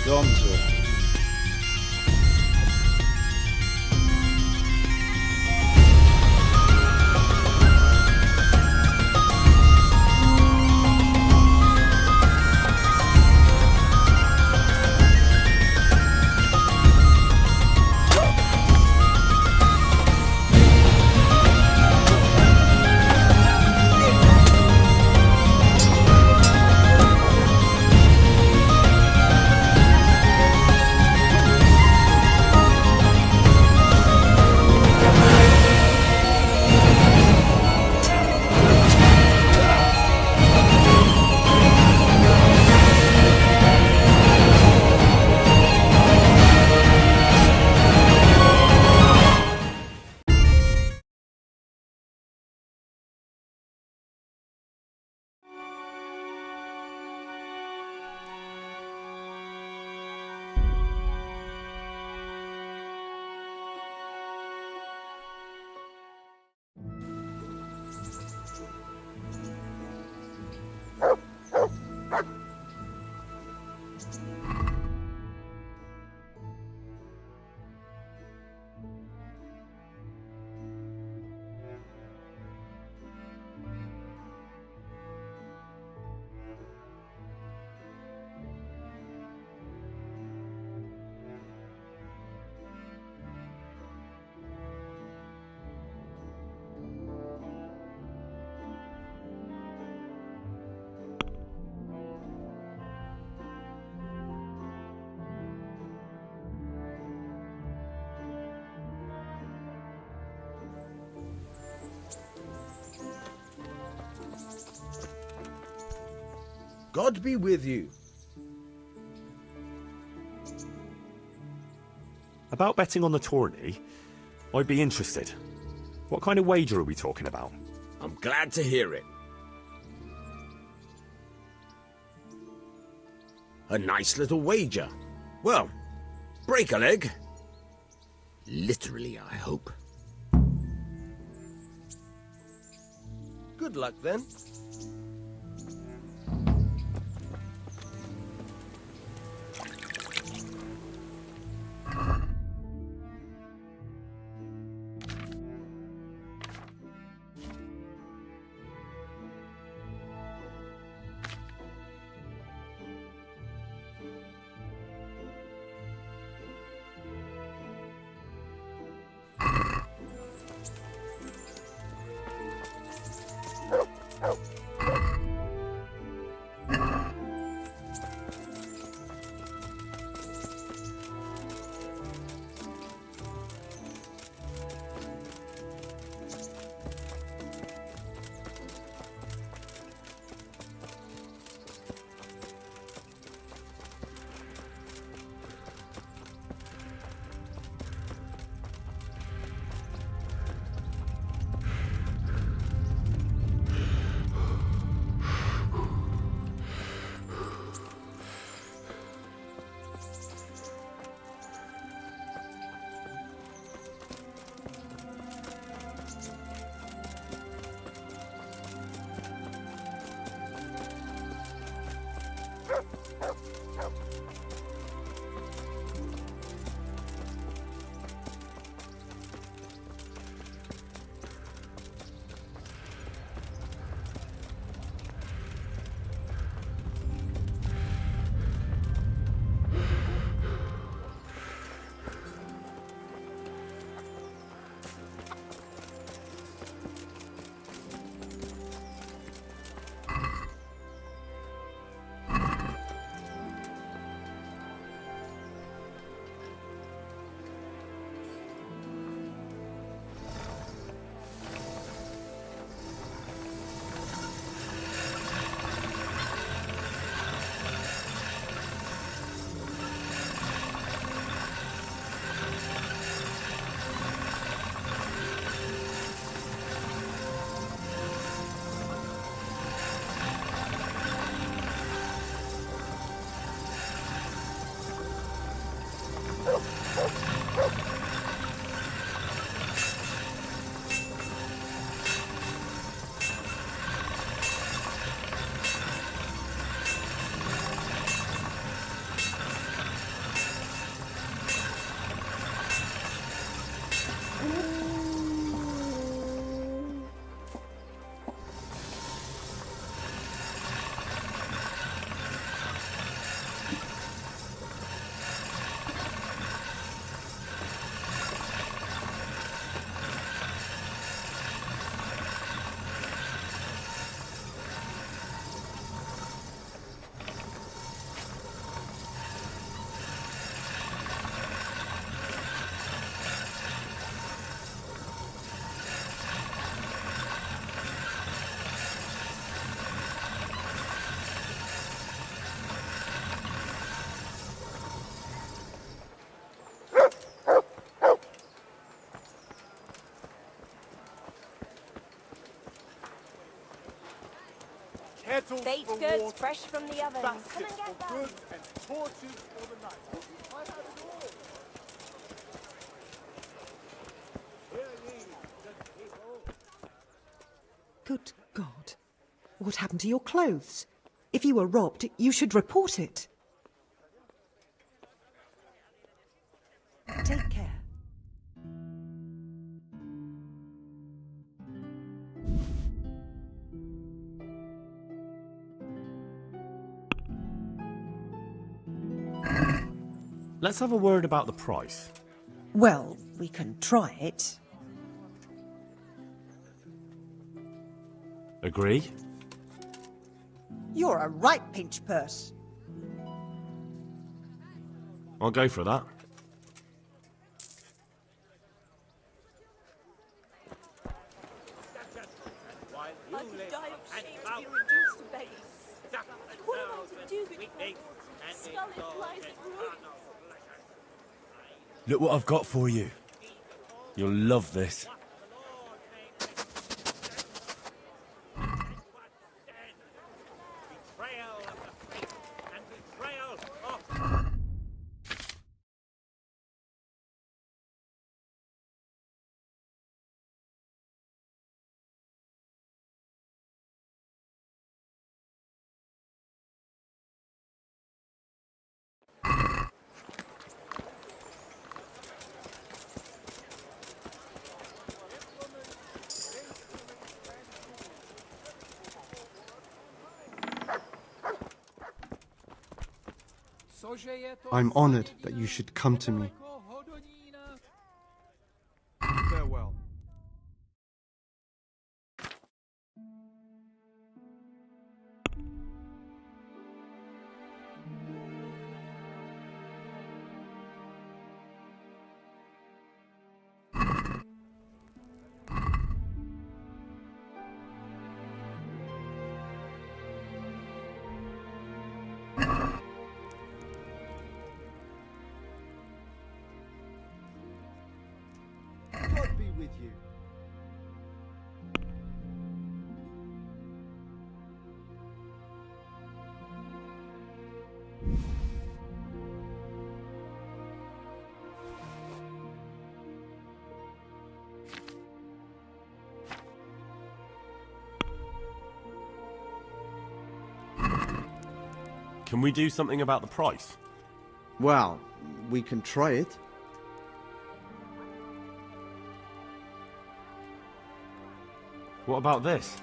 gone to it. God be with you. About betting on the tourney, I'd be interested. What kind of wager are we talking about? I'm glad to hear it. A nice little wager. Well, break a leg. Literally, I hope. Good luck, then. Baked goods fresh from the oven. Come and get them. goods and torches for the night. I have it all. Hear ye, good people. Good God. What happened to your clothes? If you were robbed, you should report it. Take care. Let's have a word about the price. Well, we can try it. Agree? You're a right pinch purse. I'll go for that. I could die of shame to be reduced to begging. What am I to do before Scarlet lies in ruins? Look what I've got for you. You'll love this. I'm honored that you should come to me. Farewell. God be with you. Can we do something about the price? Well, we can try it. What about this?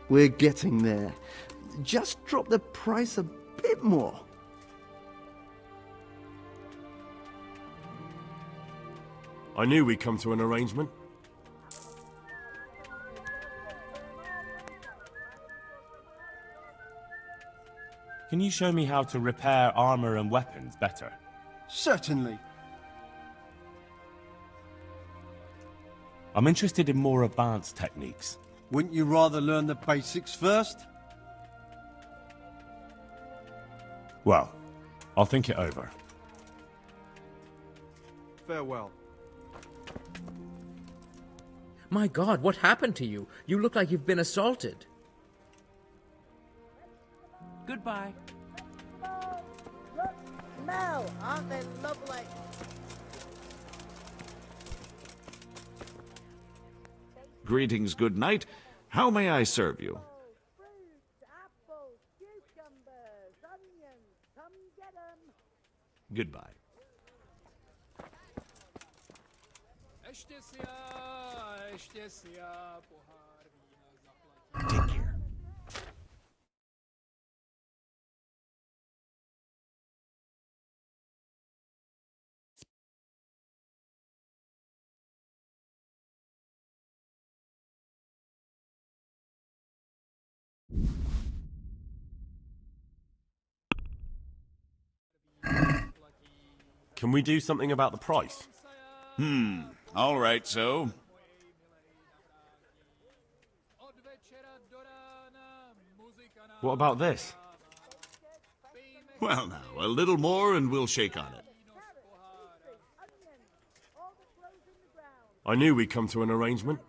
We're getting there. Just drop the price a bit more. I knew we'd come to an arrangement. Can you show me how to repair armor and weapons better? Certainly. I'm interested in more advanced techniques. Wouldn't you rather learn the basics first? Well, I'll think it over. Farewell. My God, what happened to you? You look like you've been assaulted. Goodbye. Mel, aren't they lovely? Greetings, good night. How may I serve you? Fruits, apples, cucumbers, onions, come get 'em. Goodbye. Take care. Can we do something about the price? All right, so. What about this? Well, now, a little more and we'll shake on it. I knew we'd come to an arrangement.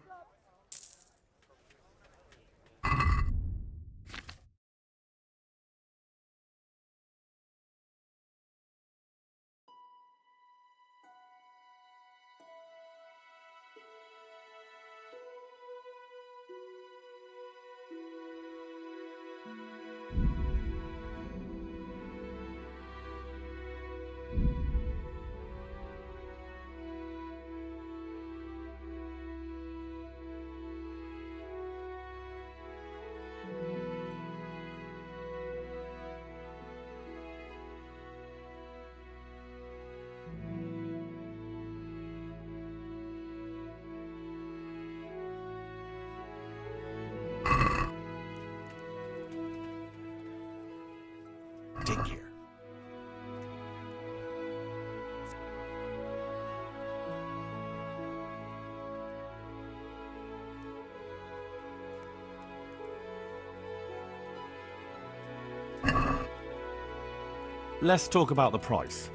let's talk about the price.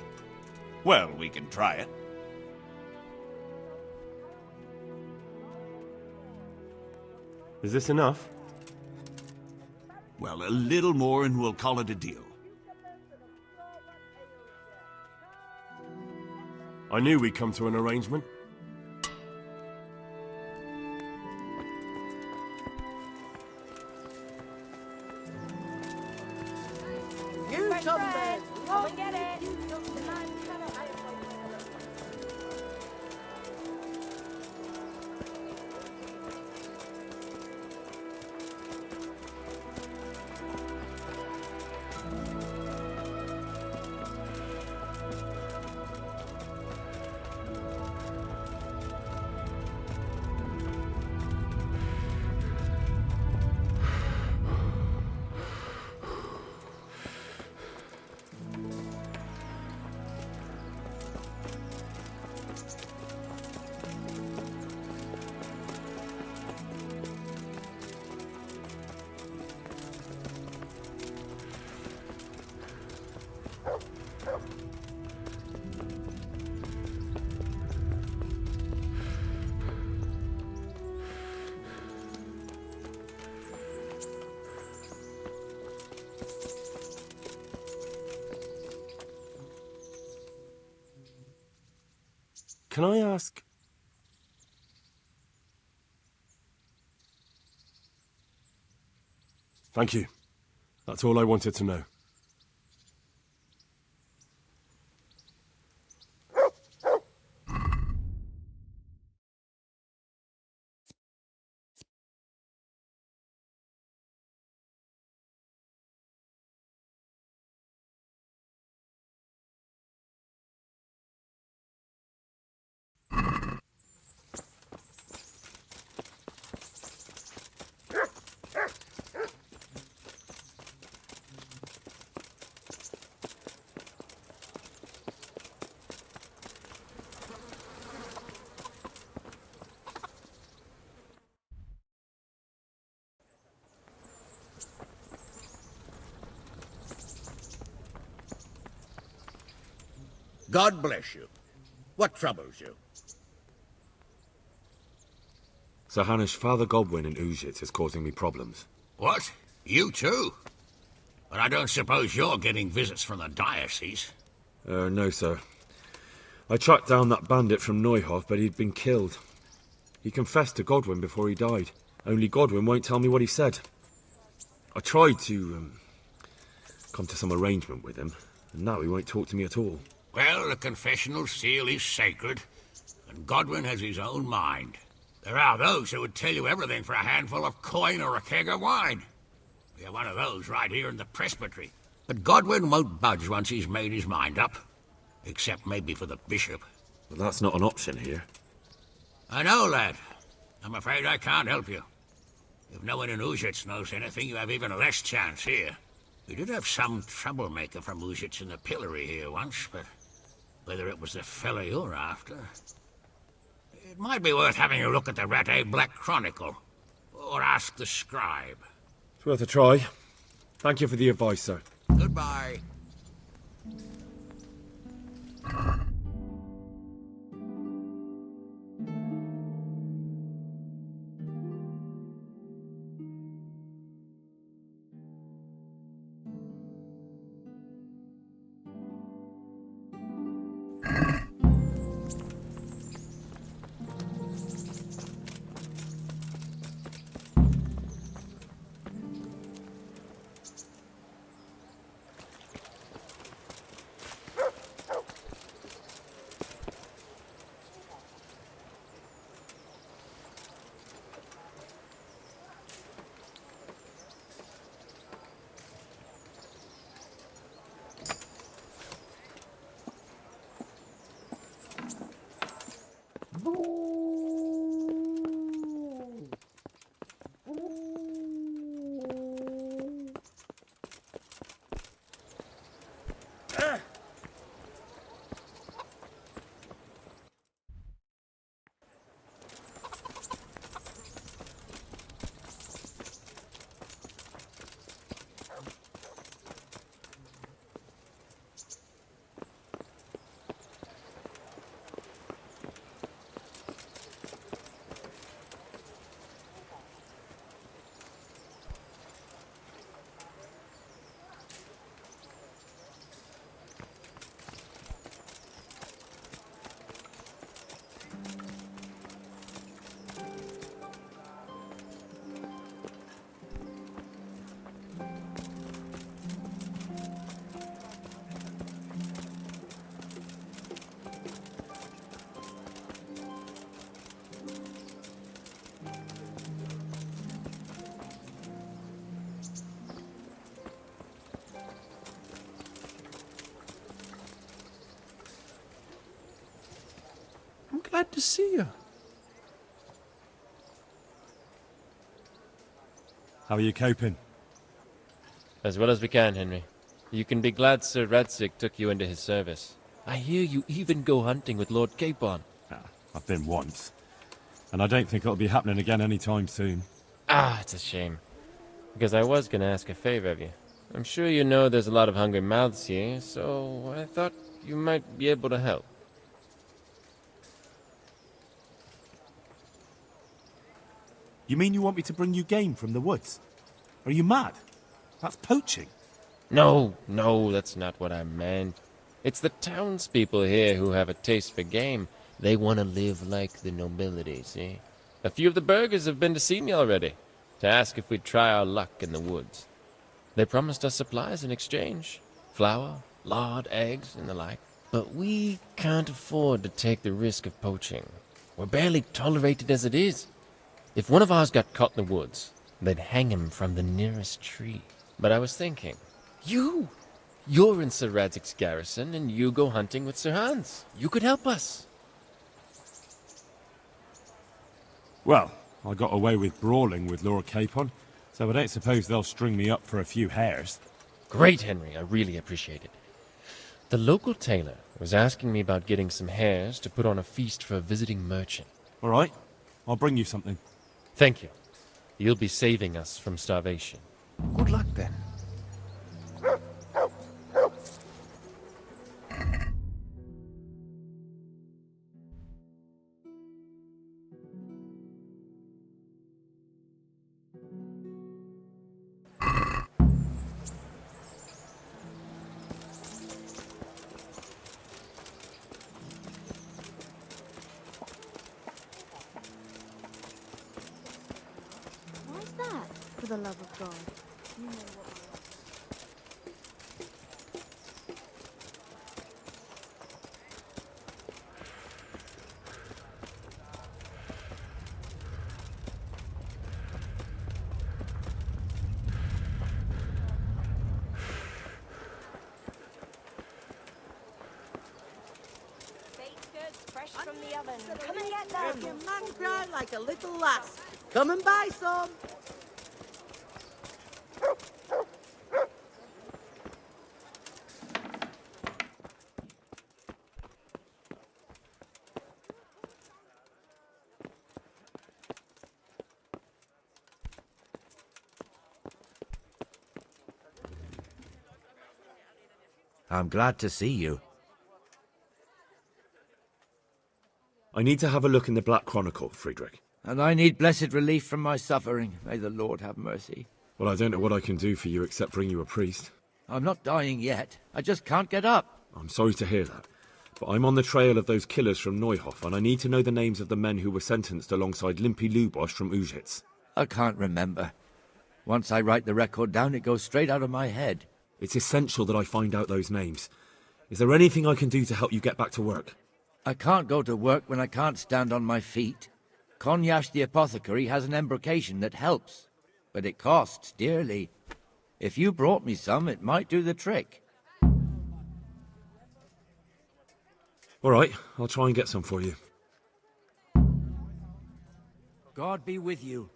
Well, we can try it. Is this enough? Well, a little more and we'll call it a deal. I knew we'd come to an arrangement. Cucumbers! Come and get it. Can I ask... Thank you. That's all I wanted to know. God bless you. What troubles you? Sir Hanish, Father Godwin in Ujit is causing me problems. What? You too? But I don't suppose you're getting visits from the diocese. No, sir. I tracked down that bandit from Neuhof, but he'd been killed. He confessed to Godwin before he died. Only Godwin won't tell me what he said. I tried to, come to some arrangement with him, and now he won't talk to me at all. Well, the confessional seal is sacred, and Godwin has his own mind. There are those who would tell you everything for a handful of coin or a keg of wine. We have one of those right here in the presbytery. But Godwin won't budge once he's made his mind up. Except maybe for the bishop. But that's not an option here. I know, lad. I'm afraid I can't help you. If no one in Ujits knows anything, you have even less chance here. We did have some troublemaker from Ujits in the pillory here once, but whether it was the fella you're after... It might be worth having a look at the Rattay Black Chronicle, or ask the scribe. It's worth a try. Thank you for the advice, sir. Goodbye. glad to see you. How are you coping? As well as we can, Henry. You can be glad Sir Radzig took you into his service. I hear you even go hunting with Lord Capon. I've been once. And I don't think it'll be happening again anytime soon. Ah, it's a shame. Because I was going to ask a favor of you. I'm sure you know there's a lot of hungry mouths here, so I thought you might be able to help. You mean you want me to bring you game from the woods? Are you mad? That's poaching. No, that's not what I meant. It's the townspeople here who have a taste for game. They want to live like the nobility, see? A few of the burghers have been to see me already, to ask if we'd try our luck in the woods. They promised us supplies in exchange. Flour, lard, eggs, and the like. But we can't afford to take the risk of poaching. We're barely tolerated as it is. If one of ours got caught in the woods, they'd hang him from the nearest tree. But I was thinking, you're in Sir Radzig's garrison, and you go hunting with Sir Hans. You could help us. Well, I got away with brawling with Lord Capon, so I don't suppose they'll string me up for a few hares. Great, Henry. I really appreciate it. The local tailor was asking me about getting some hares to put on a feast for a visiting merchant. All right, I'll bring you something. Thank you. You'll be saving us from starvation. Good luck, then. Why's that? For the love of God. You know what Baked goods fresh from the oven. Come and get them. Make your man cry like a little lass. Come and buy some. I'm glad to see you. I need to have a look in the Black Chronicle, Friedrich. And I need blessed relief from my suffering. May the Lord have mercy. Well, I don't know what I can do for you except bring you a priest. I'm not dying yet. I just can't get up. I'm sorry to hear that. But I'm on the trail of those killers from Neuhof, and I need to know the names of the men who were sentenced alongside Limpy Lubosch from Uzhitz. I can't remember. Once I write the record down, it goes straight out of my head. It's essential that I find out those names. Is there anything I can do to help you get back to work? I can't go to work when I can't stand on my feet. Konyash the apothecary has an embrocation that helps, but it costs dearly. If you brought me some, it might do the trick. All right, I'll try and get some for you. God be with you.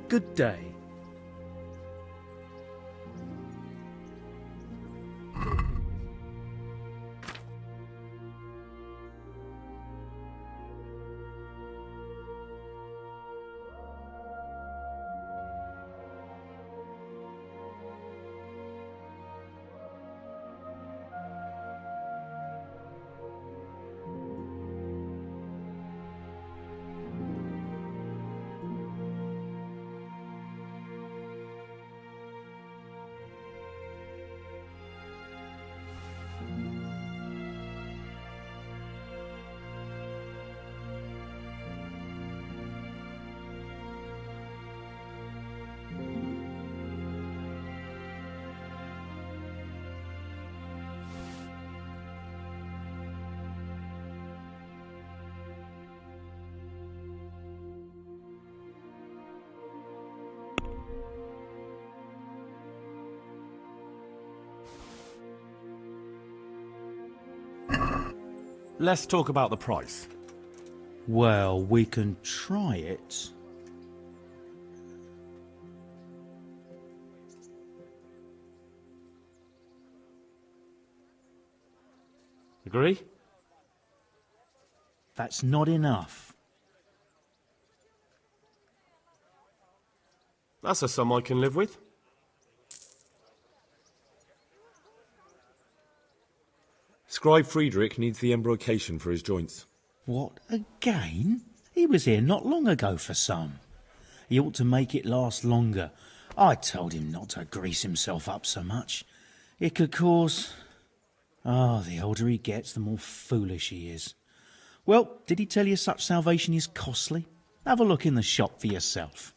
Good day. let's talk about the price. Well, we can try it. Agree? That's not enough. That's a sum I can live with. Scribe Friedrich needs the embrocation for his joints. What, again? He was here not long ago for some. He ought to make it last longer. I told him not to grease himself up so much. It could cause... Ah, the older he gets, the more foolish he is. Well, did he tell you such salvation is costly? Have a look in the shop for yourself.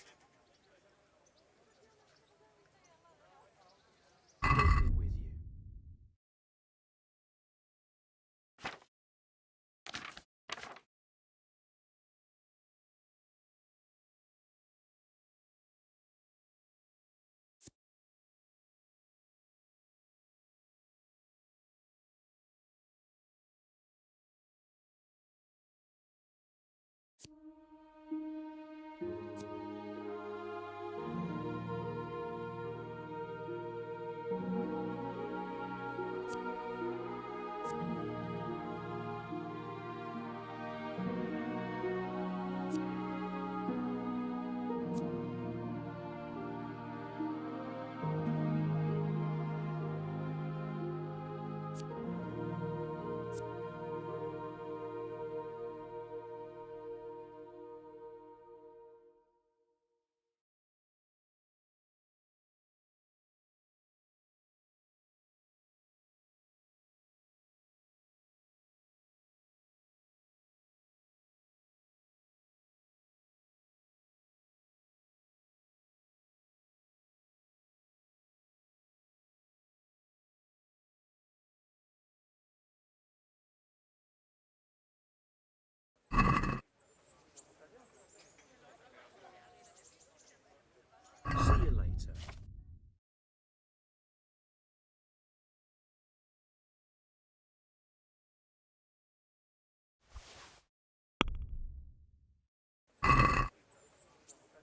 See you later.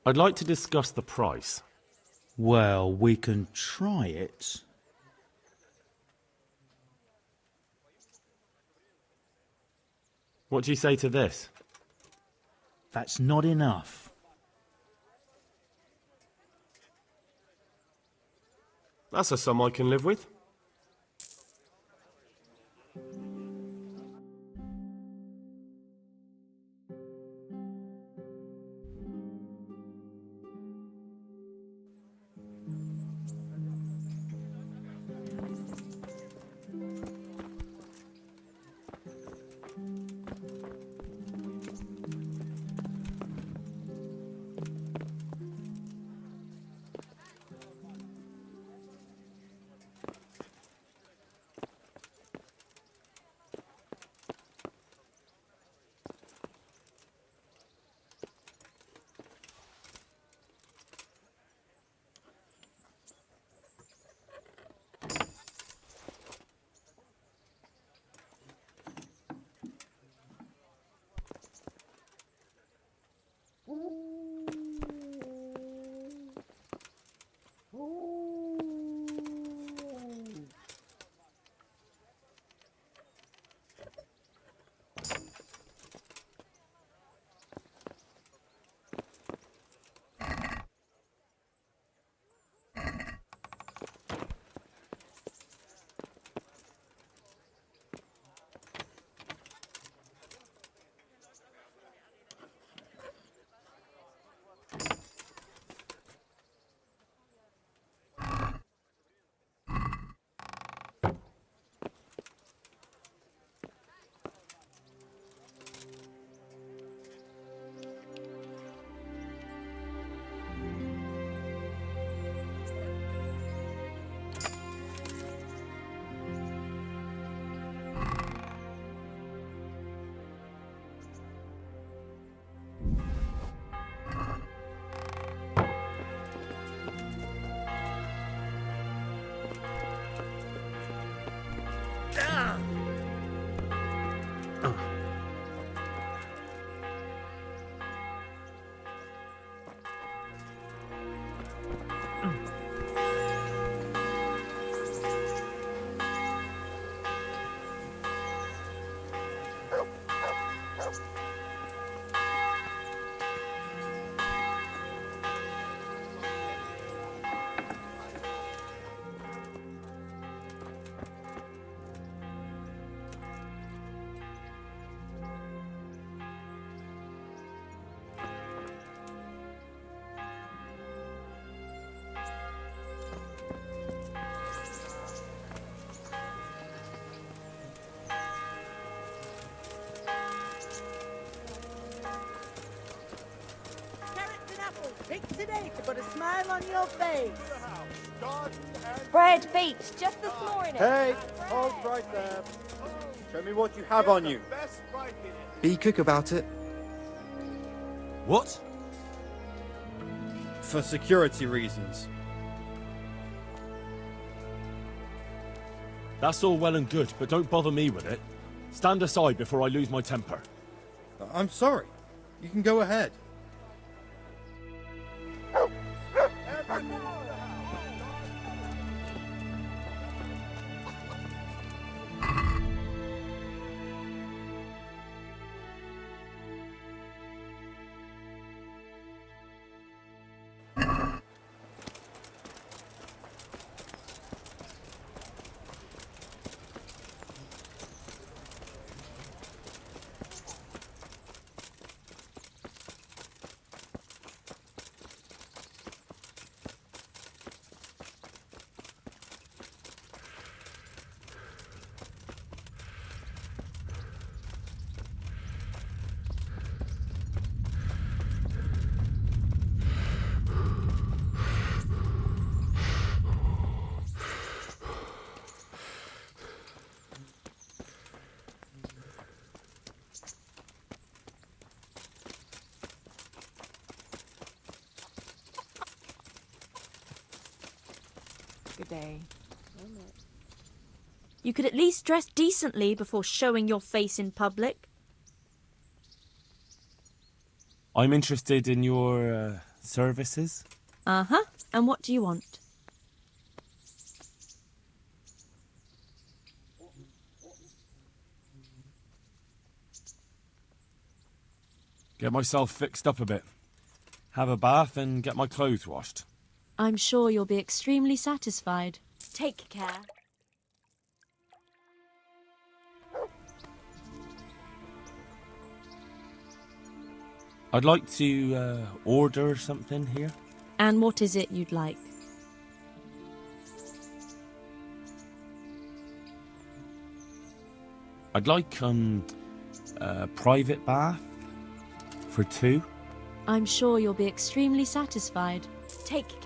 I'd like to discuss the price. Well, we can try it. What do you say to this? That's not enough. That's a sum I can live with. on your face. Bread baked just this morning. Hey, hold right there. Show me what you have on you. Be quick about it. What? For security reasons. That's all well and good, but don't bother me with it. Stand aside before I lose my temper. I'm sorry. You can go ahead. Good day. You could at least dress decently before showing your face in public. I'm interested in your services. Uh-huh. And what do you want? Get myself fixed up a bit. Have a bath and get my clothes washed. I'm sure you'll be extremely satisfied. Take care. I'd like to order something here. And what is it you'd like? I'd like a private bath for 2. I'm sure you'll be extremely satisfied. Take care.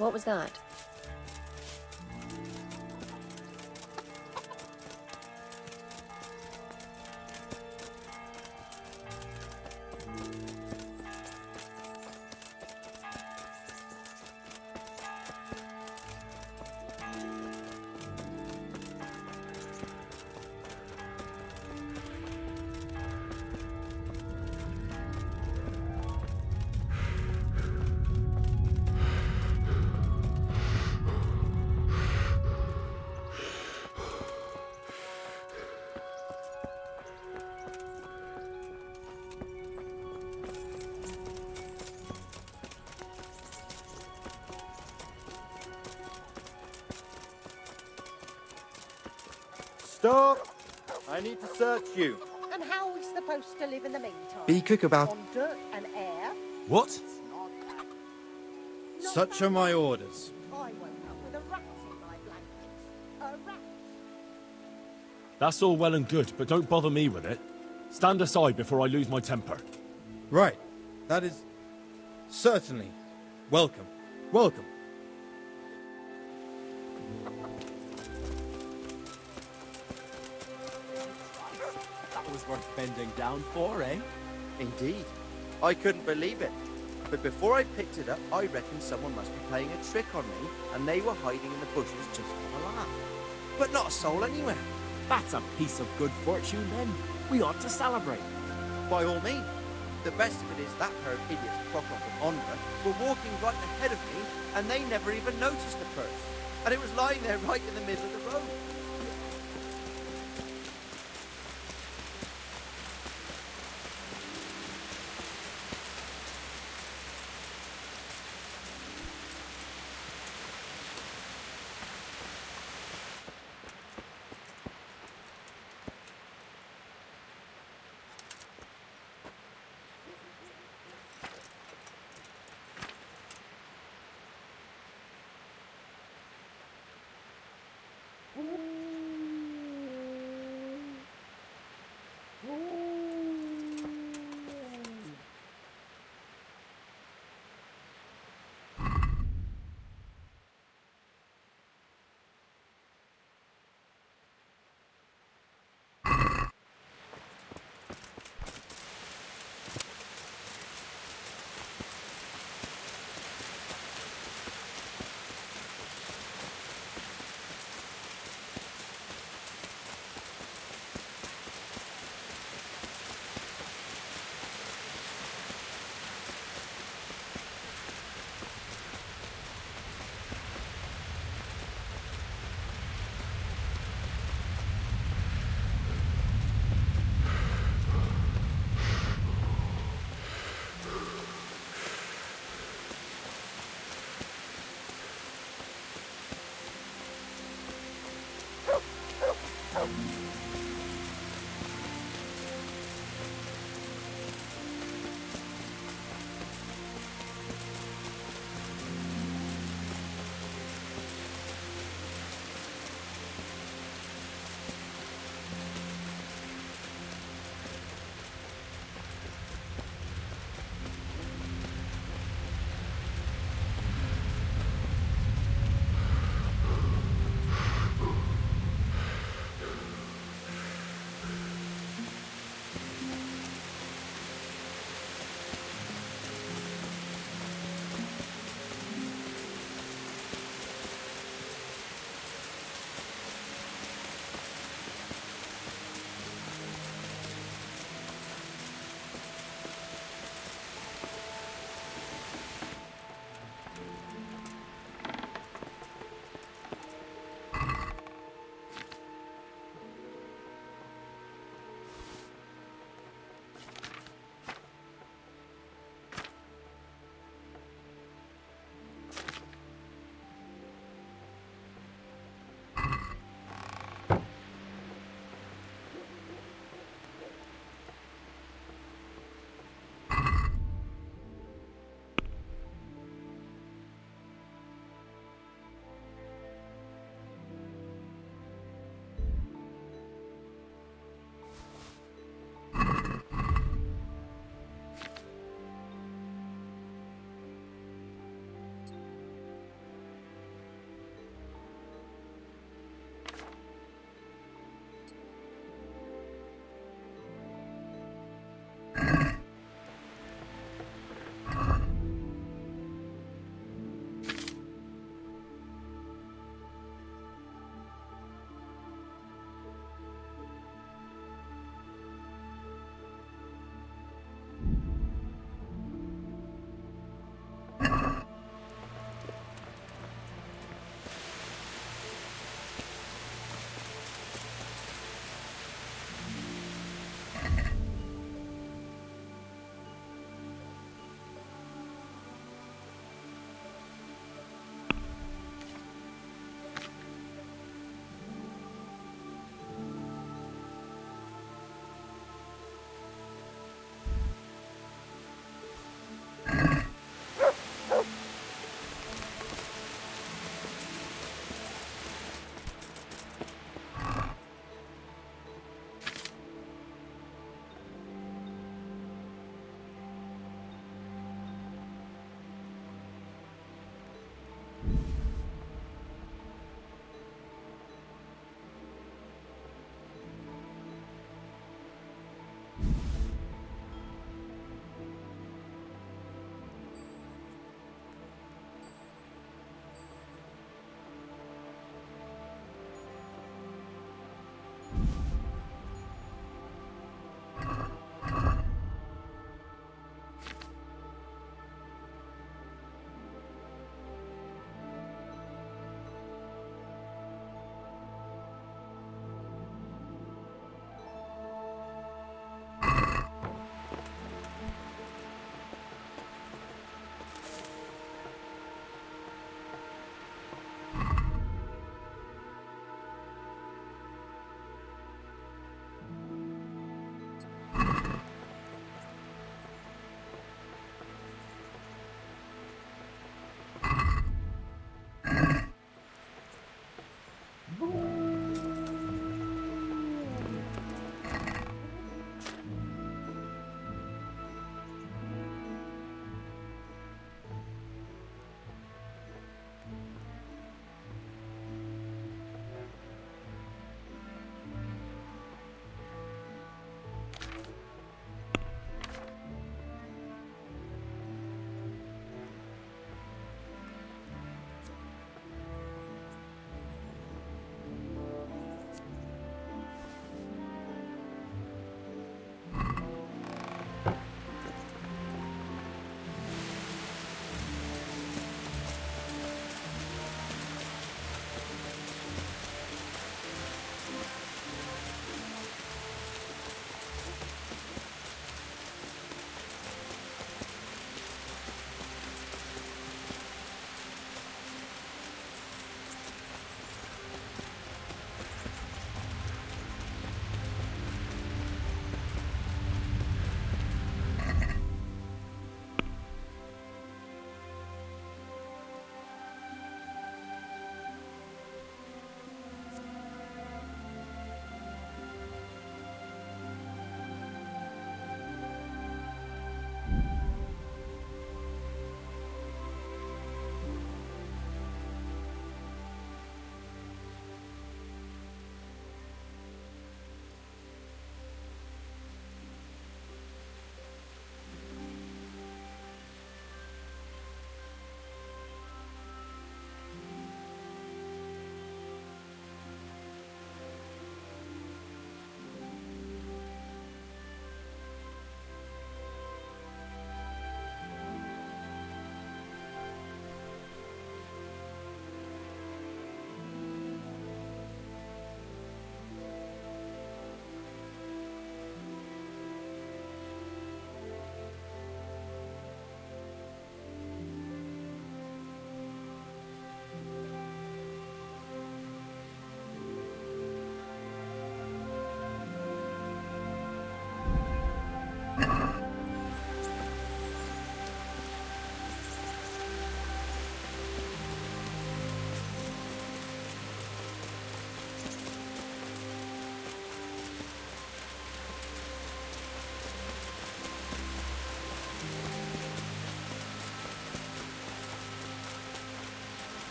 What was that? Stop! I need to search you. And how are we supposed to live in the meantime? Be quick about... On dirt and air? What? Such are my orders. I woke up with a rat in my blanket. A rat. That's all well and good, but don't bother me with it. Stand aside before I lose my temper. Right. That is... certainly. Welcome. Welcome. That was worth bending down for, eh? Indeed. I couldn't believe it. But before I picked it up, I reckoned someone must be playing a trick on me, and they were hiding in the bushes just for a laugh. But not a soul anywhere. That's a piece of good fortune, then. We ought to celebrate. By all means. The best of it is that pair of idiots, Prokop and Ondra, were walking right ahead of me, and they never even noticed the purse. And it was lying there right in the middle of the road. Ooh.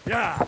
Yeah.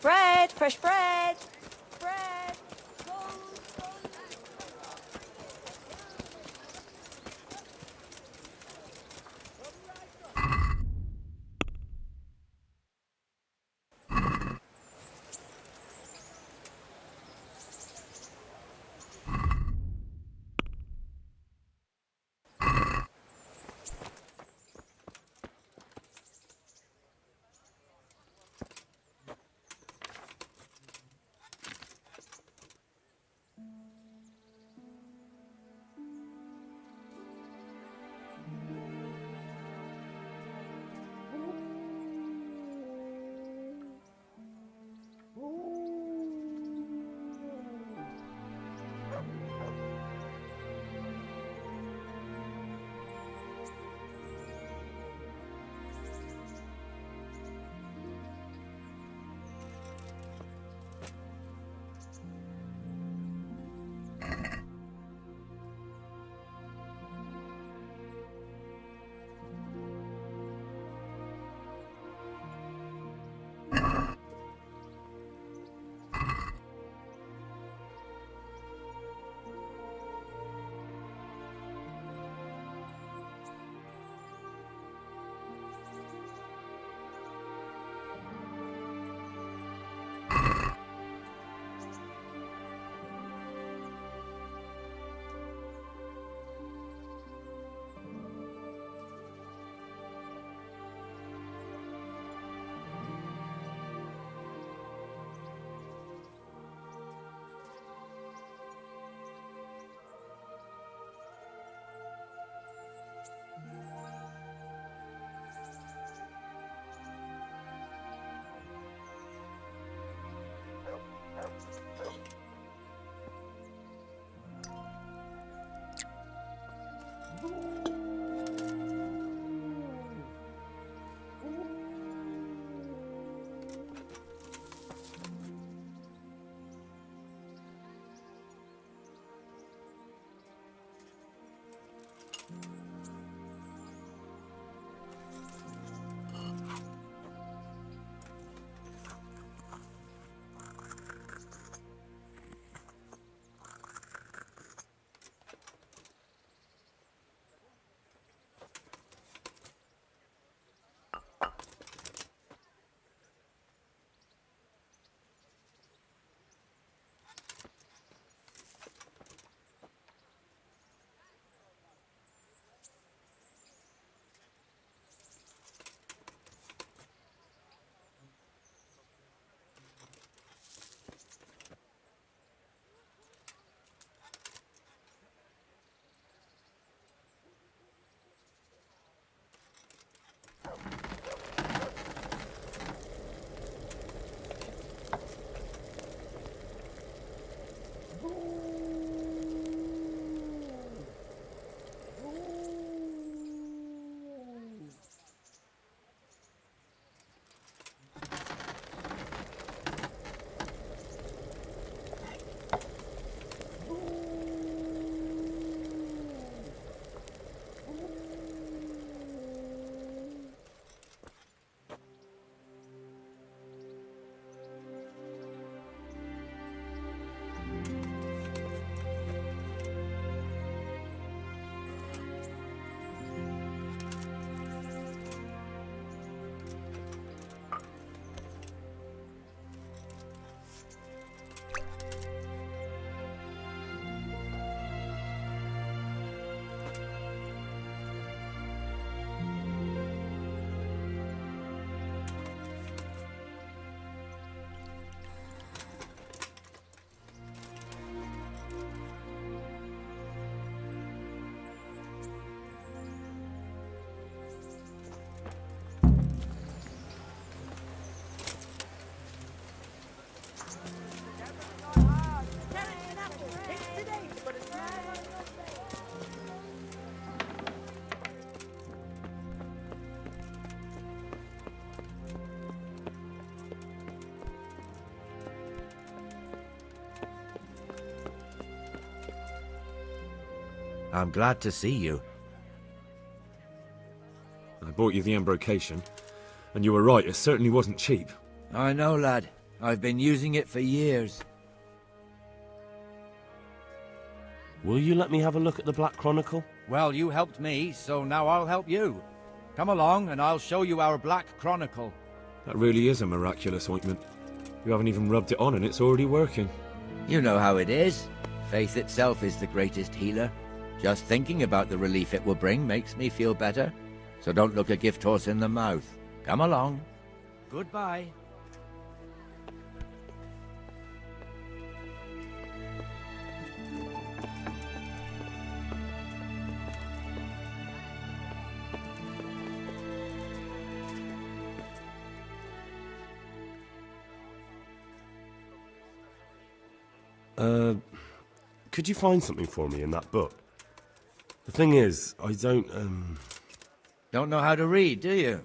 Bread, fresh bread. Bread. Rolls. I'm glad to see you. I bought you the embrocation, and you were right, it certainly wasn't cheap. I know, lad. I've been using it for years. Will you let me have a look at the Black Chronicle? Well, you helped me, so now I'll help you. Come along and I'll show you our Black Chronicle. That really is a miraculous ointment. You haven't even rubbed it on and it's already working. You know how it is. Faith itself is the greatest healer. Just thinking about the relief it will bring makes me feel better. So don't look a gift horse in the mouth. Come along. Goodbye. Could you find something for me in that book? The thing is, I don't, Don't know how to read, do you?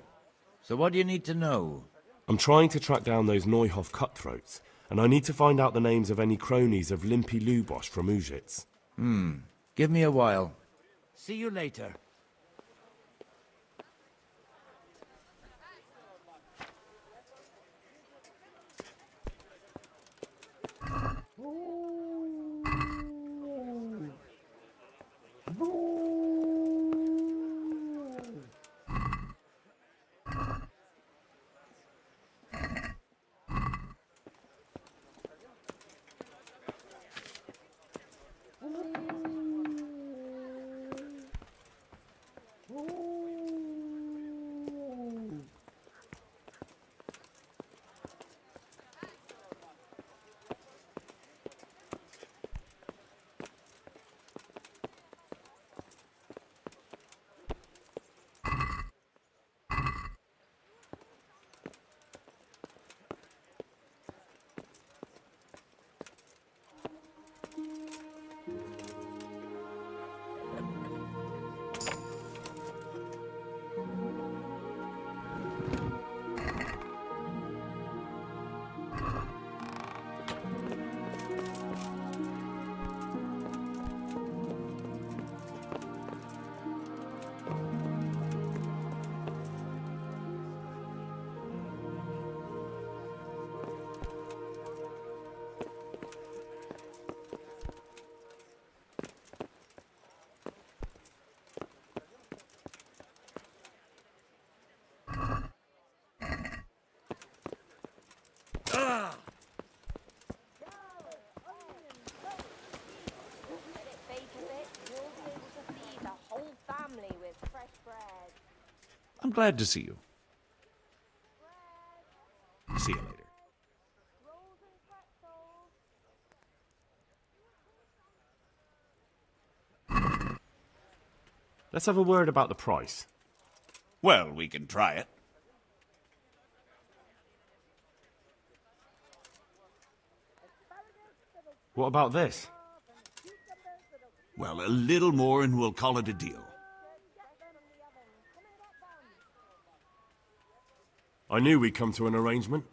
So what do you need to know? I'm trying to track down those Neuhoff cutthroats, and I need to find out the names of any cronies of Limpy Lubosh from Ujitz. Give me a while. See you later. I'm glad to see you. See you later. Let's have a word about the price. Well, we can try it. What about this? Well, a little more and we'll call it a deal. I knew we'd come to an arrangement.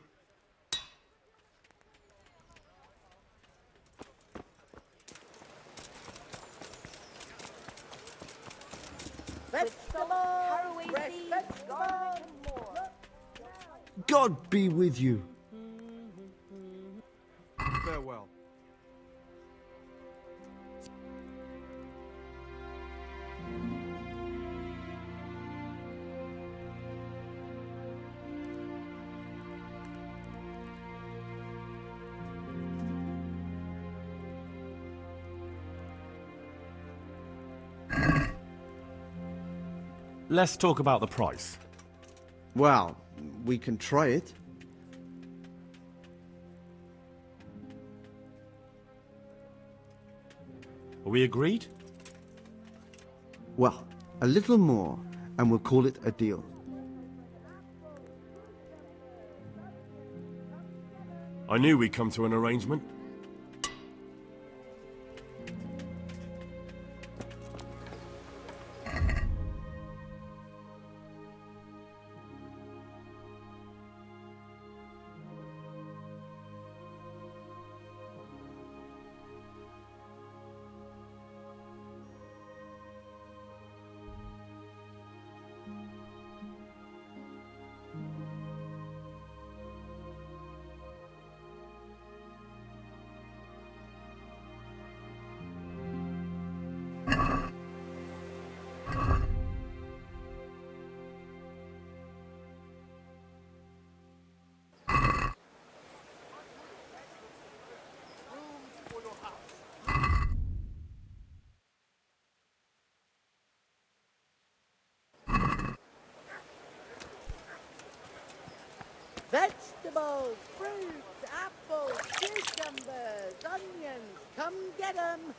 God be with you. Farewell. Let's talk about the price. Well, we can try it. Are we agreed? Well, a little more, and we'll call it a deal. I knew we'd come to an arrangement. Vegetables, fruits, apples, cucumbers, onions. Come get 'em.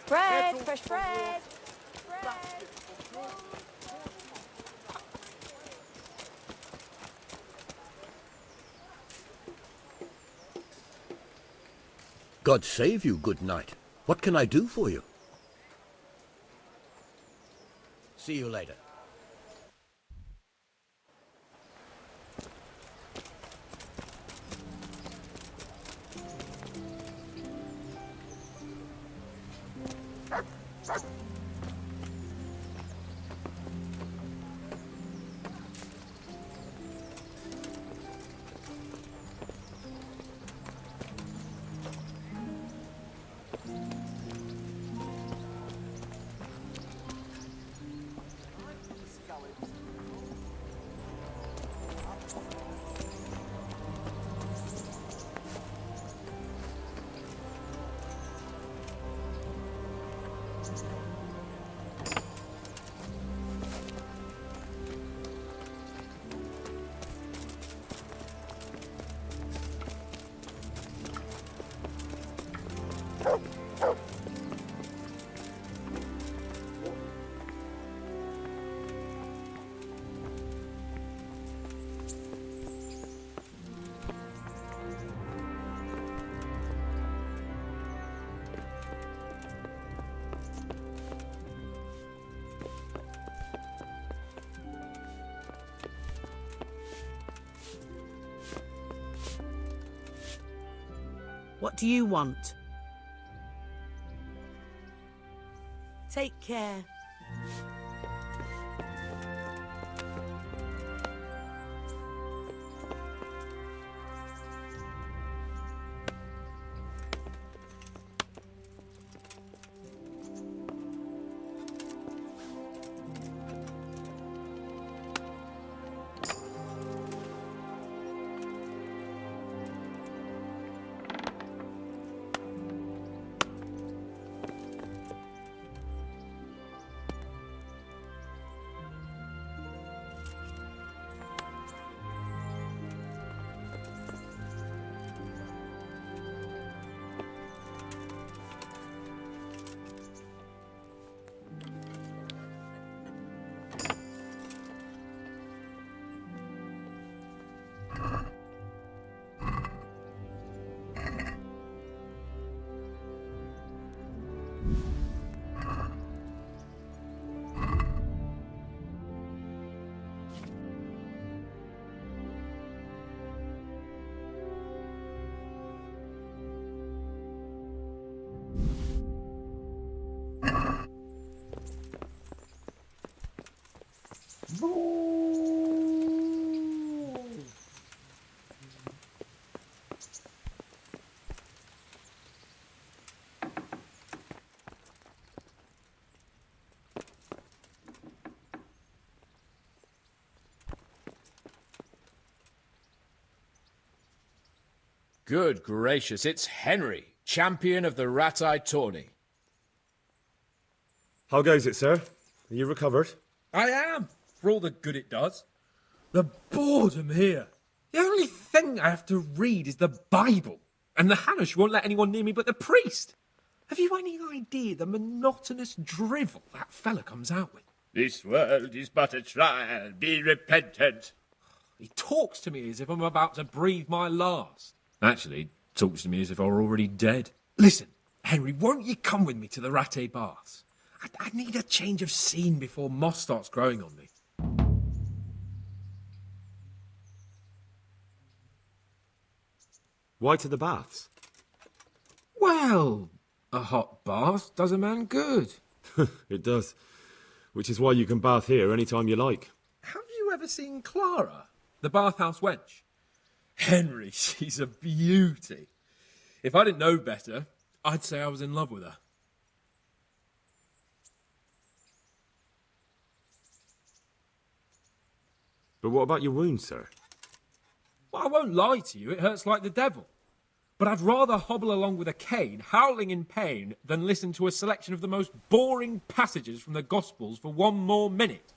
Bread, fresh bread. God save you, good knight. What can I do for you? See you later. What do you want? Take care. Good gracious, it's Henry, champion of the Rat-Eye tourney. How goes it, sir? Are you recovered? I am, for all the good it does. The boredom here. The only thing I have to read is the Bible, and the Hanush won't let anyone near me but the priest. Have you any idea the monotonous drivel that fella comes out with? This world is but a trial. Be repentant. He talks to me as if I'm about to breathe my last. Actually, he talks to me as if I were already dead. Listen, Henry, won't you come with me to the Rattay Baths? I need a change of scene before moss starts growing on me. Why to the baths? Well, a hot bath does a man good. It does. Which is why you can bath here any time you like. Have you ever seen Clara, the bathhouse wench? Henry, she's a beauty. If I didn't know better, I'd say I was in love with her. But what about your wound, sir? Well, I won't lie to you, it hurts like the devil. But I'd rather hobble along with a cane, howling in pain, than listen to a selection of the most boring passages from the Gospels for one more minute.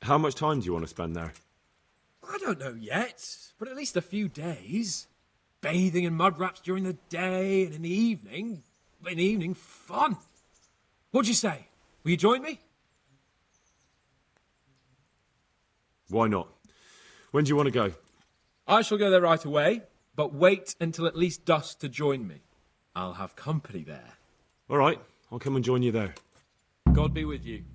How much time do you want to spend there? I don't know yet, but at least a few days. Bathing in mud wraps during the day, and in the evening, fun. What'd you say? Will you join me? Why not? When do you want to go? I shall go there right away, but wait until at least dusk to join me. I'll have company there. All right, I'll come and join you there. God be with you.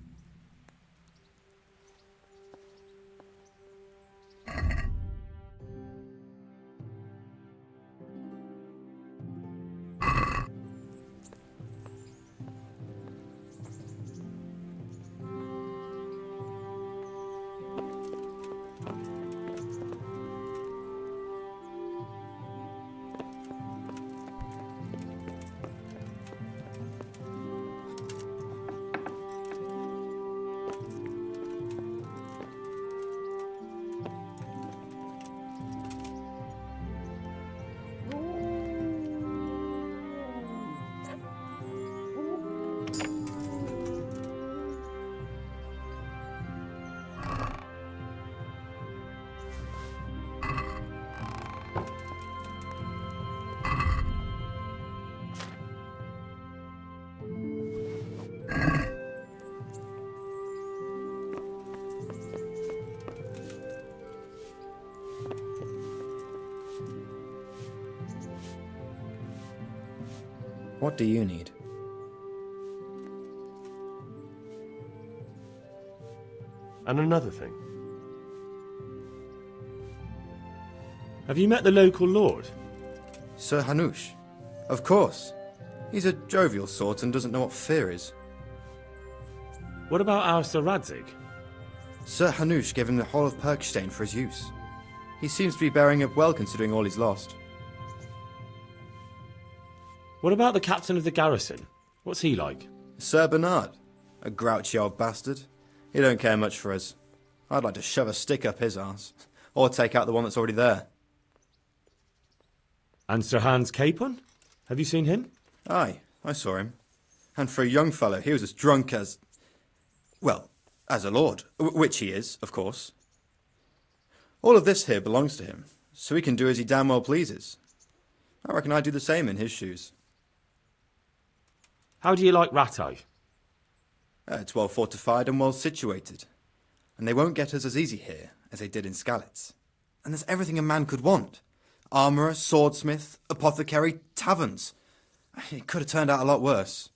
What do you need? And another thing. Have you met the local lord? Sir Hanush? Of course. He's a jovial sort and doesn't know what fear is. What about our Sir Radzig? Sir Hanush gave him the whole of Perkstein for his use. He seems to be bearing up well considering all he's lost. What about the captain of the garrison? What's he like? Sir Bernard. A grouchy old bastard. He don't care much for us. I'd like to shove a stick up his arse. Or take out the one that's already there. And Sir Hans Capon? Have you seen him? Aye, I saw him. And for a young fellow, he was as drunk as... well, as a lord. Which he is, of course. All of this here belongs to him, so he can do as he damn well pleases. I reckon I'd do the same in his shoes. How do you like Rattay? It's well fortified and well situated. And they won't get us as easy here as they did in Skalitz. And there's everything a man could want. Armourer, swordsmith, apothecary, taverns. It could have turned out a lot worse.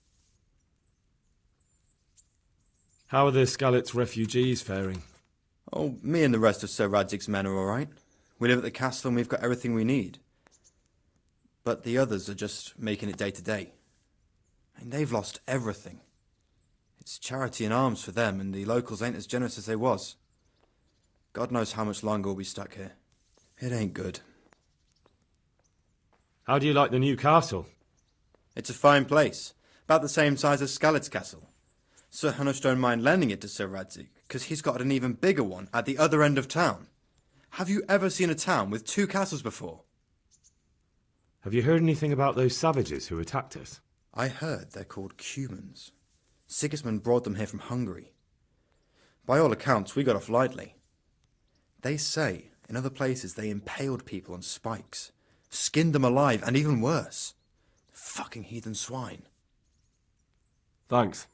How are the Skalitz refugees faring? Oh, me and the rest of Sir Radzig's men are all right. We live at the castle and we've got everything we need. But the others are just making it day to day. And they've lost everything. It's charity and arms for them, and the locals ain't as generous as they was. God knows how much longer we'll be stuck here. It ain't good. How do you like the new castle? It's a fine place. About the same size as Skalitz Castle. Sir Hanush don't mind lending it to Sir Radzig, because he's got an even bigger one at the other end of town. Have you ever seen a town with two castles before? Have you heard anything about those savages who attacked us? I heard they're called Cumans. Sigismund brought them here from Hungary. By all accounts, we got off lightly. They say, in other places, they impaled people on spikes, skinned them alive, and even worse. Fucking heathen swine. Thanks.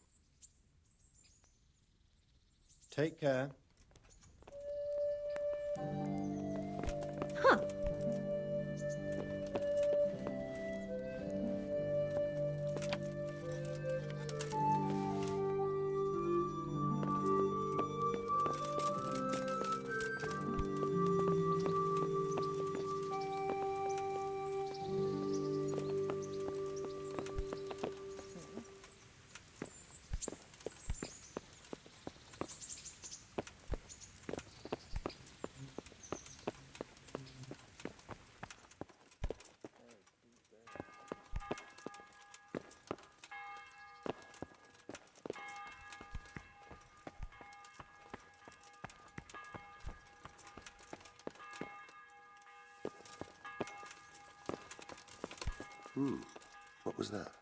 Take care. Huh. What was that?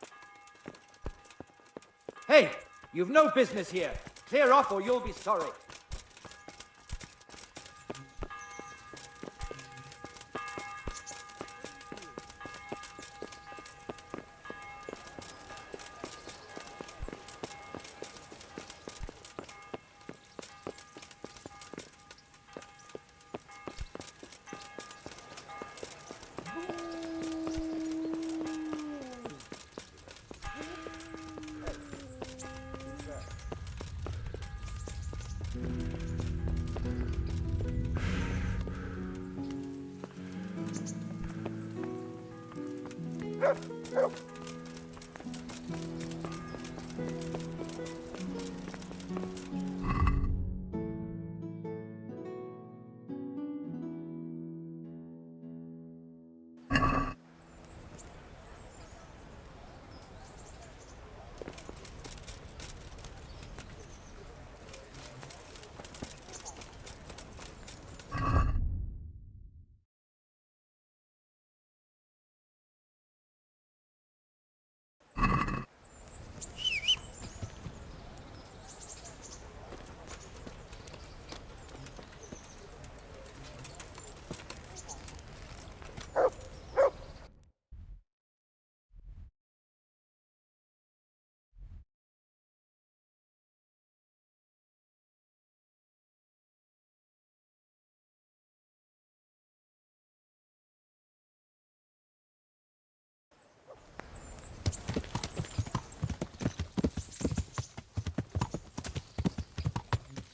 Hey! You've no business here. Clear off or you'll be sorry.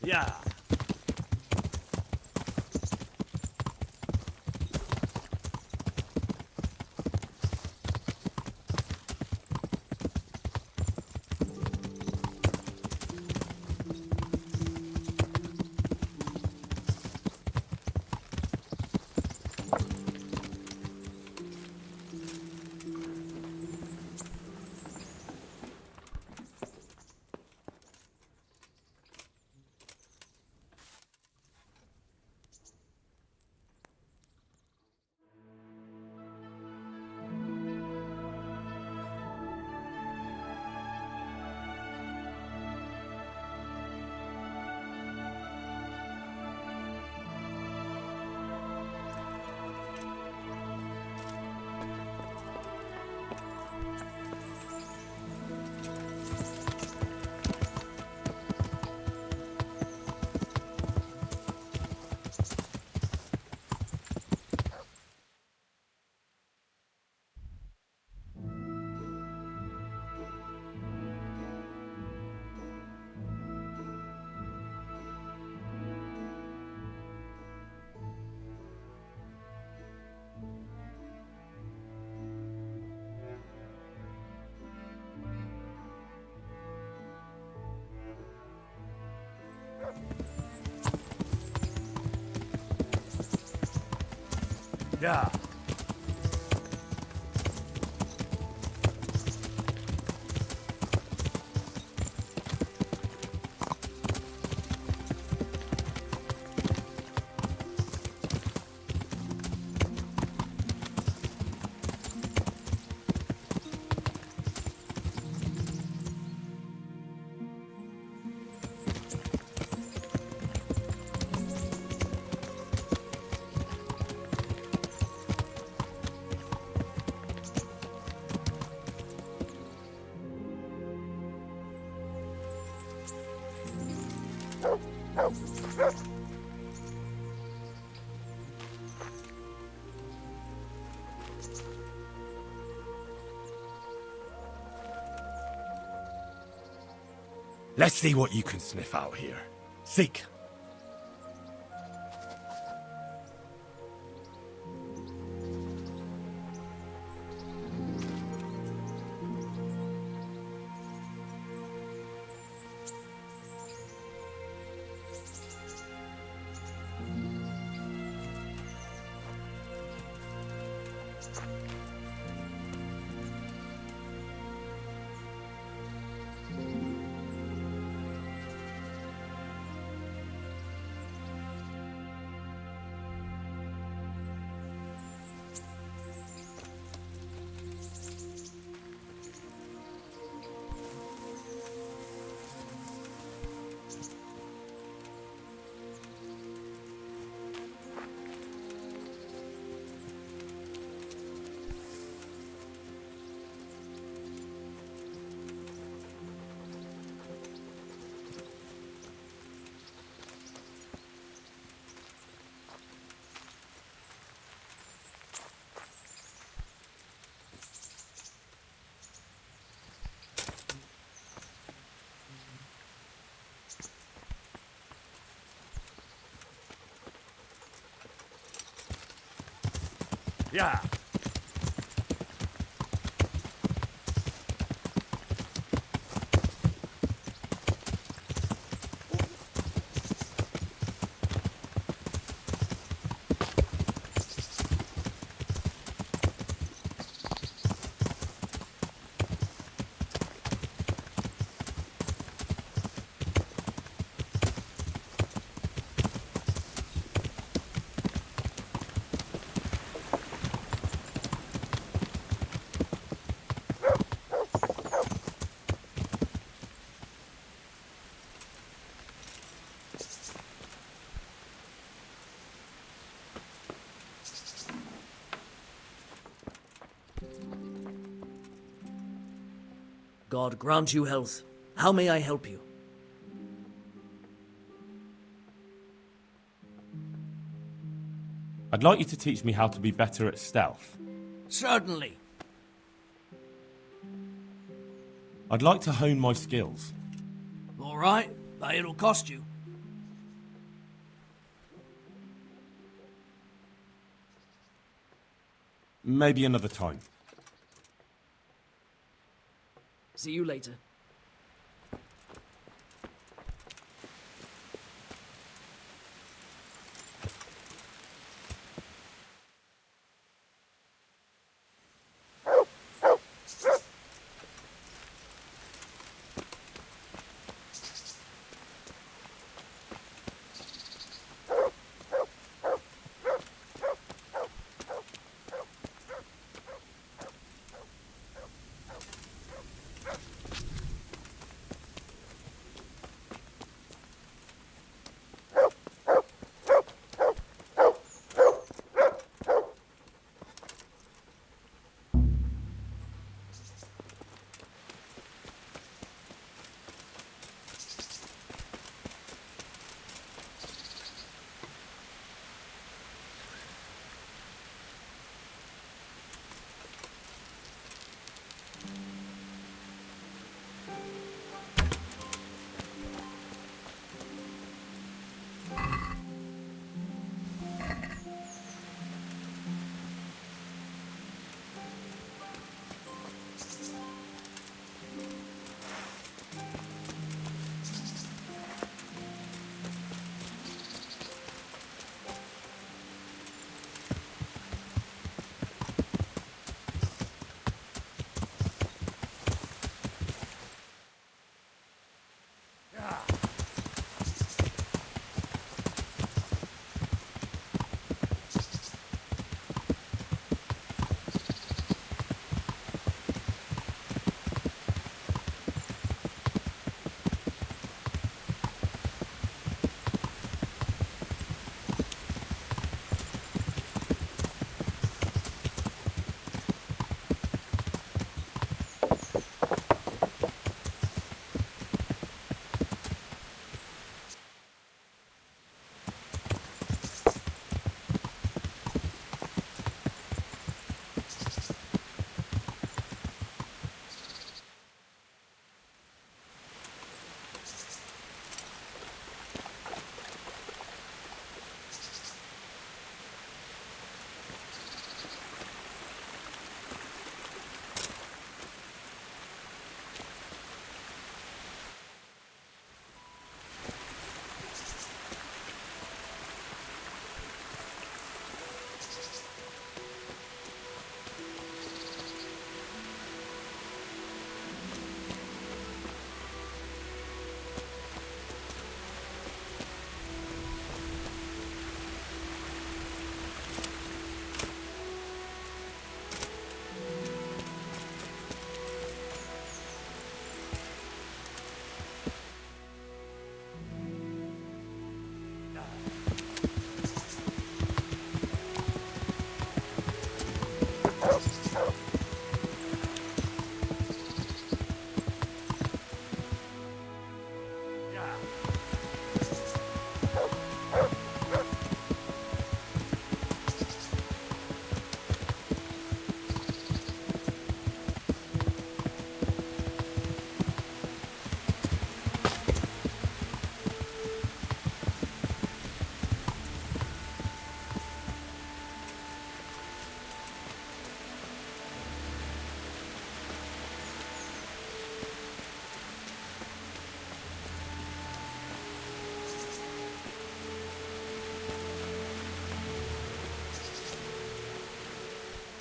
Yeah. Yeah. Let's see what you can sniff out here. Seek. Yeah. God grant you health. How may I help you? I'd like you to teach me how to be better at stealth. Certainly. I'd like to hone my skills. All right, but it'll cost you. Maybe another time. See you later.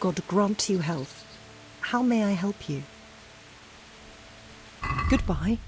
God grant you health. How may I help you? Goodbye.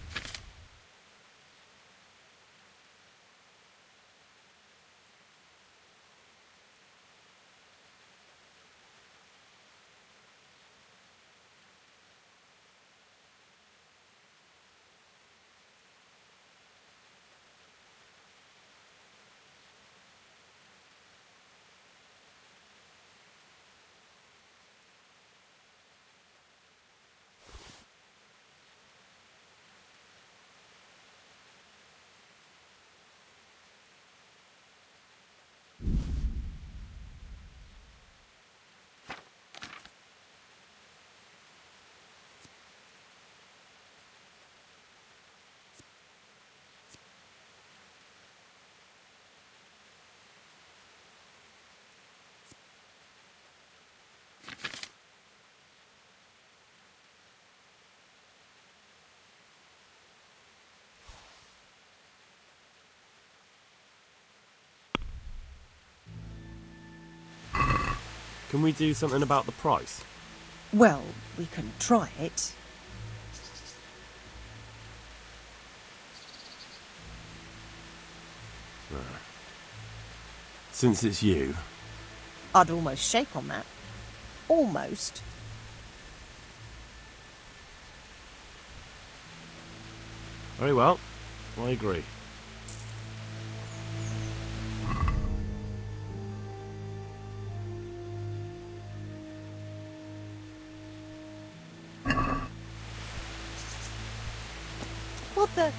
Can we do something about the price? Well, we can try it. Since it's you. I'd almost shake on that. Almost. Very well. I agree. What the...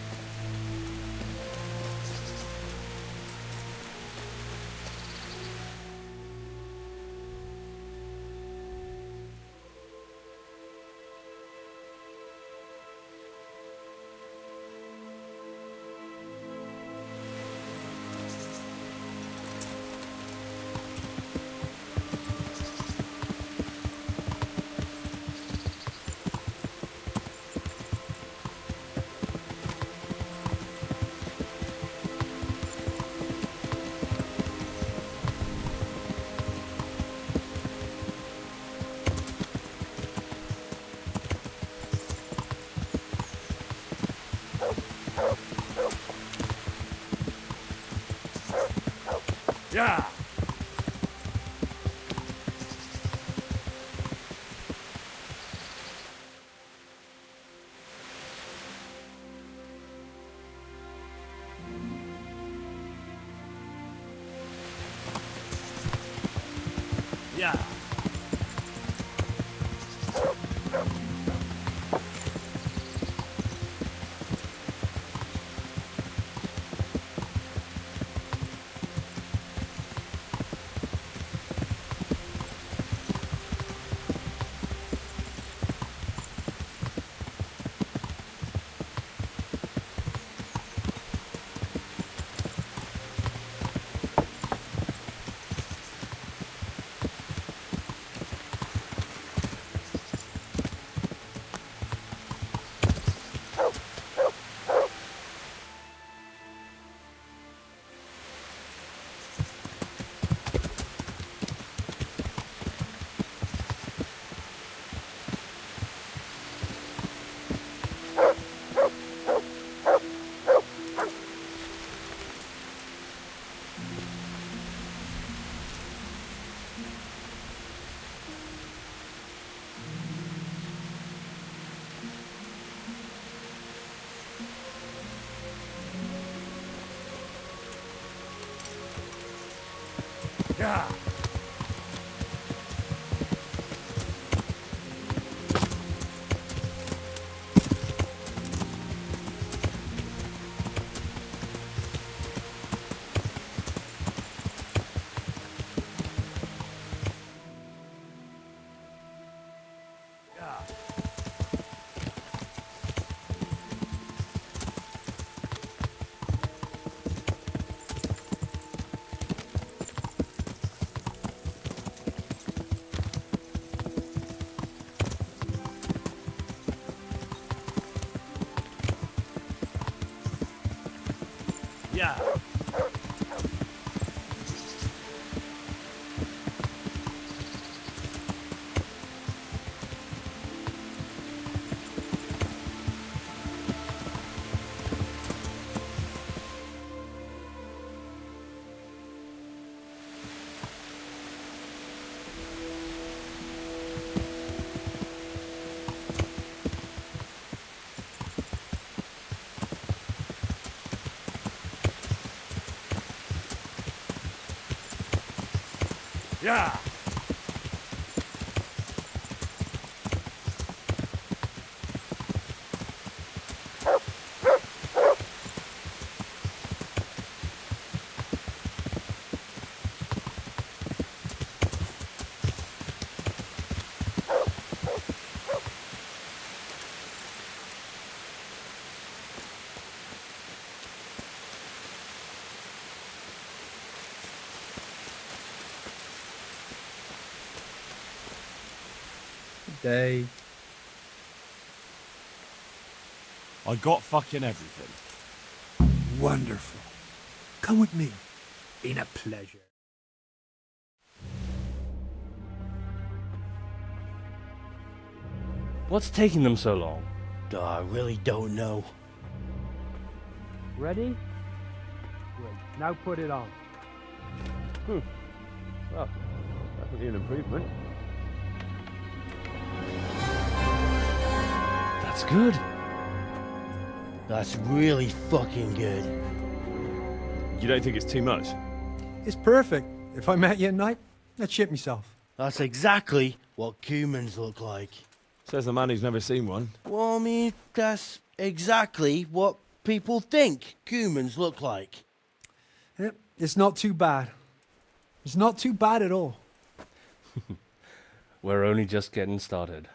Yeah! Yeah! Yeah! Yeah. Yeah. Day. I got fucking everything. Wonderful. Come with me. Been a pleasure. What's taking them so long? I really don't know. Ready? Great. Now put it on. Well, definitely an improvement. That's good. That's really fucking good. You don't think it's too much? It's perfect. If I met you at night, I'd shit myself. That's exactly what humans look like. Says the man who's never seen one. Well, I mean, that's exactly what people think humans look like. Yep, it's not too bad. It's not too bad at all. We're only just getting started.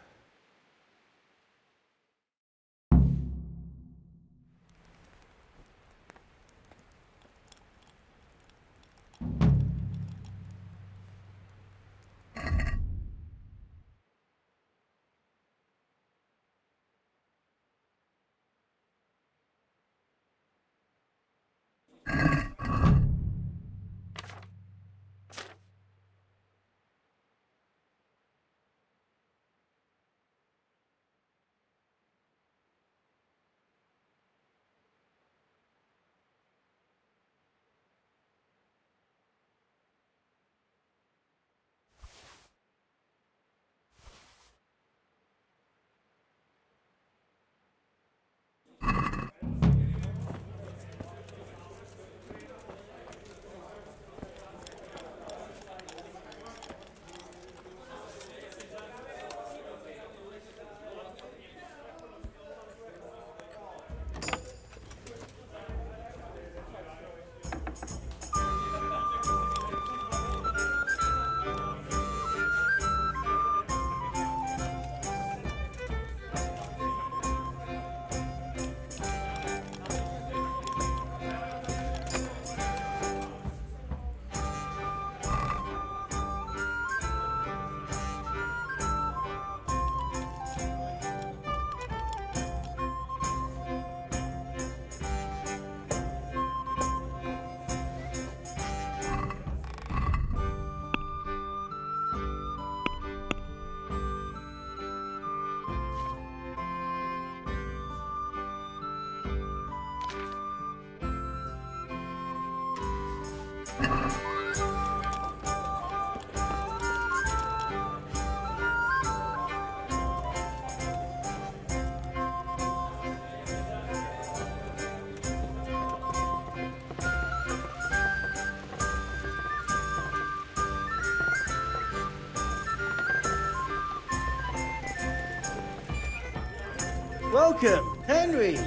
Welcome, Henry.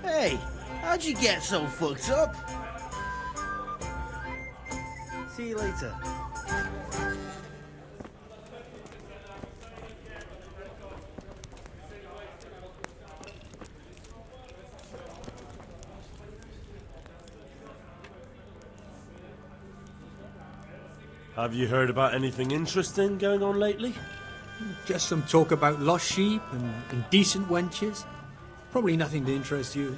Hey, how'd you get so fucked up? See you later. Have you heard about anything interesting going on lately? Just some talk about lost sheep and indecent wenches. Probably nothing to interest you.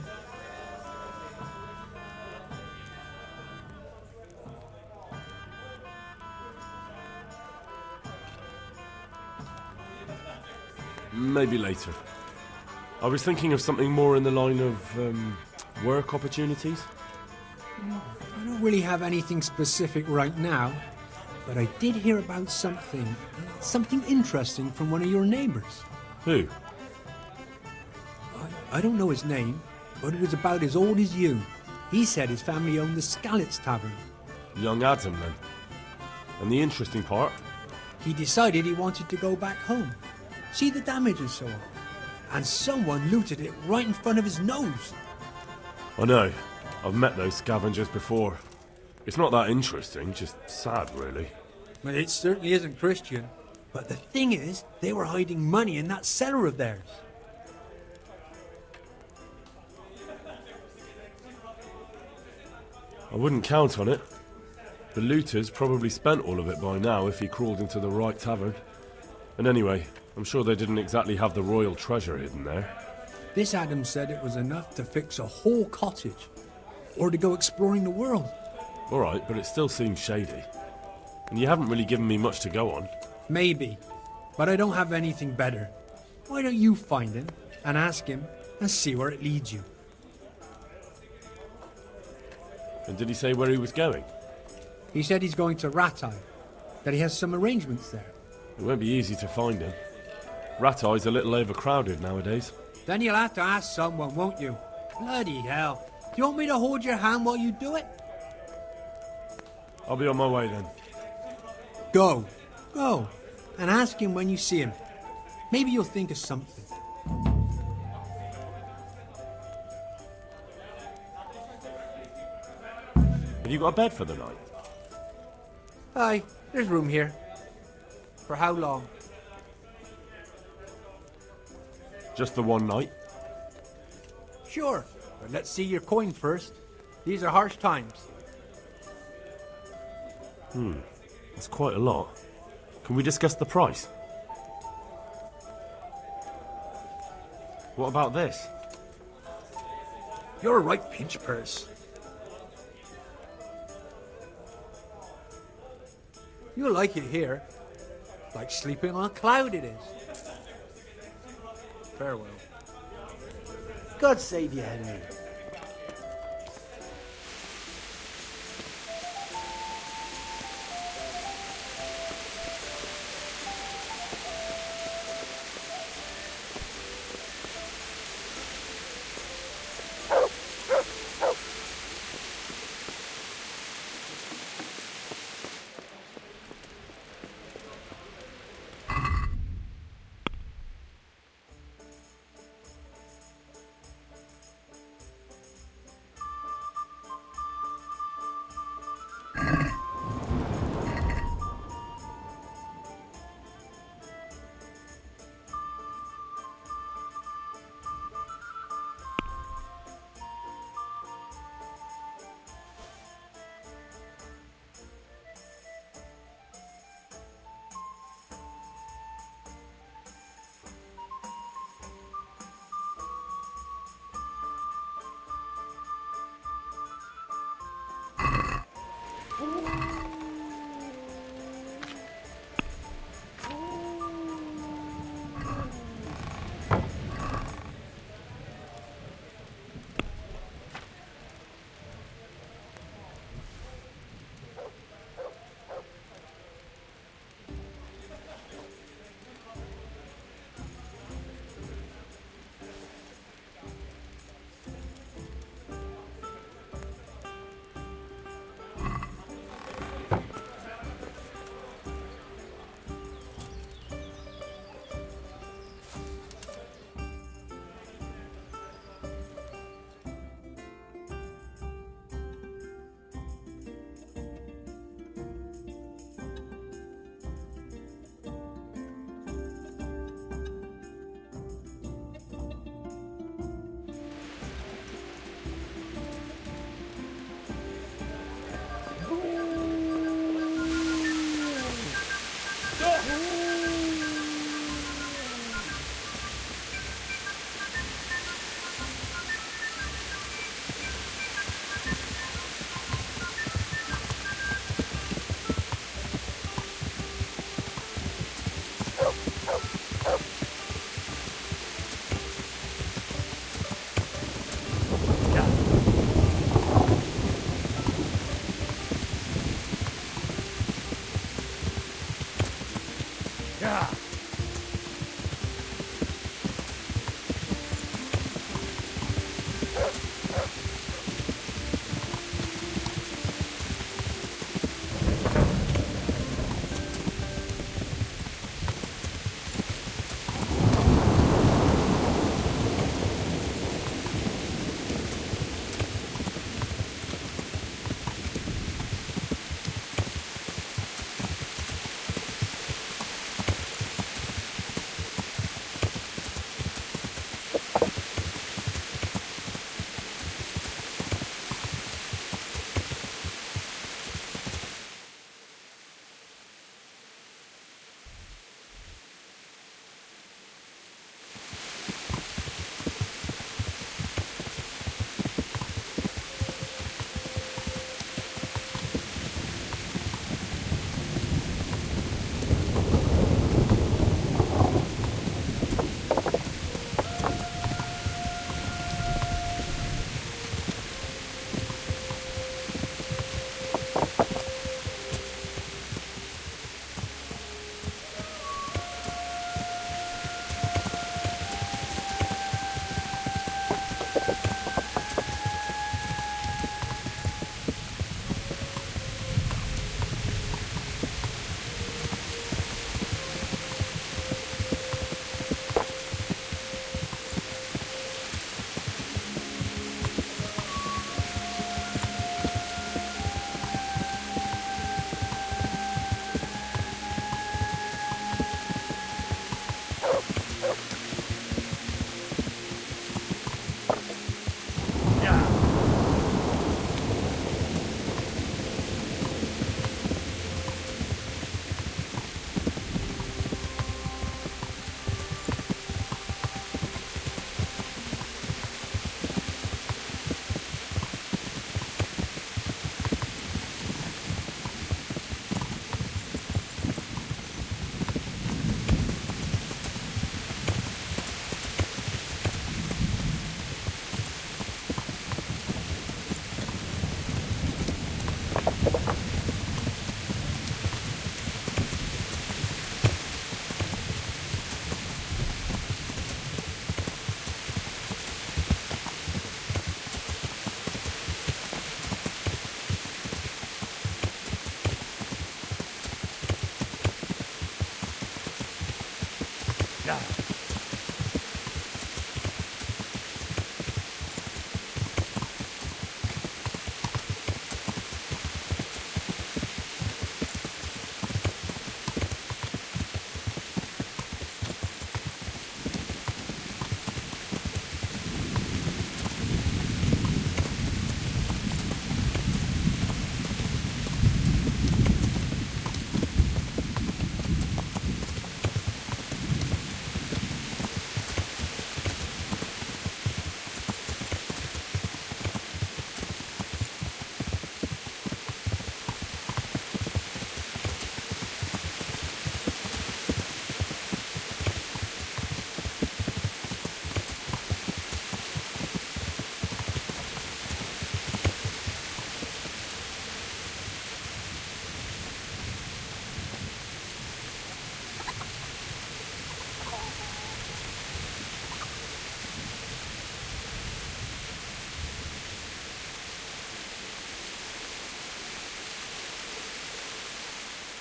Maybe later. I was thinking of something more in the line of work opportunities. I don't really have anything specific right now, but I did hear about something interesting from one of your neighbors. Who? I don't know his name, but it was about as old as you. He said his family owned the Scallops Tavern. Young Adam, then. And the interesting part? He decided he wanted to go back home, see the damage and so on. And someone looted it right in front of his nose. I know. I've met those scavengers before. It's not that interesting, just sad, really. Well, it certainly isn't Christian. But the thing is, they were hiding money in that cellar of theirs. I wouldn't count on it. The looters probably spent all of it by now if he crawled into the right tavern. And anyway, I'm sure they didn't exactly have the royal treasure hidden there. This Adam said it was enough to fix a whole cottage, or to go exploring the world. Alright, but it still seems shady. And you haven't really given me much to go on. Maybe, but I don't have anything better. Why don't you find him, and ask him, and see where it leads you? And did he say where he was going? He said he's going to Rattay, that he has some arrangements there. It won't be easy to find him. Rattay's a little overcrowded nowadays. Then you'll have to ask someone, won't you? Bloody hell. Do you want me to hold your hand while you do it? I'll be on my way then. Go. Go. And ask him when you see him. Maybe you'll think of something. Have you got a bed for the night? Aye, there's room here. For how long? Just the one night? Sure, but let's see your coin first. These are harsh times. That's quite a lot. Can we discuss the price? What about this? You're a right pinch purse. You'll like it here. Like sleeping on a cloud it is. Farewell. God save you, Henry.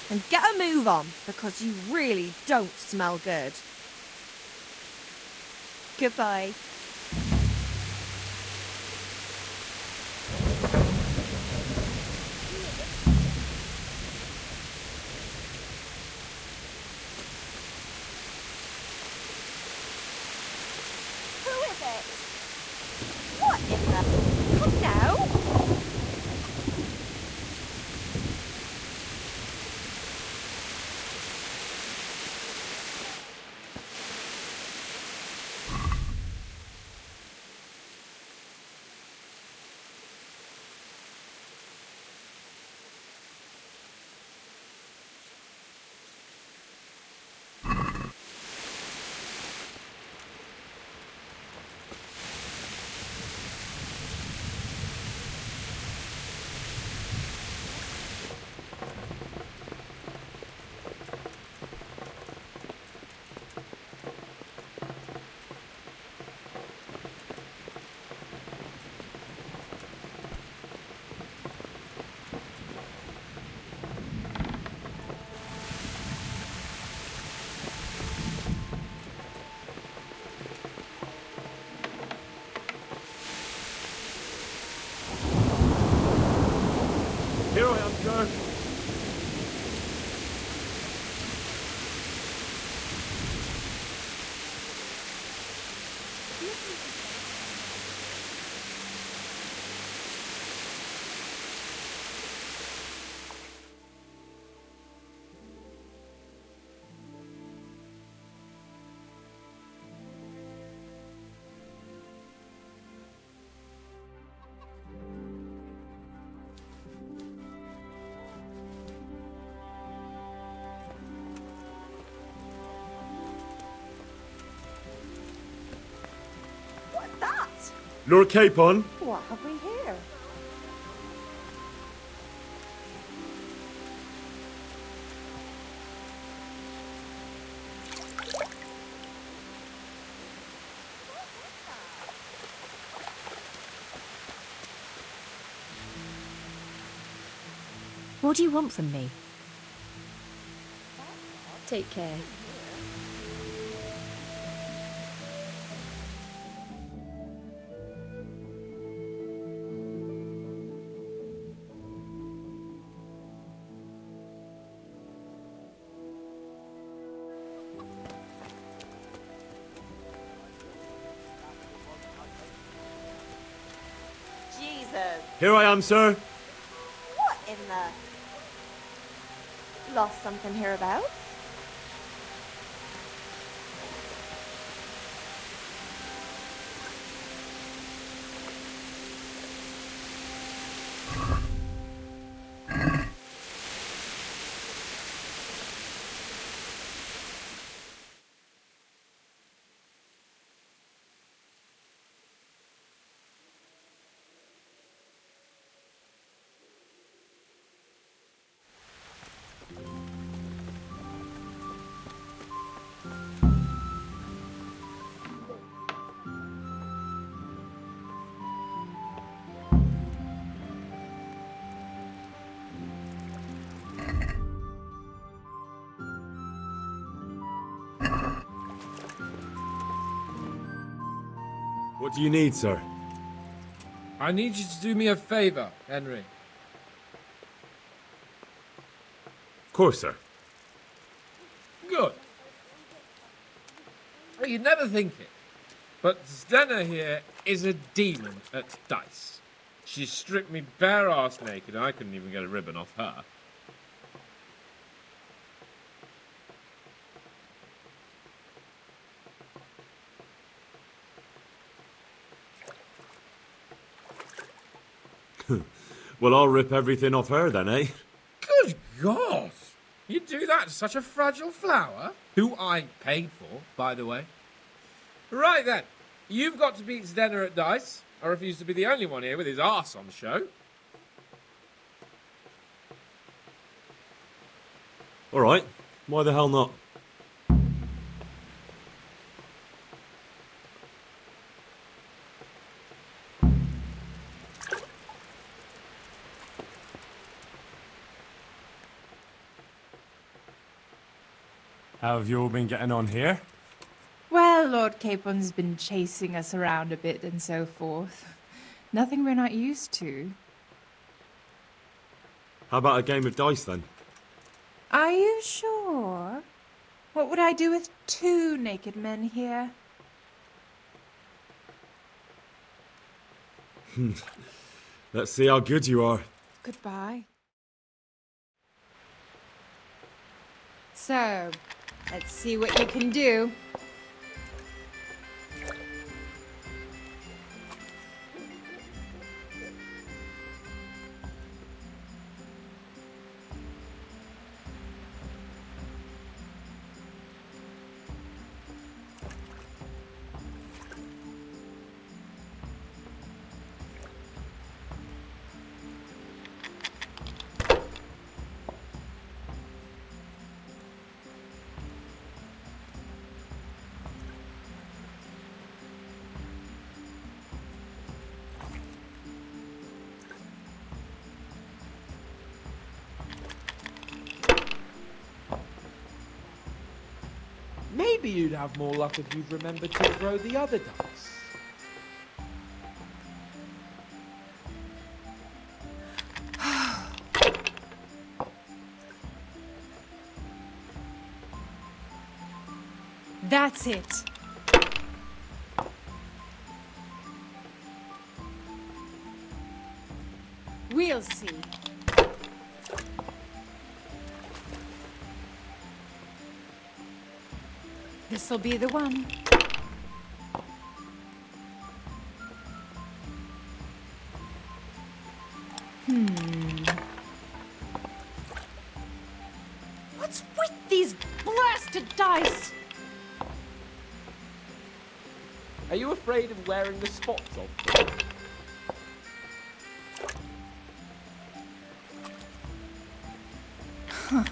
And get a move on, because you really don't smell good. Goodbye. Who is it? What in the... Come now? Here I am, sir. What's that? Lure cape on. What have we here? What do you want from me? Take care. Jesus. Here I am, sir. What in the... Lost something hereabouts? What do you need, sir? I need you to do me a favour, Henry. Of course, sir. Good. Well, you'd never think it, but Stenna here is a demon at dice. She stripped me bare arse naked and I couldn't even get a ribbon off her. Well, I'll rip everything off her then, eh? Good God! You do that to such a fragile flower? Who I paid for, by the way. Right then, you've got to beat Stenna at dice. I refuse to be the only one here with his arse on show. All right. Why the hell not? How have you all been getting on here? Well, Lord Capon's been chasing us around a bit and so forth. Nothing we're not used to. How about a game of dice then? Are you sure? What would I do with 2 naked men here? Let's see how good you are. Goodbye. So, let's see what you can do. Maybe you'd have more luck if you'd remembered to throw the other dice. That's it. We'll see. This'll be the one. What's with these blasted dice? Are you afraid of wearing the spots off them? Huh.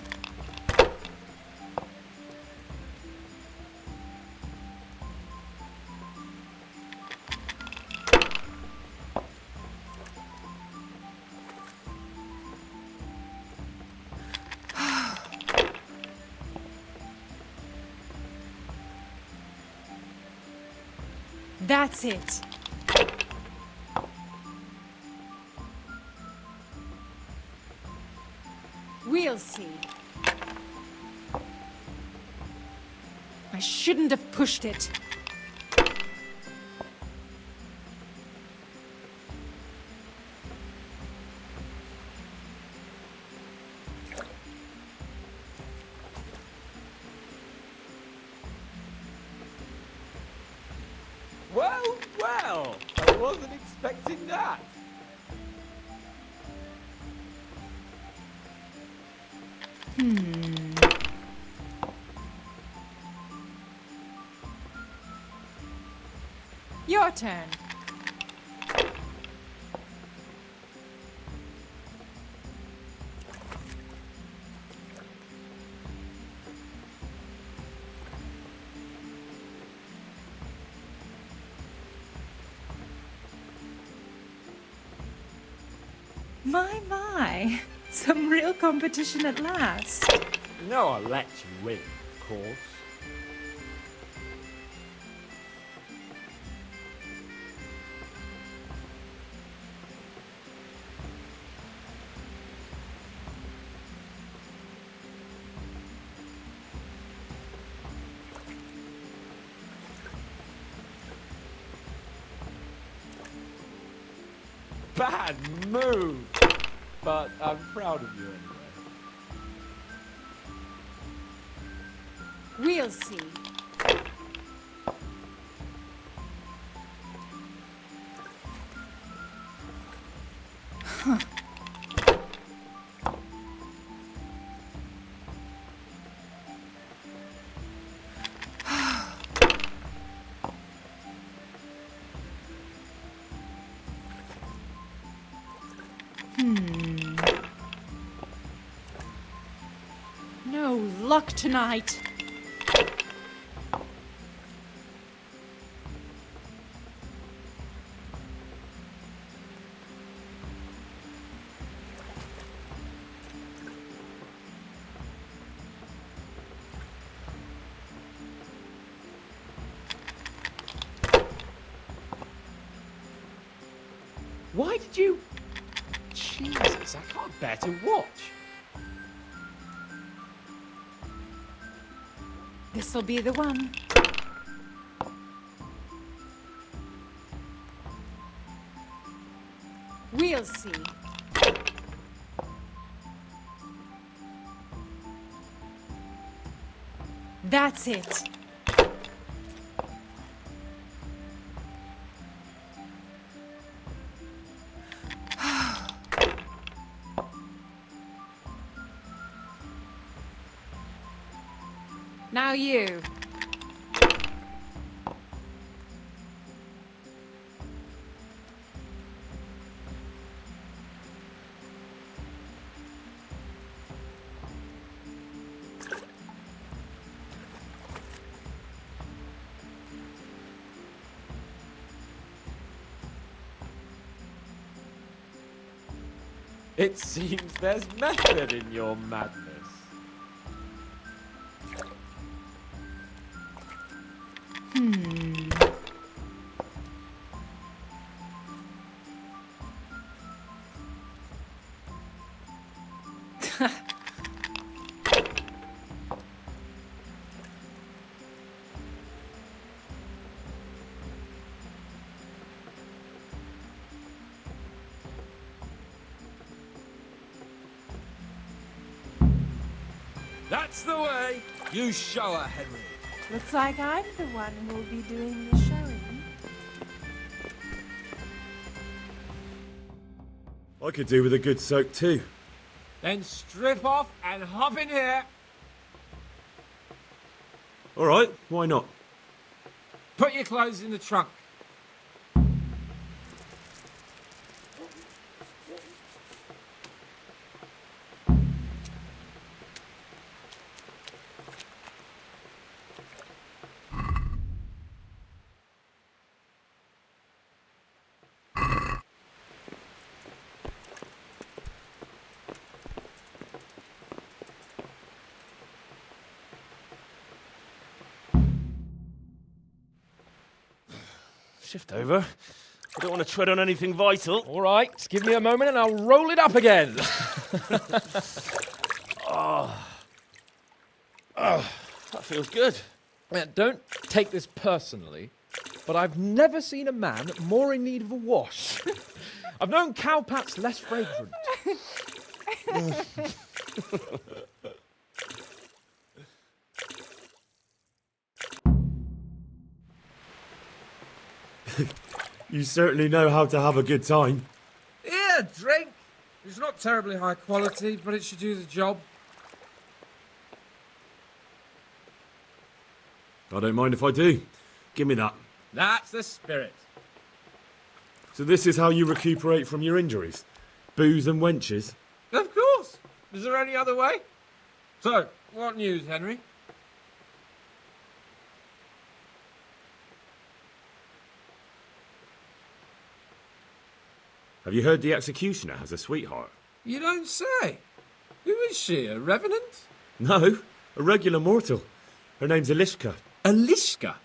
That's it. We'll see. I shouldn't have pushed it. Well, well, I wasn't expecting that. Your turn. My. Some real competition at last. No, I'll let you win, of course. bad move. But I'm proud of you anyway. We'll see. Huh. No luck tonight. Why did you... Jesus, I can't bear to watch. This'll be the one. We'll see. That's it. Now you. It seems there's method in your madness. That's the way. You show her, Henry. Looks like I'm the one who will be doing the showing. I could do with a good soak too. Then strip off and hop in here. All right, why not? Put your clothes in the trunk. Shift over. I don't want to tread on anything vital. All right, just give me a moment and I'll roll it up again. That feels good. Don't take this personally, but I've never seen a man more in need of a wash. I've known cowpats less fragrant. You certainly know how to have a good time. Here, drink. It's not terribly high quality, but it should do the job. I don't mind if I do. Give me that. That's the spirit. So this is how you recuperate from your injuries? Booze and wenches? Of course. Is there any other way? So, what news, Henry? Have you heard the executioner has a sweetheart? You don't say. Who is she, a revenant? No, a regular mortal. Her name's Elishka. Elishka?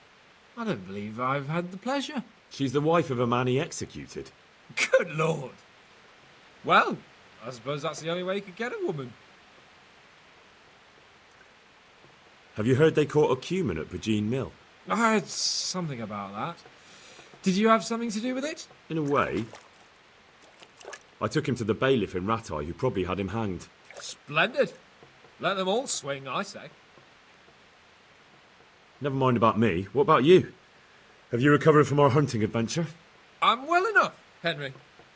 I don't believe I've had the pleasure. She's the wife of a man he executed. Good Lord. Well, I suppose that's the only way you could get a woman. Have you heard they caught a cumin at Bohemia Mill? I heard something about that. Did you have something to do with it? In a way. I took him to the bailiff in Rattay, who probably had him hanged. Splendid. Let them all swing, I say. Never mind about me. What about you? Have you recovered from our hunting adventure? I'm well enough, Henry.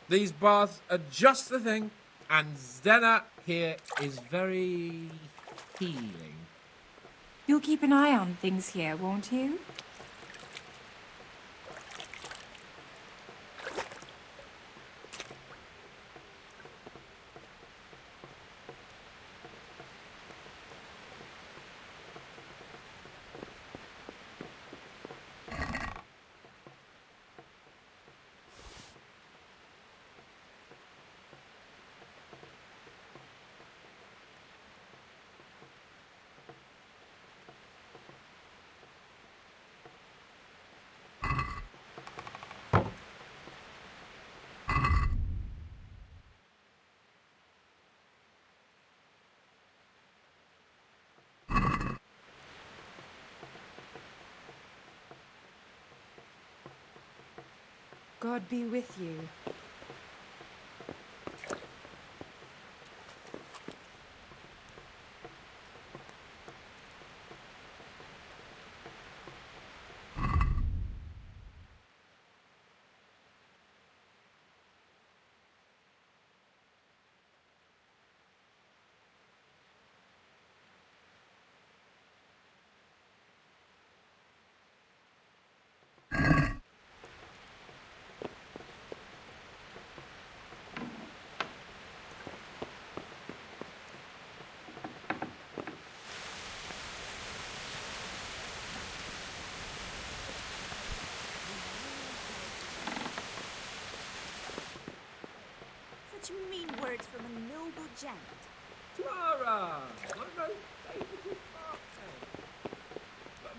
These baths are just the thing, and Zdenna here is very healing. You'll keep an eye on things here, won't you? God be with you. Such mean words from a noble gent. Clara! My most favourite birthday!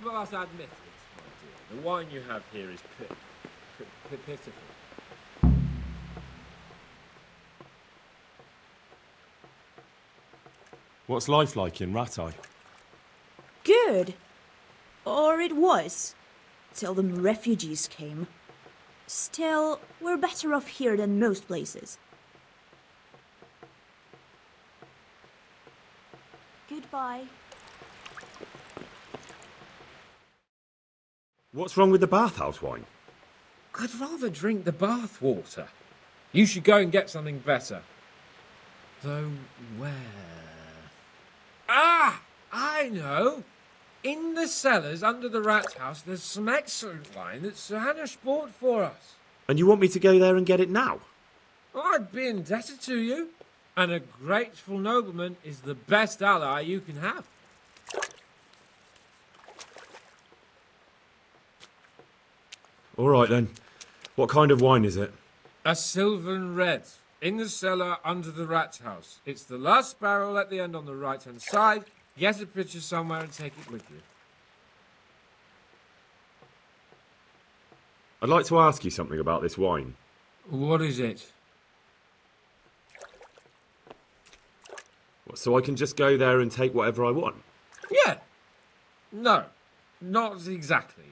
But I admit it, my dear. The wine you have here is pitiful. What's life like in Rattay? Good. Or it was. Till the refugees came. Still, we're better off here than most places. Goodbye. What's wrong with the bathhouse wine? I'd rather drink the bath water. You should go and get something better. Though where? Ah! I know! In the cellars under the rat house, there's some excellent wine that Sir Hanush bought for us. And you want me to go there and get it now? I'd be indebted to you. And a grateful nobleman is the best ally you can have. All right then. What kind of wine is it? A Sylvan Red. In the cellar under the rat house. It's the last barrel at the end on the right-hand side. Get a picture somewhere and take it with you. I'd like to ask you something about this wine. What is it? So I can just go there and take whatever I want? Yeah. No, not exactly.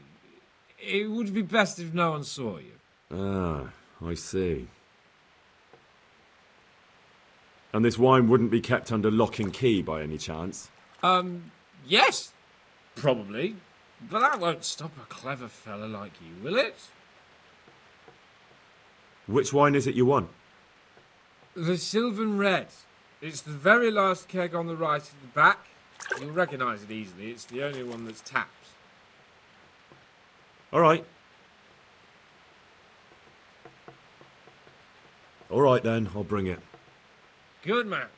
It would be best if no one saw you. Ah, I see. And this wine wouldn't be kept under lock and key by any chance? Yes, probably. But that won't stop a clever fella like you, will it? Which wine is it you want? The Sylvan Red. It's the very last keg on the right at the back. You'll recognise it easily. It's the only one that's tapped. All right. All right then, I'll bring it. Good man.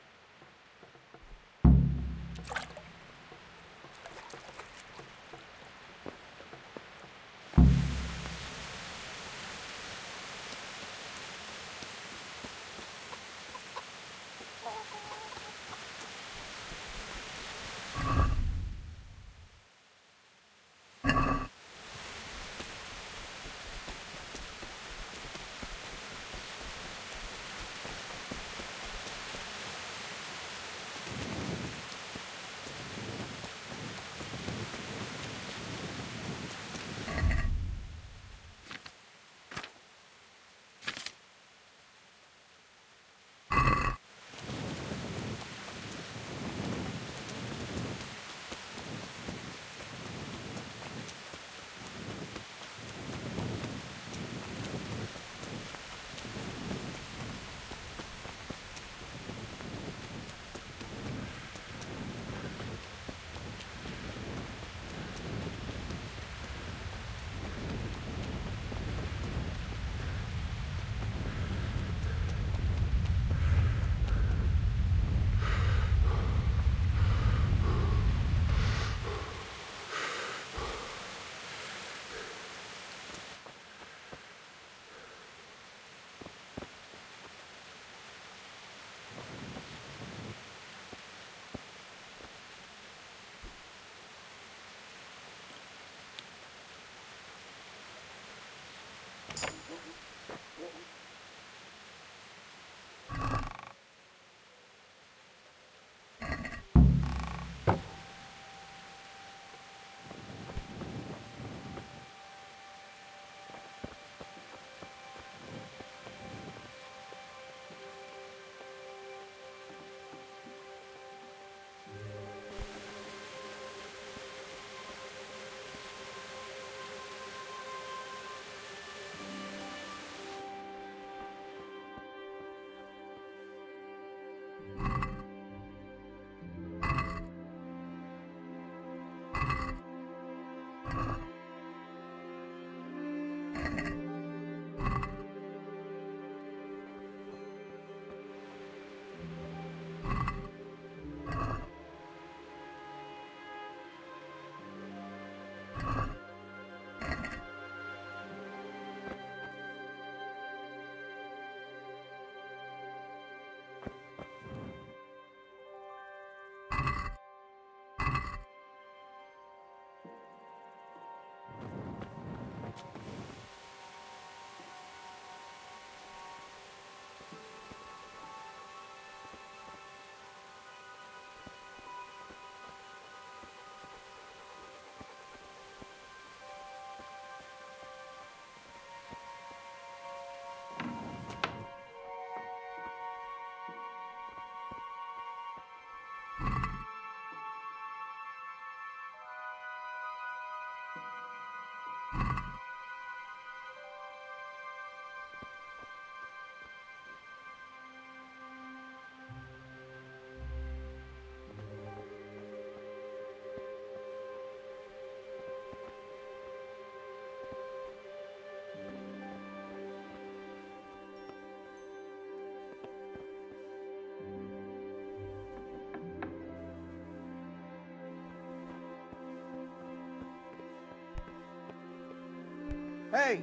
Hey!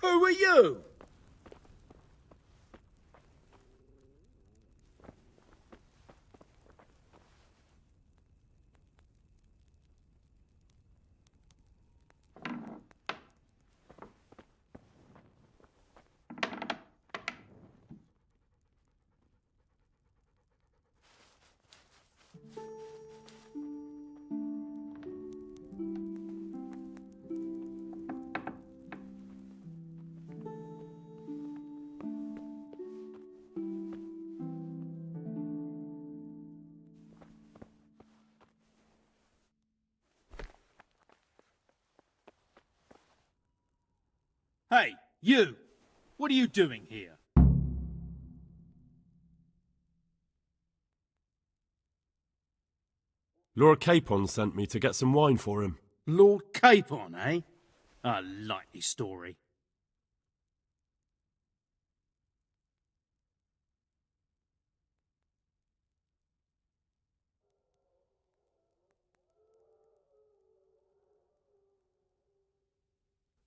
Who are you? Hey, you! What are you doing here? Lord Capon sent me to get some wine for him. Lord Capon, eh? A likely story.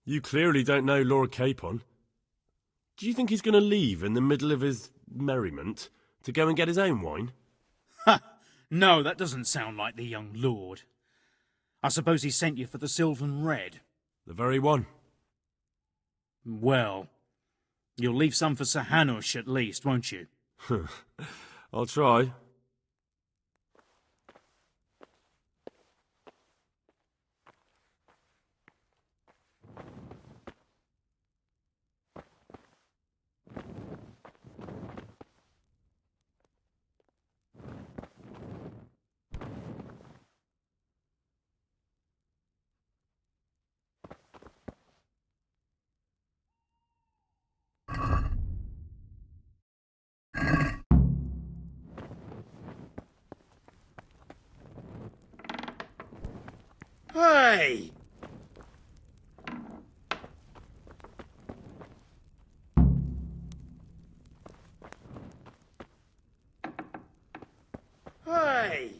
You clearly don't know Lord Capon. Do you think he's going to leave in the middle of his merriment to go and get his own wine? Ha! No, that doesn't sound like the young lord. I suppose he sent you for the Sylvan Red. The very one. Well, you'll leave some for Sir Hanush at least, won't you? I'll try. Hey! Hey!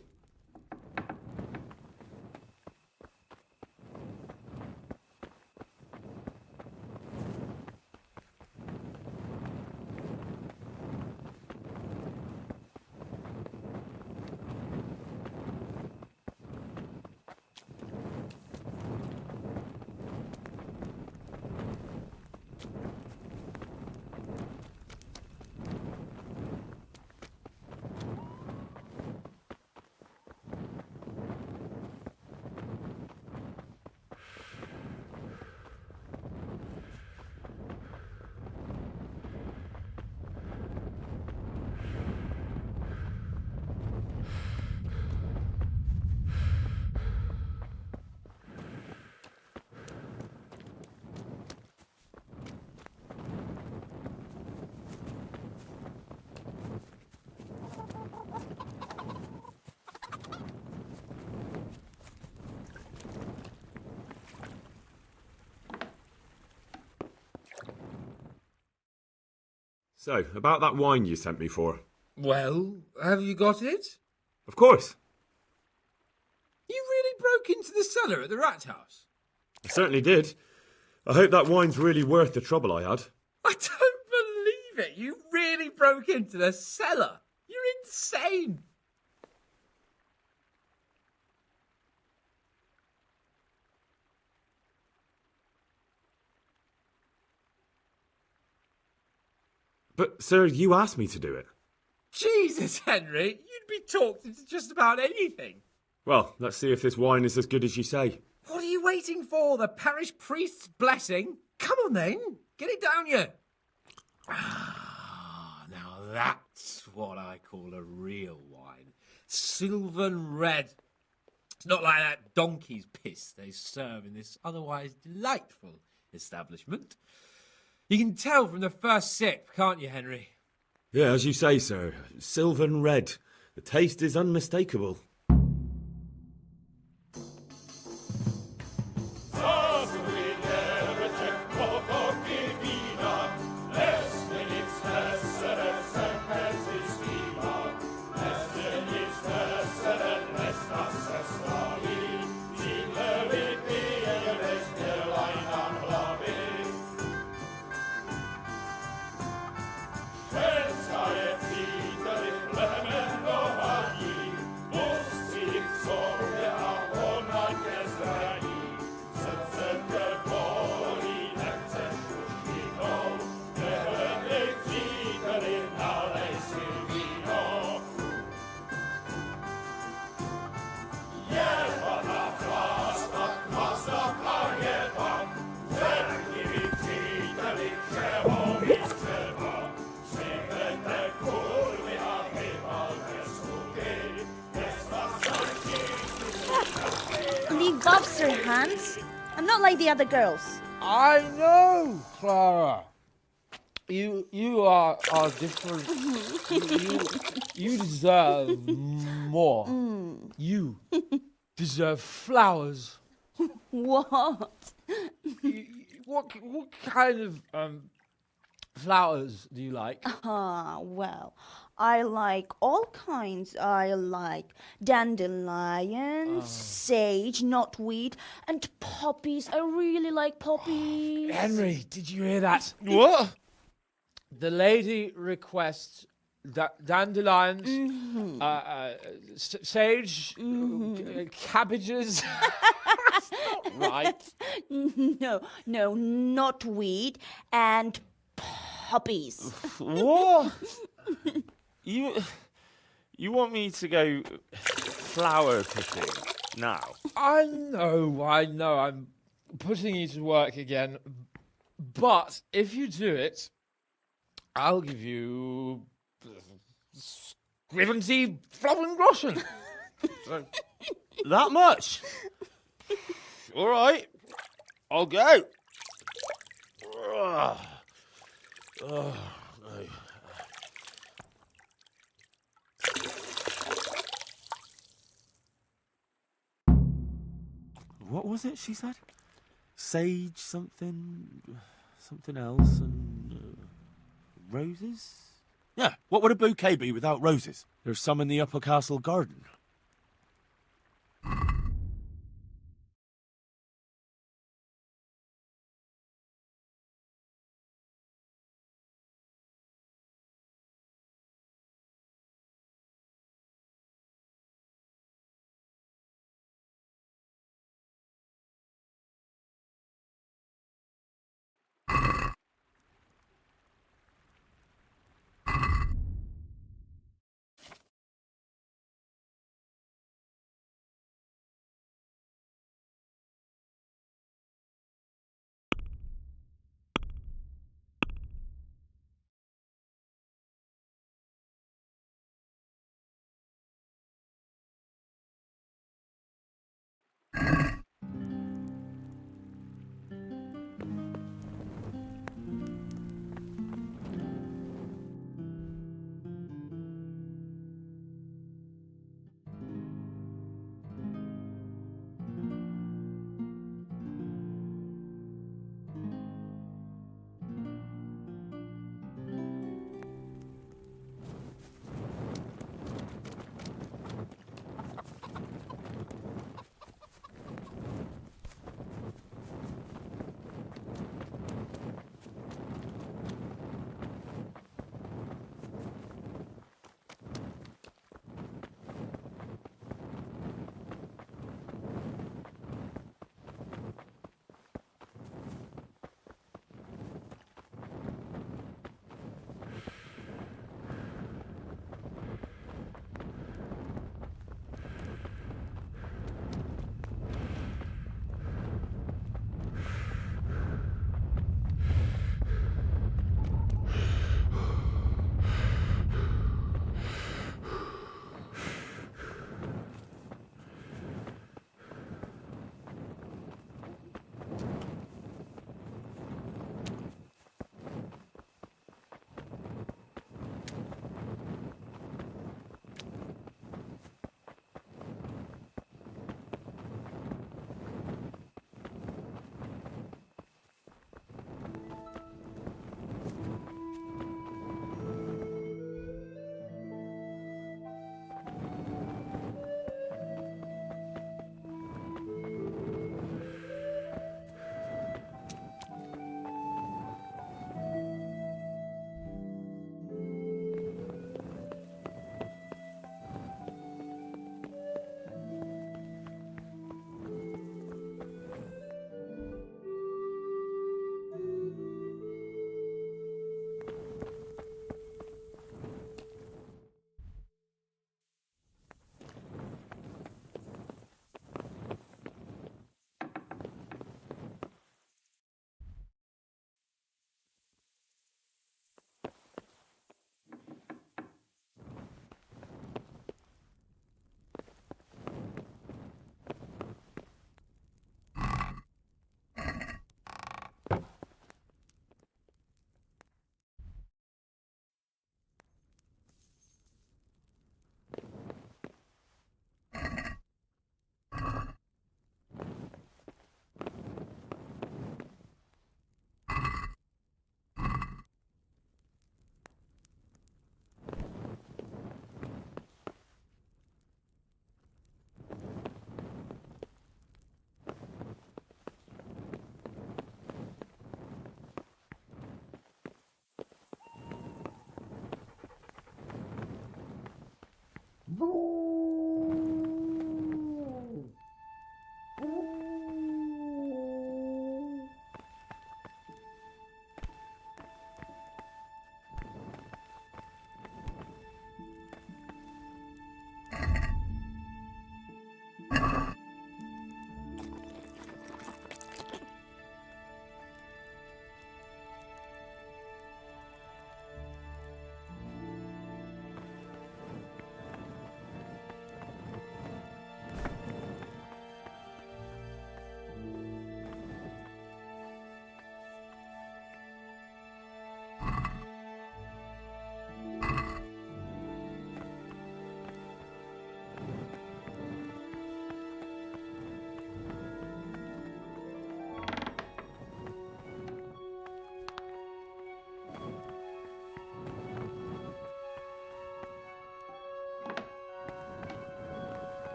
So, about that wine you sent me for. Well, have you got it? Of course. You really broke into the cellar at the rat house? I certainly did. I hope that wine's really worth the trouble I had. I don't believe it. You really broke into the cellar. You're insane. But, sir, you asked me to do it. Jesus, Henry, you'd be talked into just about anything. Well, let's see if this wine is as good as you say. What are you waiting for? The parish priest's blessing? Come on then, get it down you. Now that's what I call a real wine. Sylvan Red. It's not like that donkey's piss they serve in this otherwise delightful establishment. You can tell from the first sip, can't you, Henry? Yeah, as you say, sir. Sylvan Red. The taste is unmistakable. like the other girls. I know, Clara. You are different. You deserve more. You deserve flowers. What? What kind of flowers do you like? Well, I like all kinds. I like dandelions, sage, knotweed, and poppies. I really like poppies. Henry, did you hear that? What? The lady requests dandelions, sage, cabbages. That's not right. No, knotweed and poppies. What? You want me to go flower picking now? I know. I'm putting you to work again. But if you do it, I'll give you 70 Flowengroschen. That much? All right, I'll go. No. What was it she said? Sage something else, and roses? Yeah, what would a bouquet be without roses? There's some in the upper castle garden.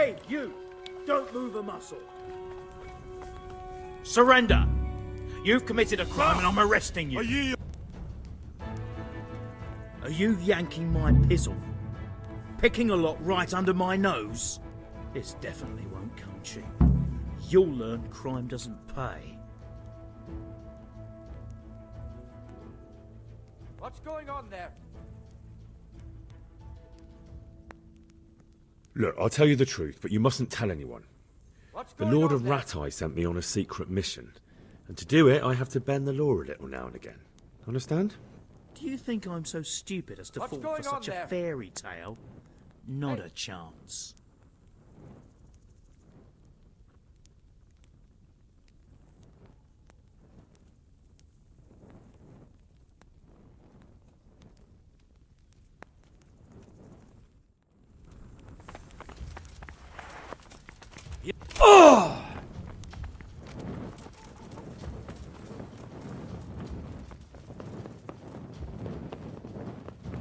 Hey, you! Don't move a muscle. Surrender! You've committed a crime and I'm arresting you. Are you yanking my pizzle? Picking a lot right under my nose? This definitely won't come cheap. You'll learn crime doesn't pay. What's going on there? Look, I'll tell you the truth, but you mustn't tell anyone. What's The going Lord on of there? Ratai sent me on a secret mission, and to do it I have to bend the law a little now and again. Understand? Do you think I'm so stupid as to What's fall going for on such there? a fairy tale? Not a chance. Oh!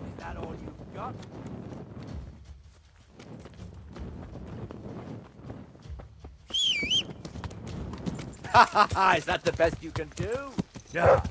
Is that all you've got? Ha ha ha! Is that the best you can do? Yeah.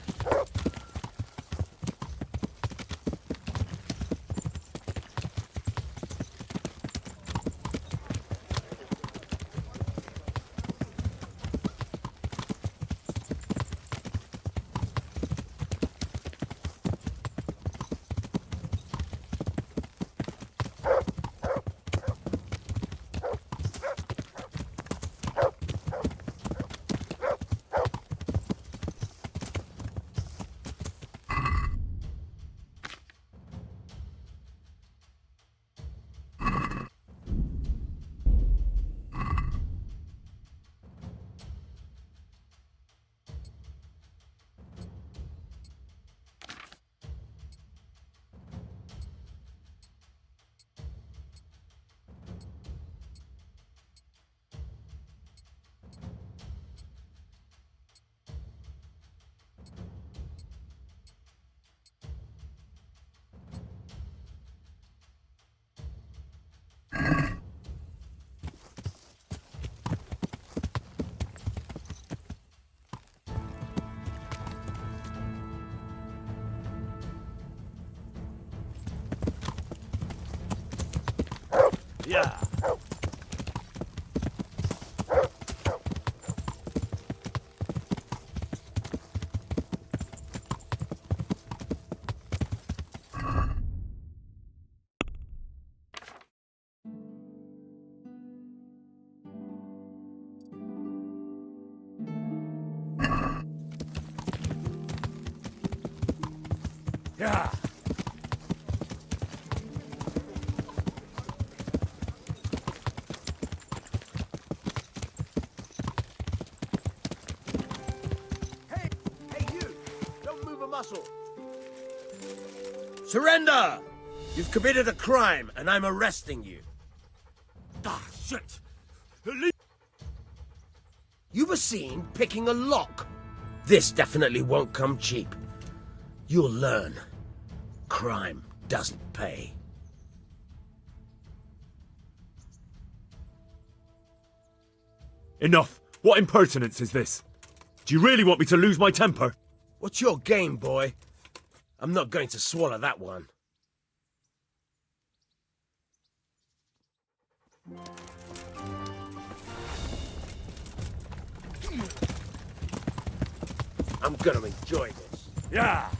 Yeah. Yeah. Hey, you! Don't move a muscle. Surrender! You've committed a crime, and I'm arresting you. Ah, shit! You were seen picking a lock. This definitely won't come cheap. You'll learn. Crime doesn't pay. Enough! What impertinence is this? Do you really want me to lose my temper? What's your game, boy? I'm not going to swallow that one. I'm gonna enjoy this. Yeah.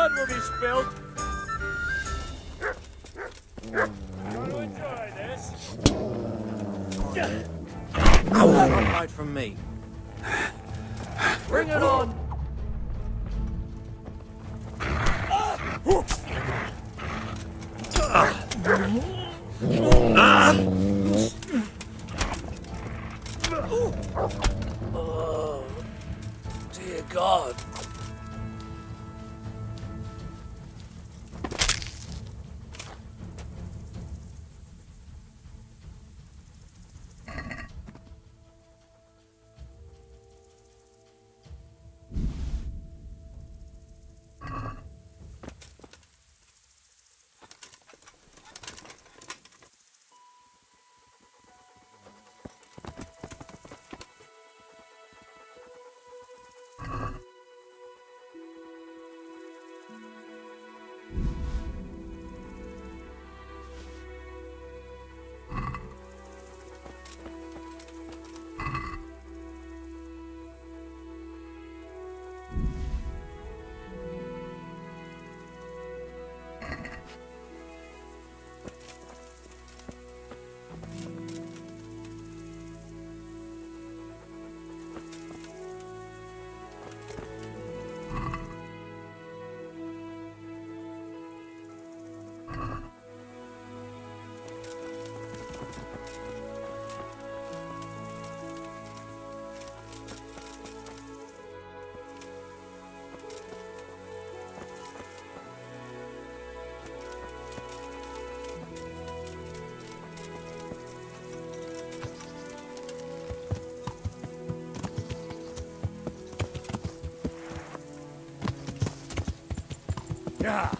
blood will be spilled. Enjoy this. Don't hide from me. Bring it on. Oh, dear God. Yeah.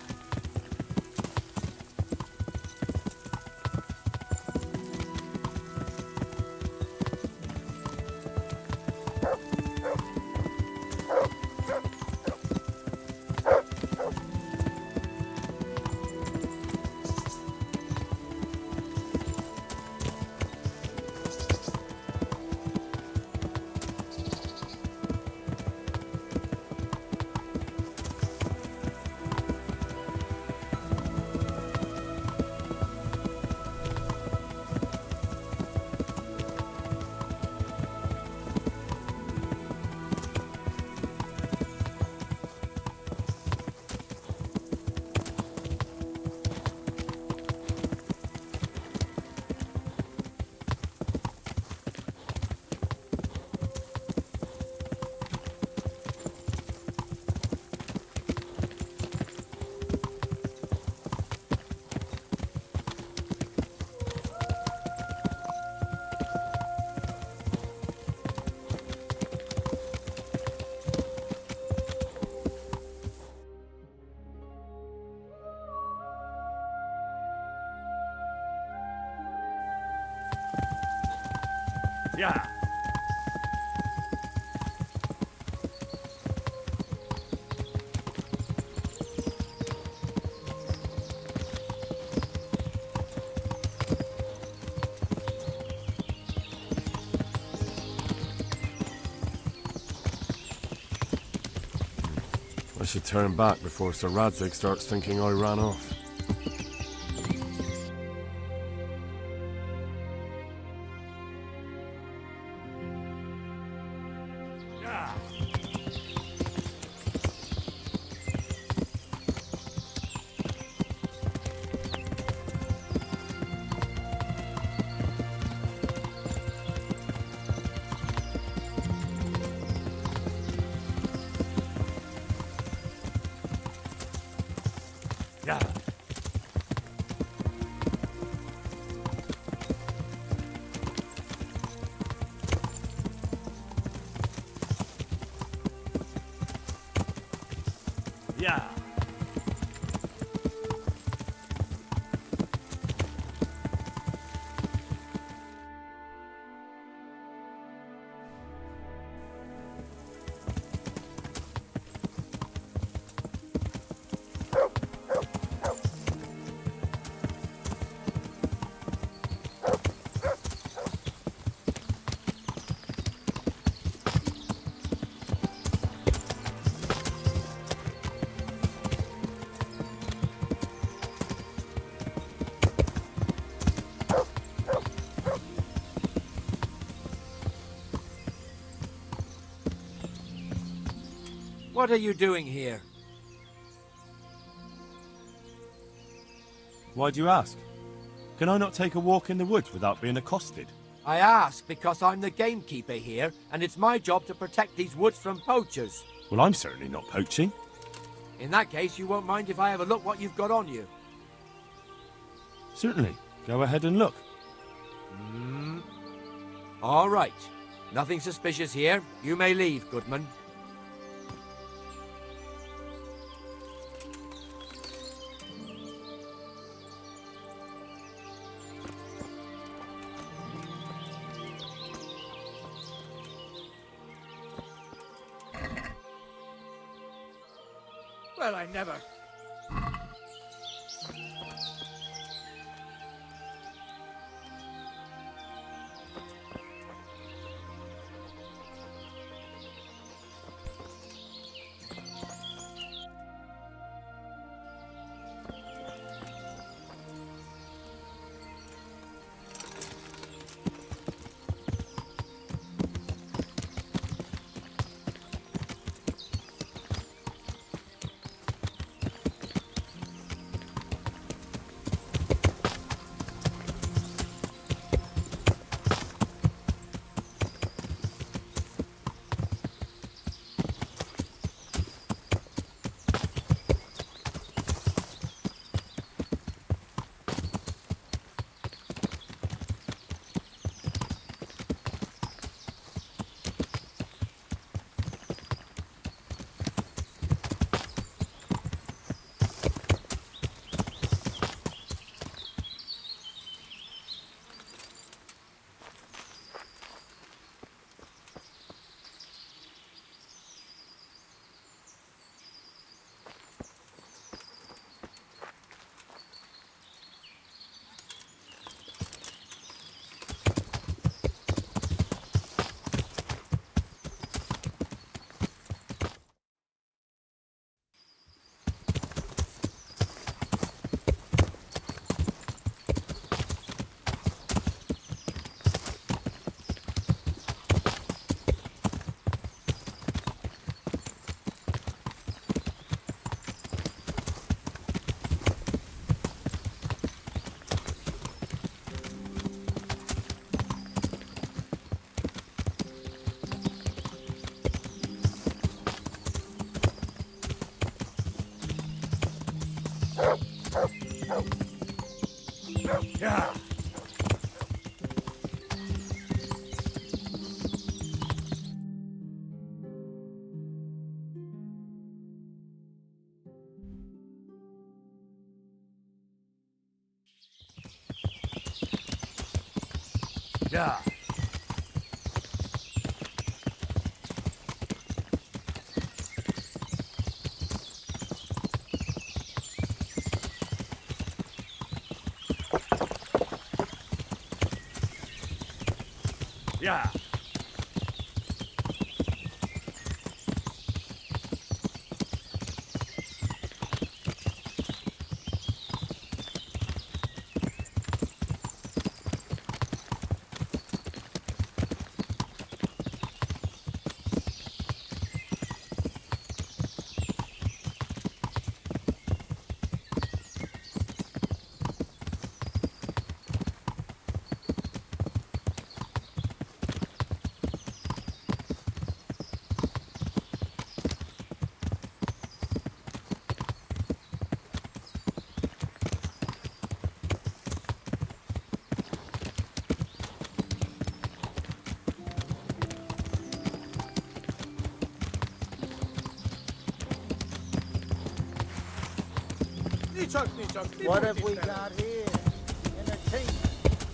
Yeah. I should turn back before Sir Radzig starts thinking I ran off. Yeah. Yeah. What are you doing here? Why do you ask? Can I not take a walk in the woods without being accosted? I ask because I'm the gamekeeper here, and it's my job to protect these woods from poachers. Well, I'm certainly not poaching. In that case, you won't mind if I have a look what you've got on you. Certainly. Go ahead and look. All right. Nothing suspicious here. You may leave, Goodman. Well, I never. Yeah. Yeah. Yeah. What have we got here? Entertainment.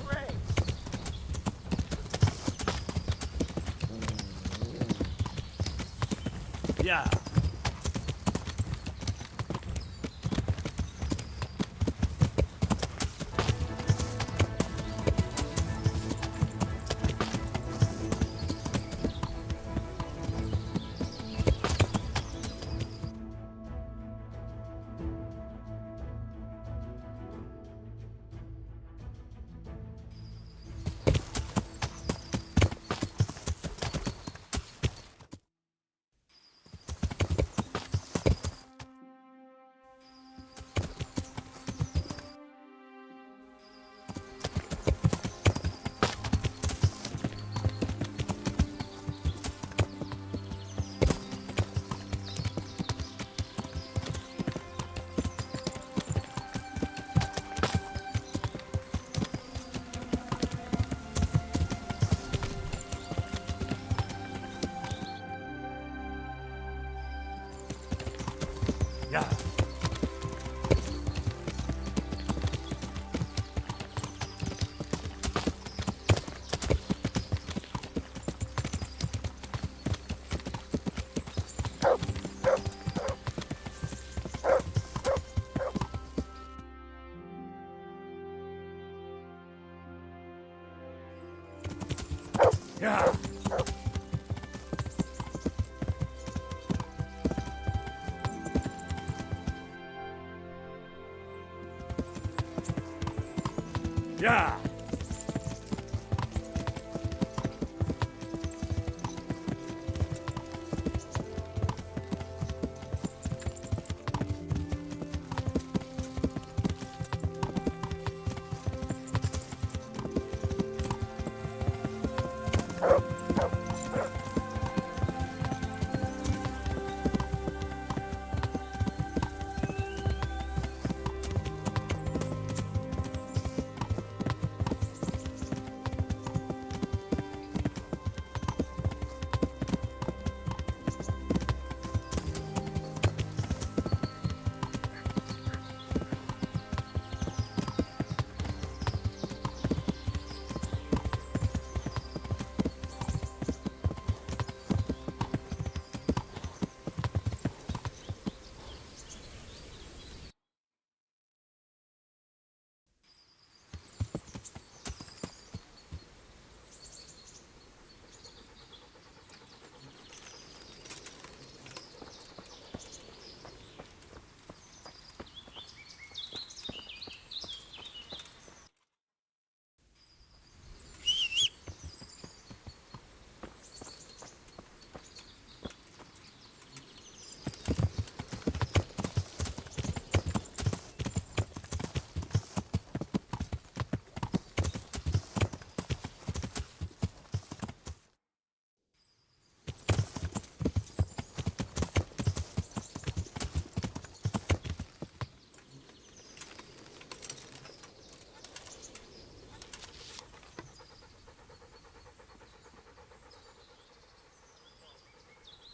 Great. Yeah. Yeah.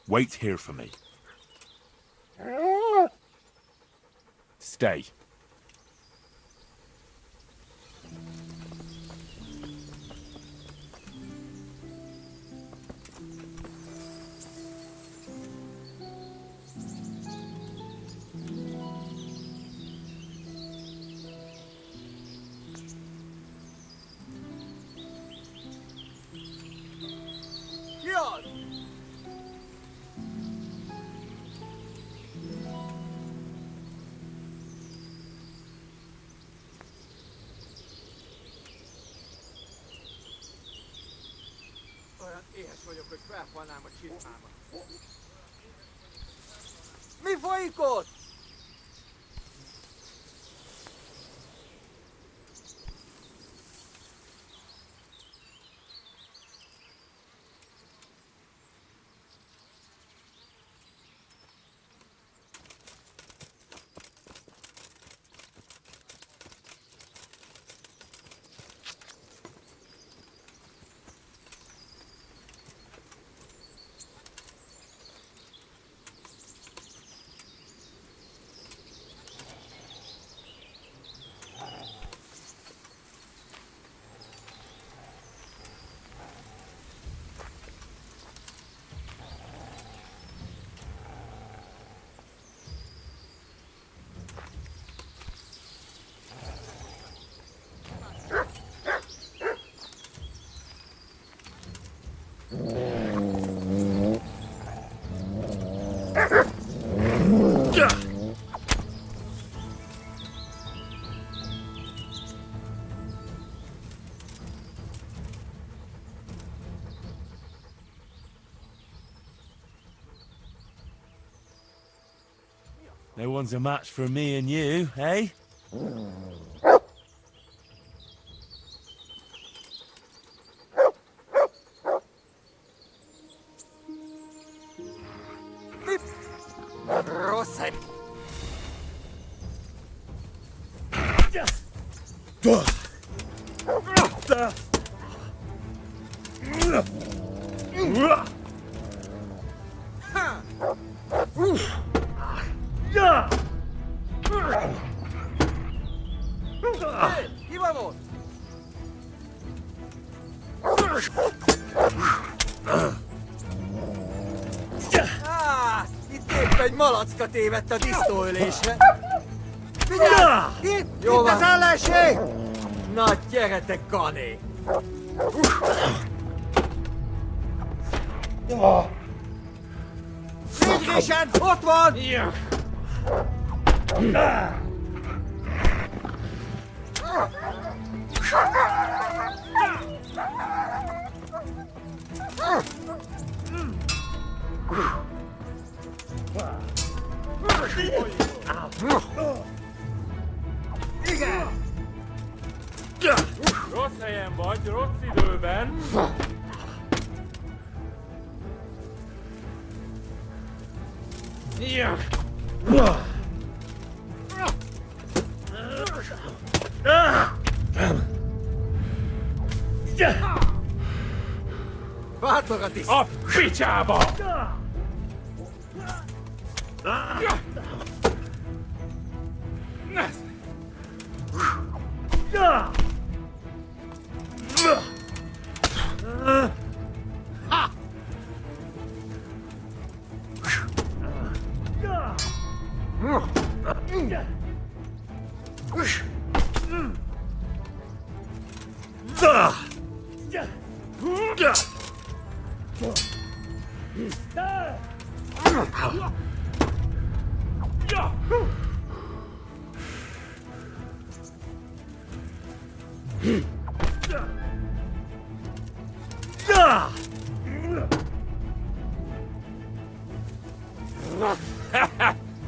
Wait here for me. Stay. Olyan éhes vagyok, hogy felfalnám a csizmámat. Mi folyik ott? No one's a match for me and you, eh? Rossz. Ki van ott? Itt épp egy malacka tévedt a disznóölésre. Figyelj! Itt az ellenség! Na, gyere te kané! Friedrichen, ott van! Igen! Rossz helyen vagy, rossz időben. Bátor a tiszt! A picsába!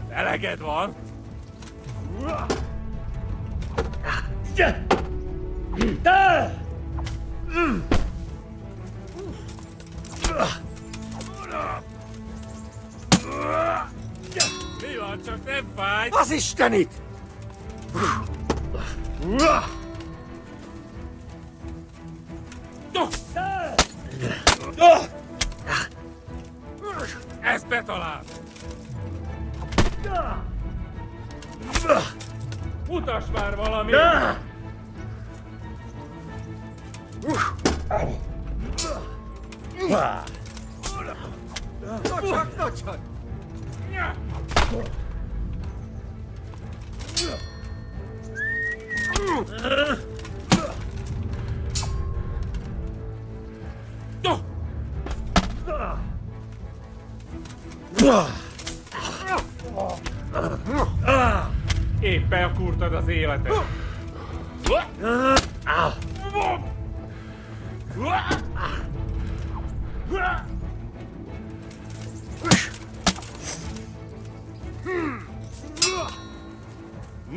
Eleged van. Mi van, csak nem fáj? Az Istenit! Ez betalál! Mutass már valamit! Nocsak, nocsak! Épp elkurtad az életet!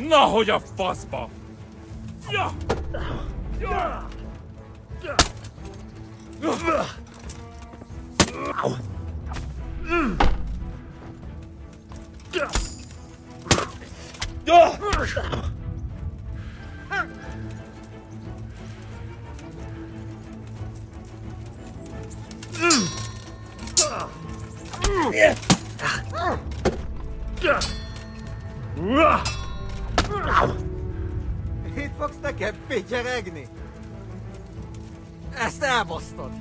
Na, hogy a faszba! Itt fogsz nekem pityeregni? Ezt elbasztod!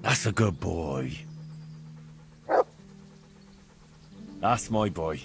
That's a good boy. That's my boy.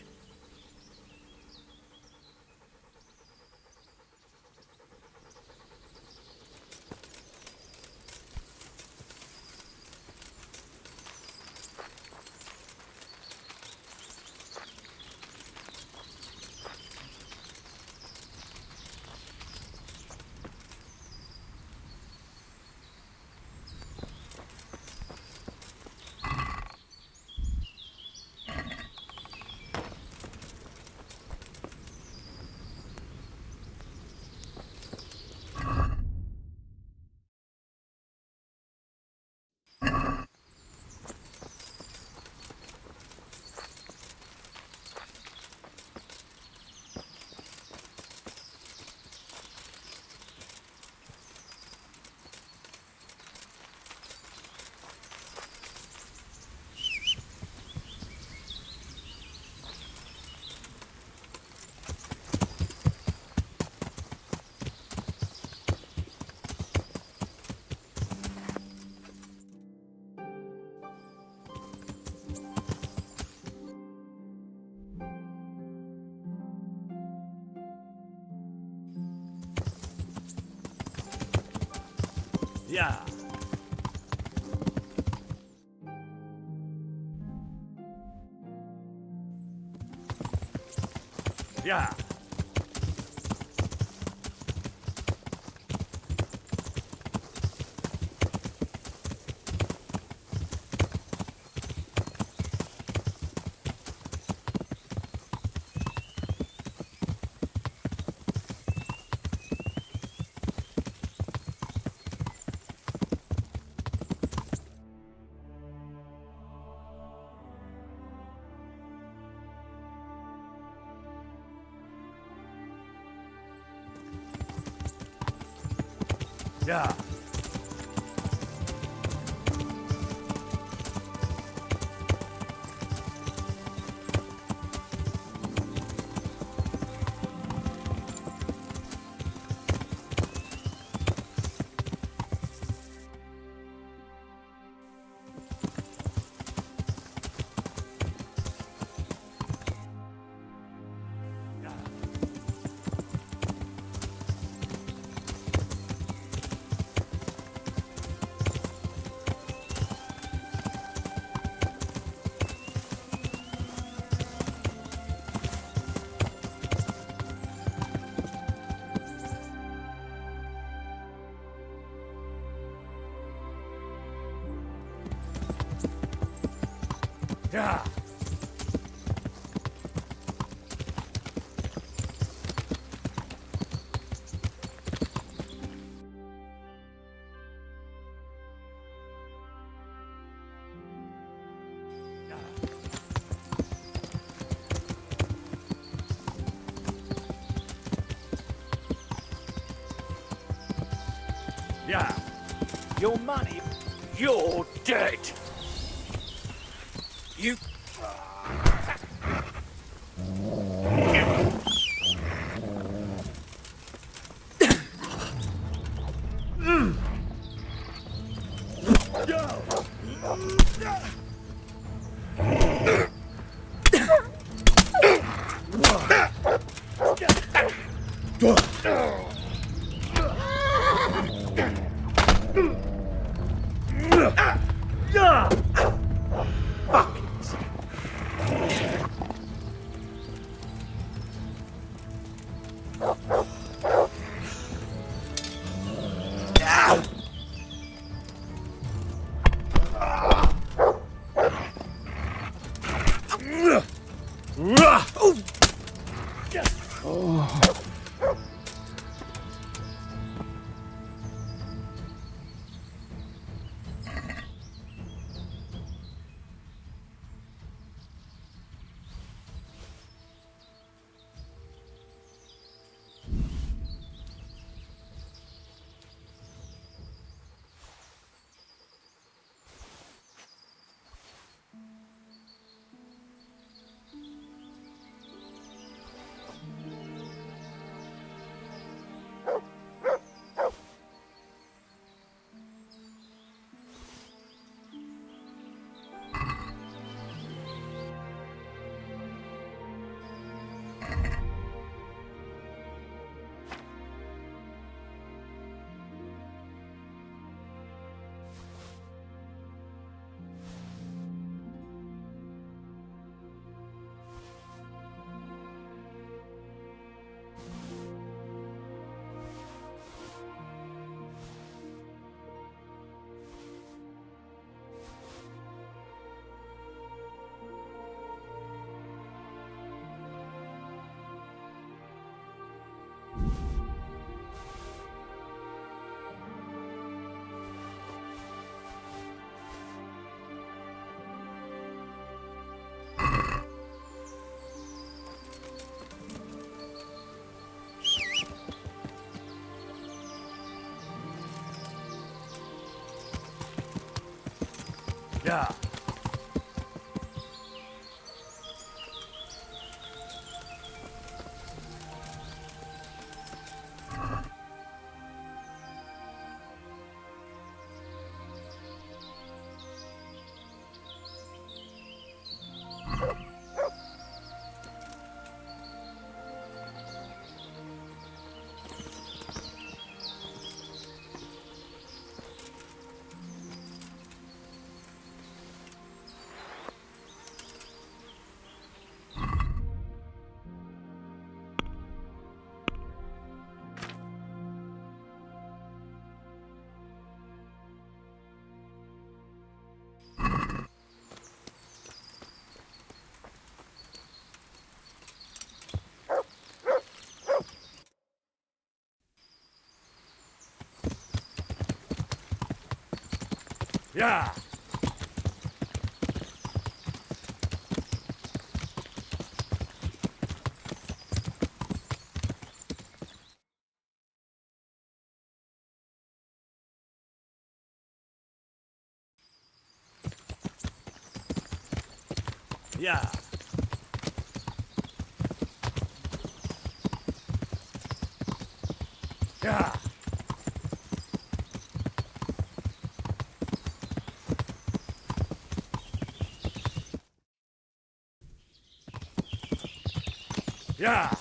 Yeah. Yeah. Yeah. Yeah. Yeah. Your money. You're dead. You. Yeah. Yeah. Yeah. Yeah. Yeah.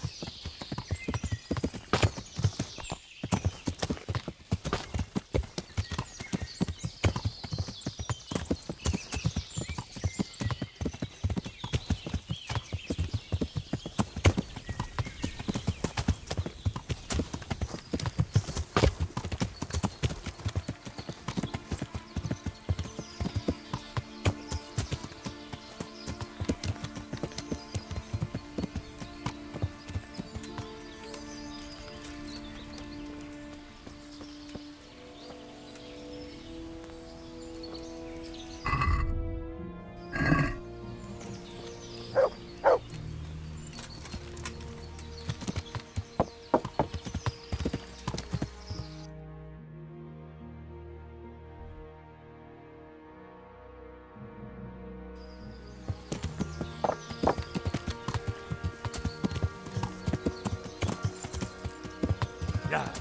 Yeah.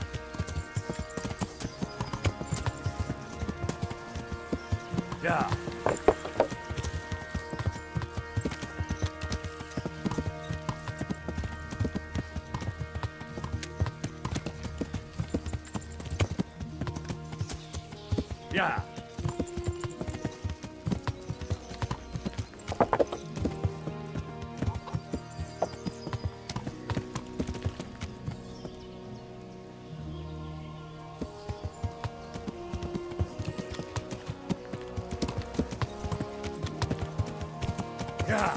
Yeah. Yeah. Yeah.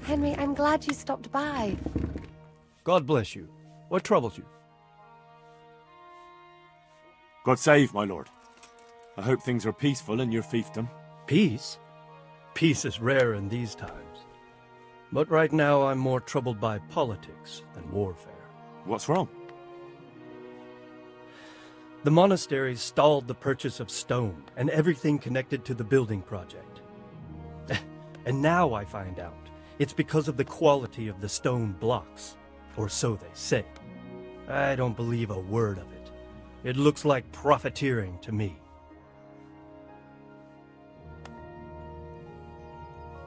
Henry, I'm glad you stopped by. God bless you. What troubles you? God save, my lord. I hope things are peaceful in your fiefdom. Peace? Peace is rare in these times. But right now I'm more troubled by politics than warfare. What's wrong? The monasteries stalled the purchase of stone and everything connected to the building project. And now I find out it's because of the quality of the stone blocks, or so they say. I don't believe a word of it. It looks like profiteering to me.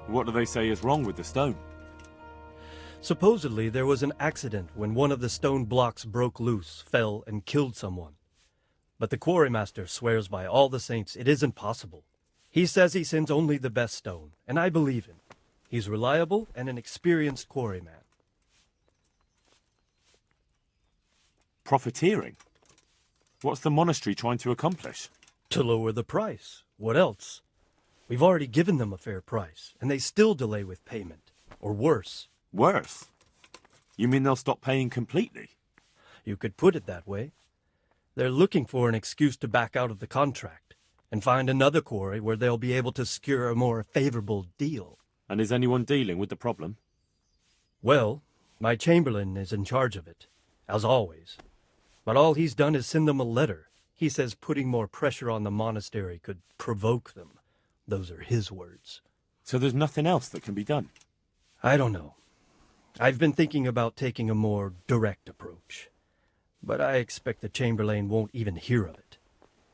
What do they say is wrong with the stone? Supposedly there was an accident when one of the stone blocks broke loose, fell, and killed someone. But the quarrymaster swears by all the saints it isn't possible. He says he sends only the best stone, and I believe him. He's reliable and an experienced quarryman. Profiteering? What's the monastery trying to accomplish? To lower the price. What else? We've already given them a fair price, and they still delay with payment. Or worse. Worse? You mean they'll stop paying completely? You could put it that way. They're looking for an excuse to back out of the contract, and find another quarry where they'll be able to secure a more favorable deal. And is anyone dealing with the problem? Well, my Chamberlain is in charge of it, as always. But all he's done is send them a letter. He says putting more pressure on the monastery could provoke them. Those are his words. So there's nothing else that can be done? I don't know. I've been thinking about taking a more direct approach. But I expect the Chamberlain won't even hear of it.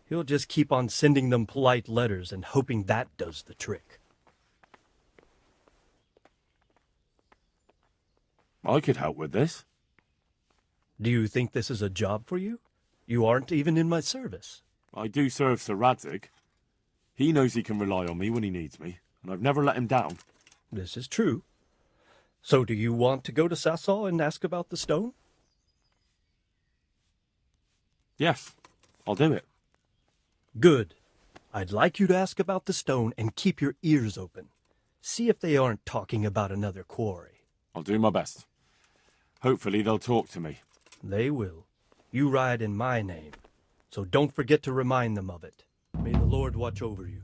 He'll just keep on sending them polite letters and hoping that does the trick. I could help with this. Do you think this is a job for you? You aren't even in my service. I do serve Sir Radzig. He knows he can rely on me when he needs me, and I've never let him down. This is true. So do you want to go to Sasau and ask about the stone? Yes, I'll do it. Good. I'd like you to ask about the stone and keep your ears open. See if they aren't talking about another quarry. I'll do my best. Hopefully they'll talk to me. They will. You ride in my name, so don't forget to remind them of it. May the Lord watch over you.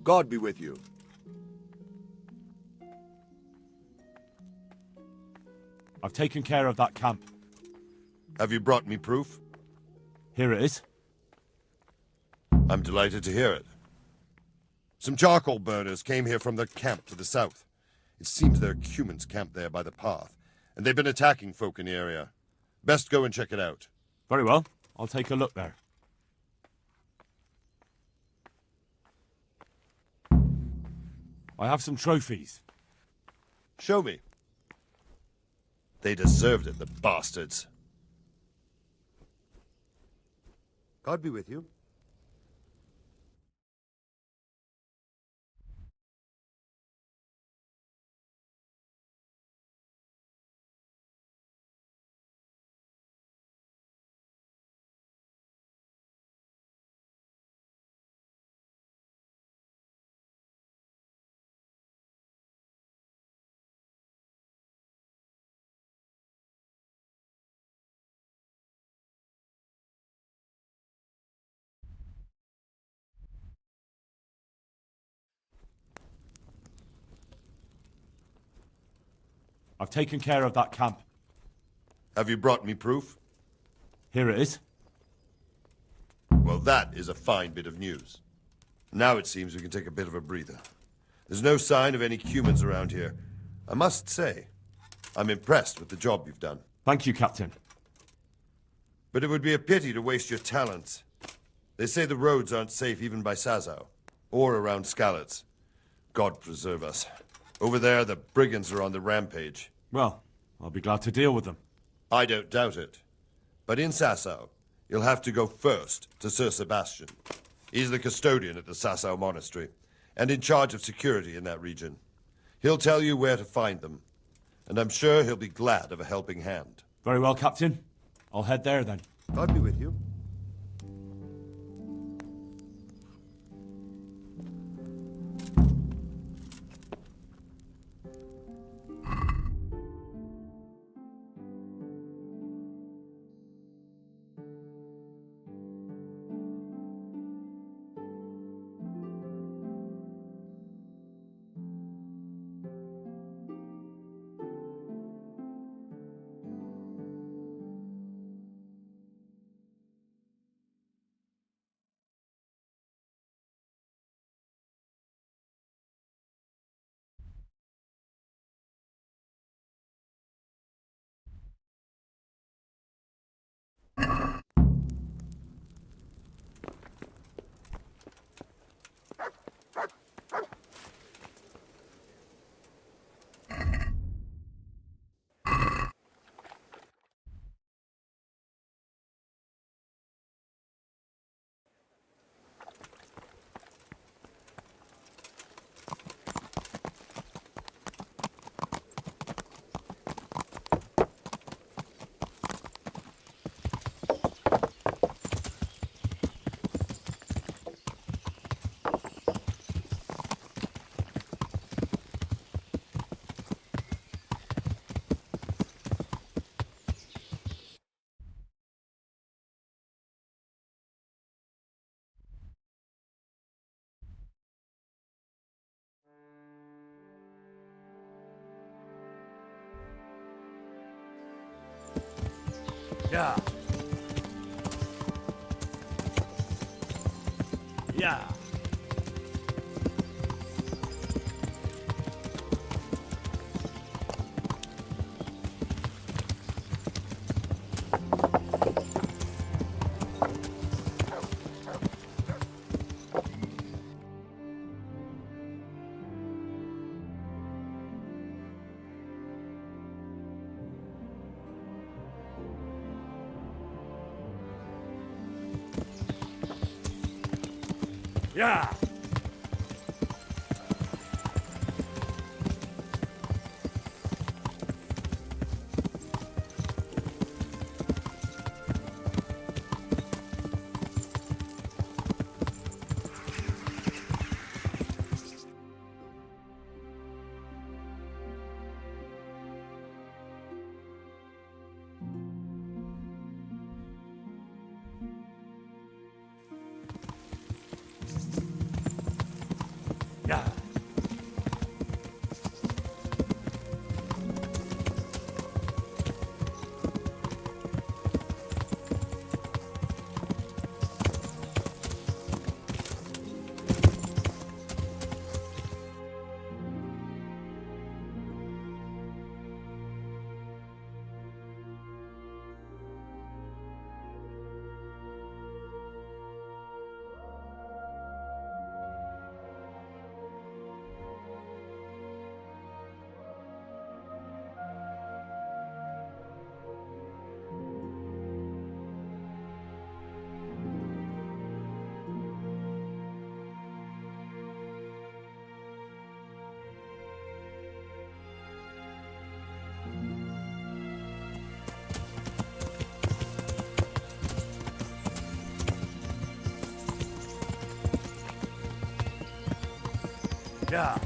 God be with you. I've taken care of that camp. Have you brought me proof? Here it is. I'm delighted to hear it. Some charcoal burners came here from their camp to the south. It seems there are humans camped there by the path, and they've been attacking folk in the area. Best go and check it out. Very well. I'll take a look there. I have some trophies. Show me. They deserved it, the bastards. God be with you. I've taken care of that camp. Have you brought me proof? Here it is. Well, that is a fine bit of news. Now it seems we can take a bit of a breather. There's no sign of any humans around here. I must say, I'm impressed with the job you've done. Thank you, Captain. But it would be a pity to waste your talents. They say the roads aren't safe even by Sasau, or around Skalitz. God preserve us. Over there, the brigands are on the rampage. Well, I'll be glad to deal with them. I don't doubt it. But in Sasau, you'll have to go first to Sir Sebastian. He's the custodian at the Sasau Monastery, and in charge of security in that region. He'll tell you where to find them, and I'm sure he'll be glad of a helping hand. Very well, Captain. I'll head there then. God be with you. Yeah. Yeah. Yeah. Yeah. Yeah.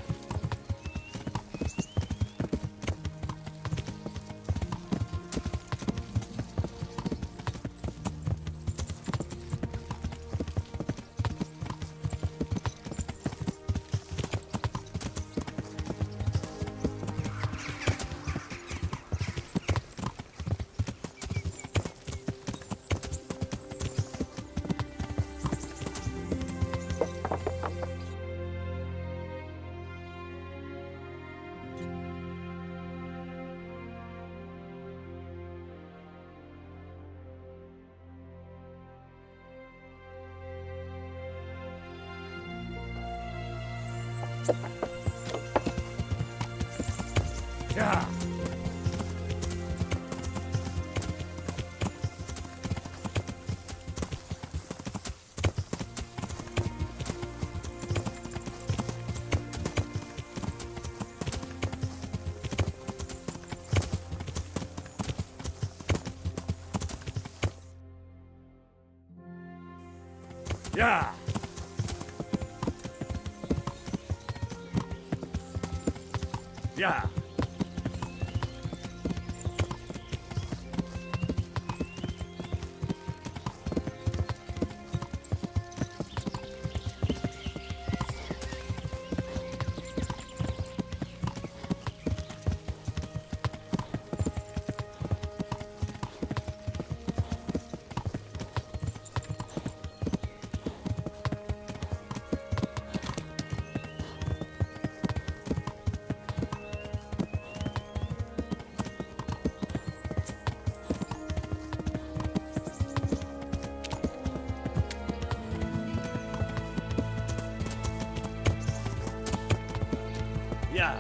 Yeah. Yeah. Yeah. Yeah.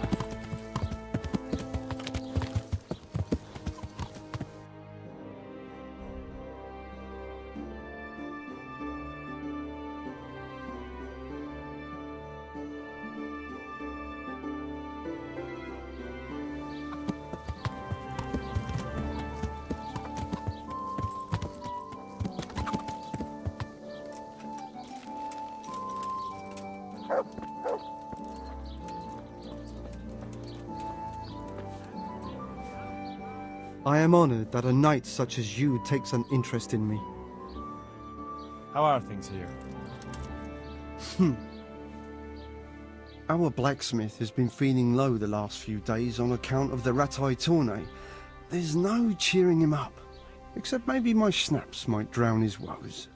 I am honored that a knight such as you takes an interest in me. How are things here? Our blacksmith has been feeling low the last few days on account of the Ratai tourney. There's no cheering him up. Except maybe my snaps might drown his woes.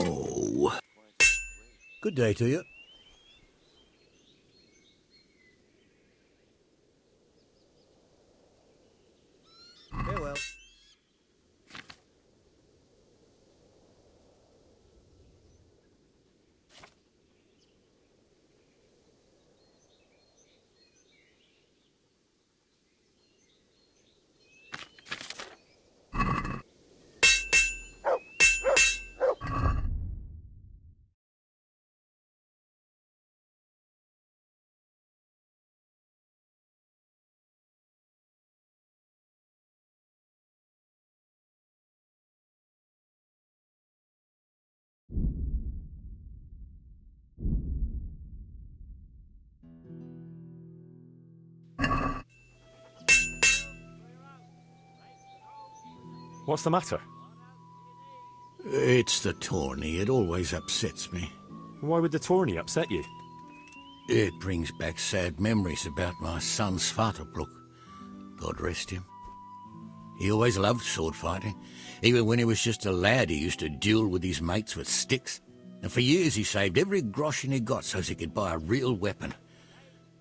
Oh. Good day to you. Farewell. What's the matter? It's the tourney. It always upsets me. Why would the tourney upset you? It brings back sad memories about my son Svartalfluk. God rest him. He always loved sword fighting. Even when he was just a lad, he used to duel with his mates with sticks. And for years he saved every groschen he got so as he could buy a real weapon.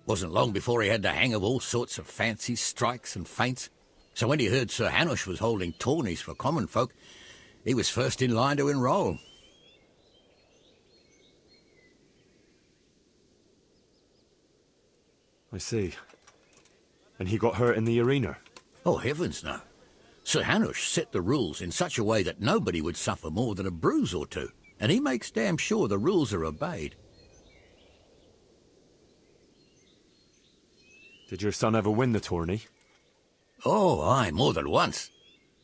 Wasn't long before he had the hang of all sorts of fancy strikes and feints. So when he heard Sir Hanush was holding tourneys for common folk, he was first in line to enroll. I see. And he got hurt in the arena? Oh, heavens no. Sir Hanush set the rules in such a way that nobody would suffer more than a bruise or two, and he makes damn sure the rules are obeyed. Did your son ever win the tourney? Oh, aye, more than once.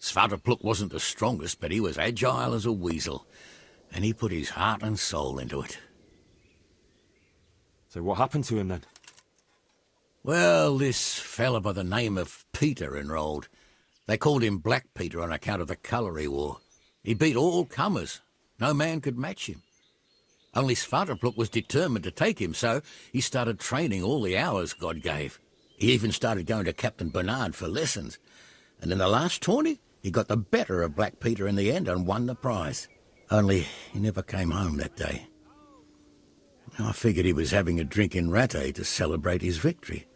Svartalfluk wasn't the strongest, but he was agile as a weasel, and he put his heart and soul into it. So what happened to him then? Well, this fella by the name of Peter enrolled. They called him Black Peter on account of the colour he wore. He beat all comers. No man could match him. Only Svartalfluk was determined to take him, so he started training all the hours God gave. He even started going to Captain Bernard for lessons. And in the last tourney, he got the better of Black Peter in the end and won the prize. Only he never came home that day. I figured he was having a drink in Rattay to celebrate his victory.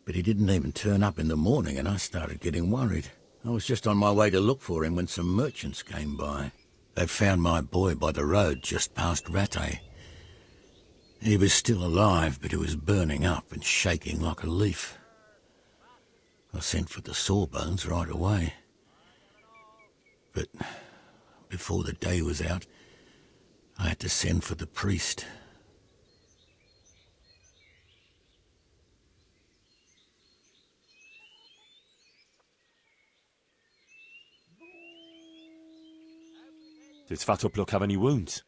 But he didn't even turn up in the morning, and I started getting worried. I was just on my way to look for him when some merchants came by. They'd found my boy by the road just past Rattay. He was still alive, but he was burning up and shaking like a leaf. I sent for the sawbones right away. But before the day was out, I had to send for the priest. Did Svartalfluk have any wounds?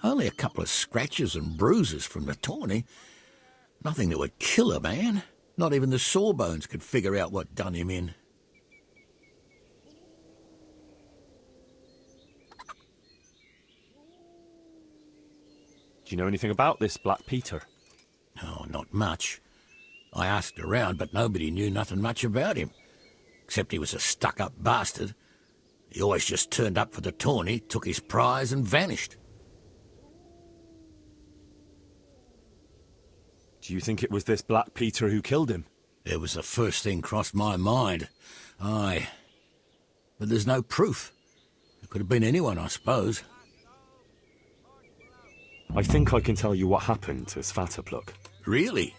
Only a couple of scratches and bruises from the tourney. Nothing that would kill a man. Not even the sawbones could figure out what done him in. Do you know anything about this Black Peter? Oh, not much. I asked around, but nobody knew nothing much about him. Except he was a stuck-up bastard. He always just turned up for the tourney, took his prize and vanished. Do you think it was this Black Peter who killed him? It was the first thing crossed my mind. Aye. But there's no proof. It could have been anyone, I suppose. I think I can tell you what happened to Svartalfluk. Really?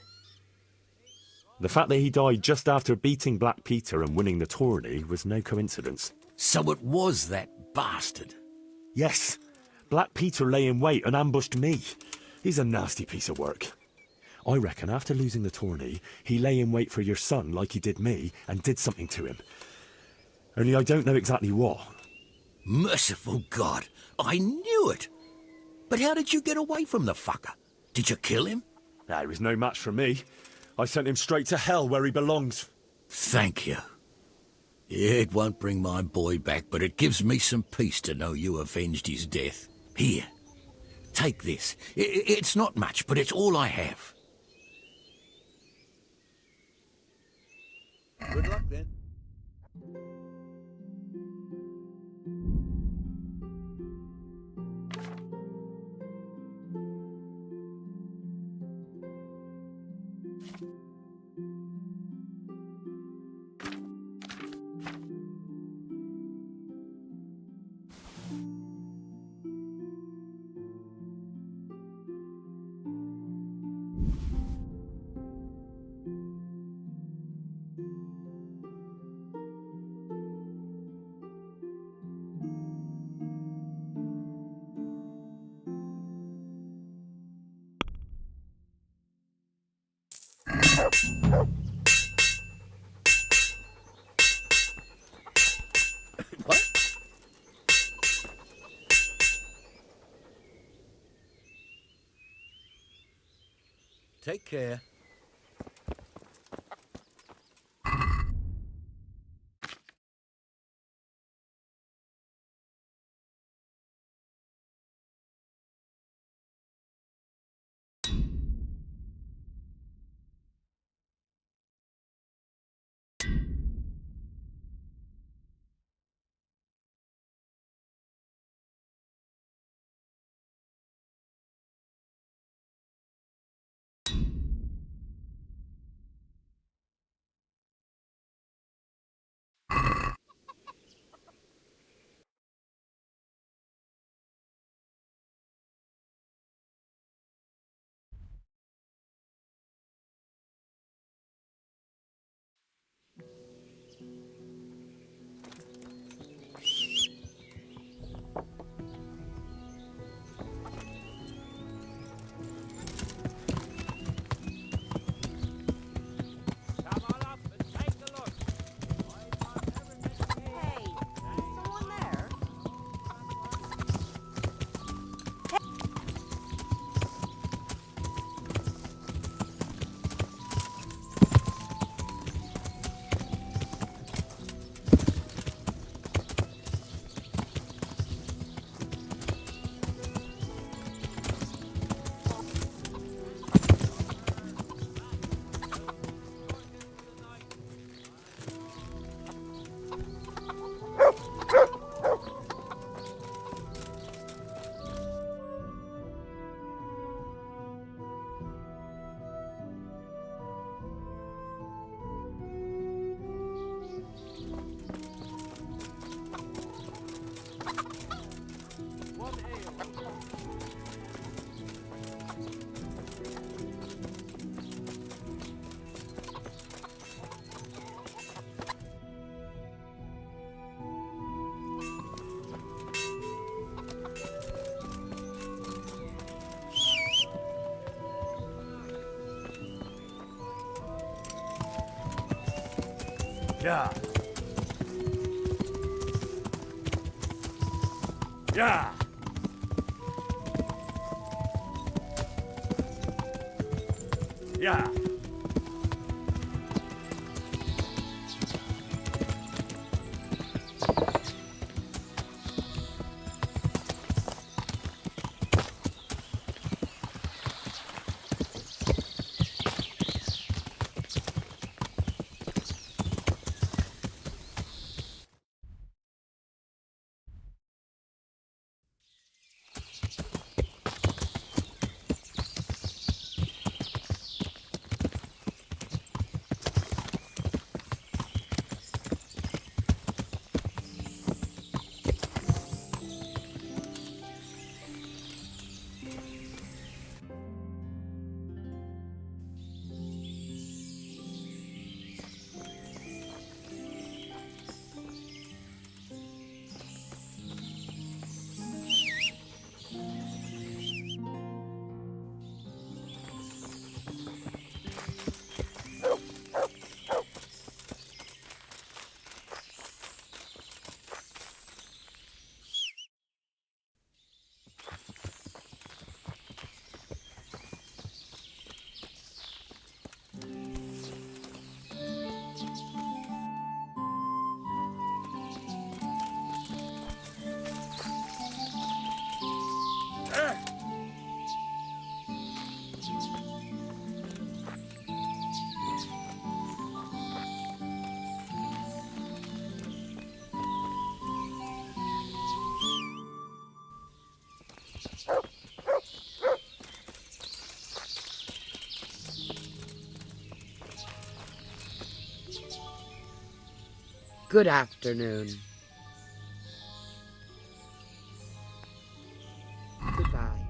The fact that he died just after beating Black Peter and winning the tourney was no coincidence. So it was that bastard? Yes. Black Peter lay in wait and ambushed me. He's a nasty piece of work. I reckon after losing the tourney, he lay in wait for your son like he did me and did something to him. Only I don't know exactly what. Merciful God, I knew it! But how did you get away from the fucker? Did you kill him? He was no match for me. I sent him straight to hell where he belongs. Thank you. It won't bring my boy back, but it gives me some peace to know you avenged his death. Here, take this. It's not much, but it's all I have. Good luck then. What? Take care. Yeah. Yeah. Yeah. Good afternoon. Goodbye.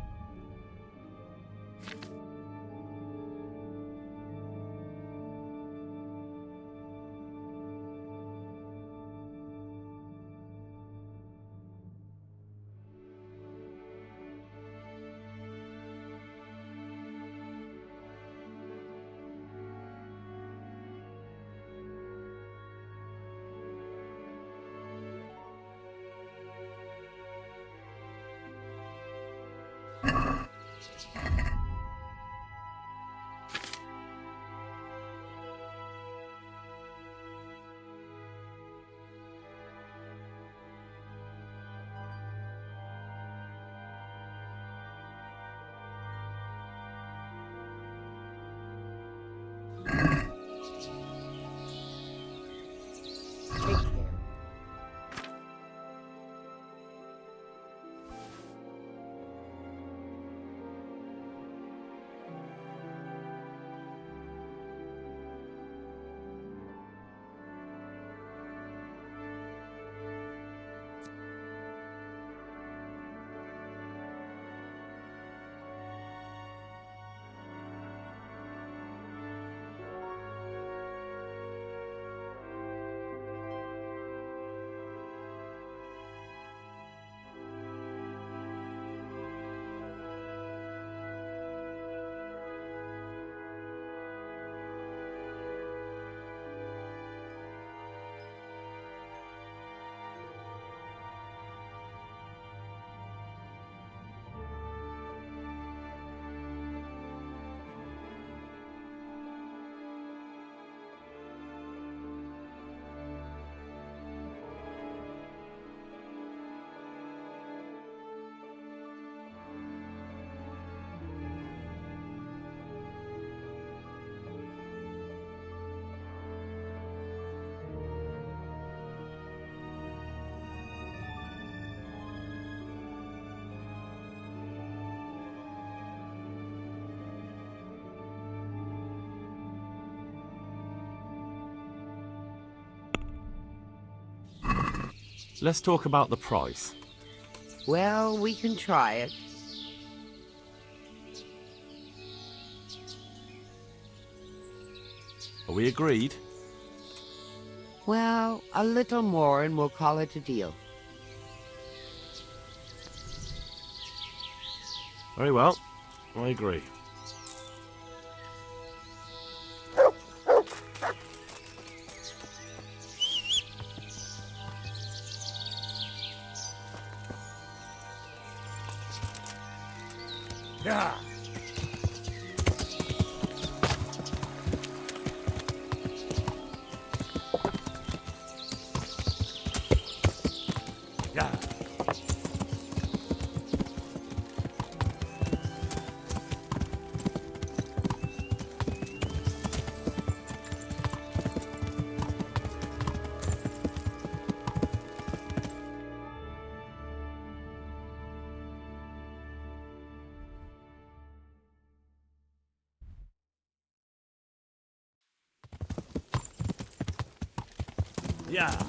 Let's talk about the price. Well, we can try it. Are we agreed? Well, a little more and we'll call it a deal. Very well. I agree. Yeah. Yeah. Yeah.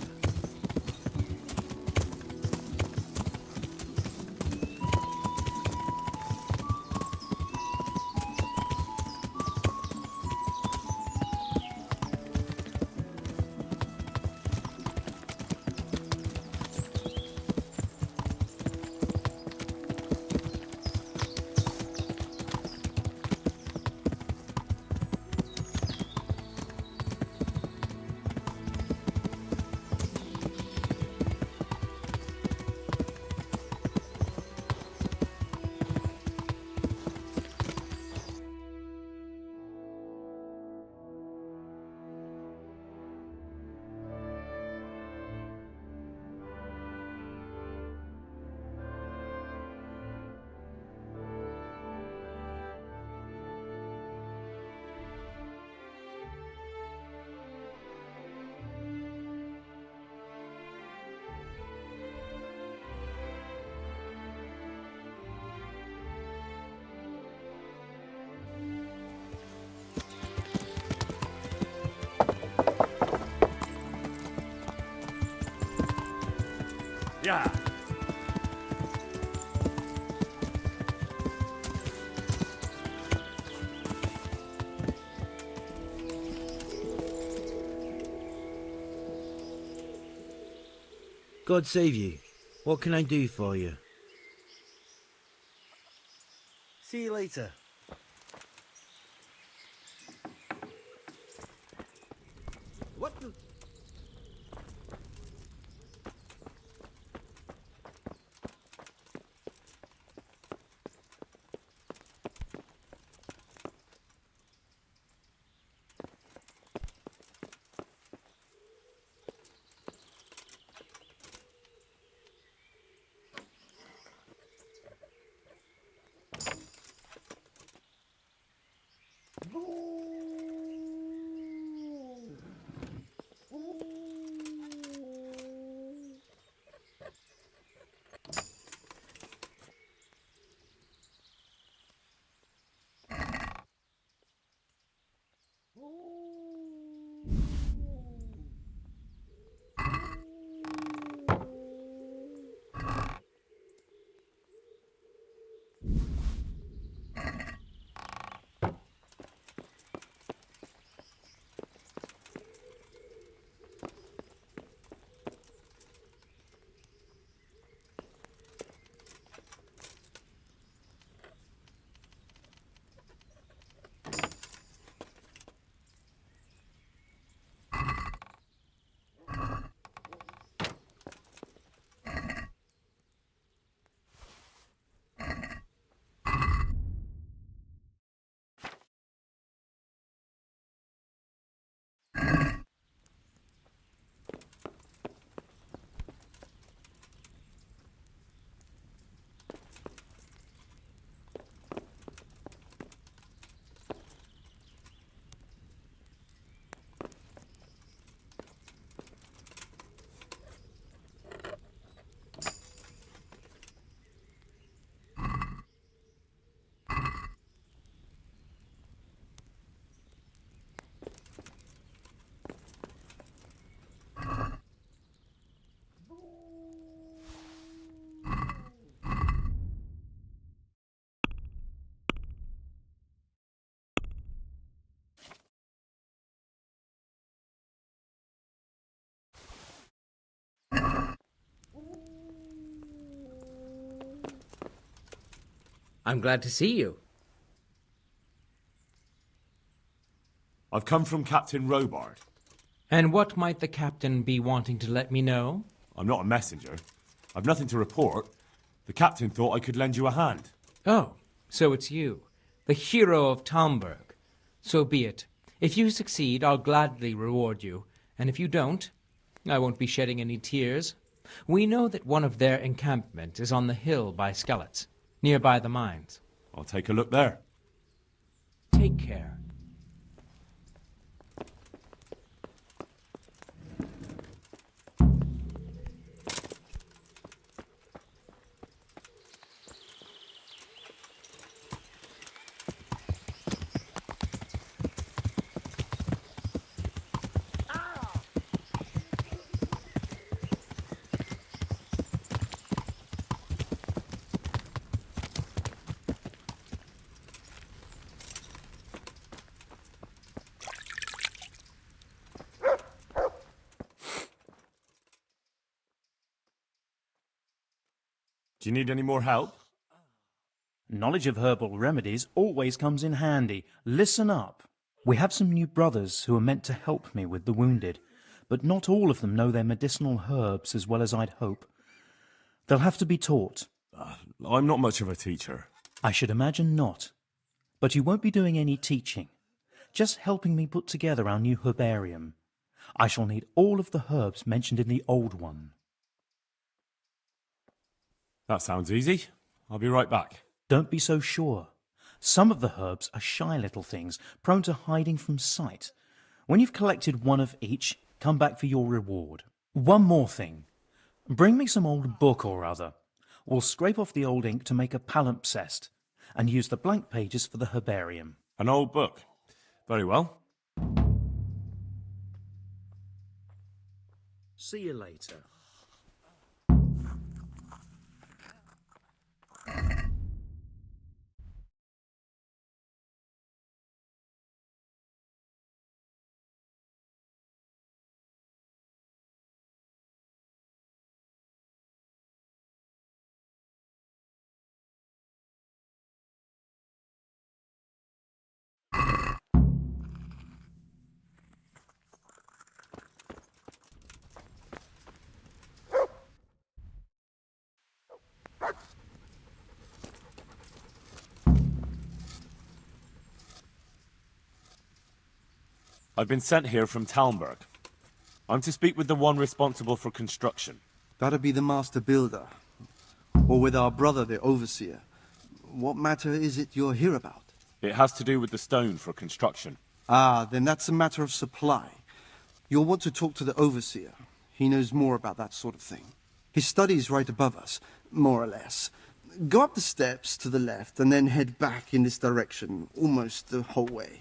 Yeah. God save you. What can I do for you? See you later. What the... I'm glad to see you. I've come from Captain Robard. And what might the captain be wanting to let me know? I'm not a messenger. I've nothing to report. The captain thought I could lend you a hand. Oh, So it's you, the hero of Talmberg. So be it. If you succeed, I'll gladly reward you, and if you don't, I won't be shedding any tears. We know that one of their encampments is on the hill by Skeletts, nearby the mines. I'll take a look there. Take care. Do you need any more help? Knowledge of herbal remedies always comes in handy. Listen up. We have some new brothers who are meant to help me with the wounded, but not all of them know their medicinal herbs as well as I'd hope. They'll have to be taught. I'm not much of a teacher. I should imagine not. But you won't be doing any teaching, just helping me put together our new herbarium. I shall need all of the herbs mentioned in the old one. That sounds easy. I'll be right back. Don't be so sure. Some of the herbs are shy little things, prone to hiding from sight. When you've collected one of each, come back for your reward. One more thing. Bring me some old book or other. We'll scrape off the old ink to make a palimpsest, and use the blank pages for the herbarium. An old book. Very well. See you later. I've been sent here from Talmberg. I'm to speak with the one responsible for construction. That'd be the master builder. Or with our brother, the overseer. What matter is it you're here about? It has to do with the stone for construction. Ah, then that's a matter of supply. You'll want to talk to the overseer. He knows more about that sort of thing. His study is right above us, more or less. Go up the steps to the left and then head back in this direction, almost the whole way.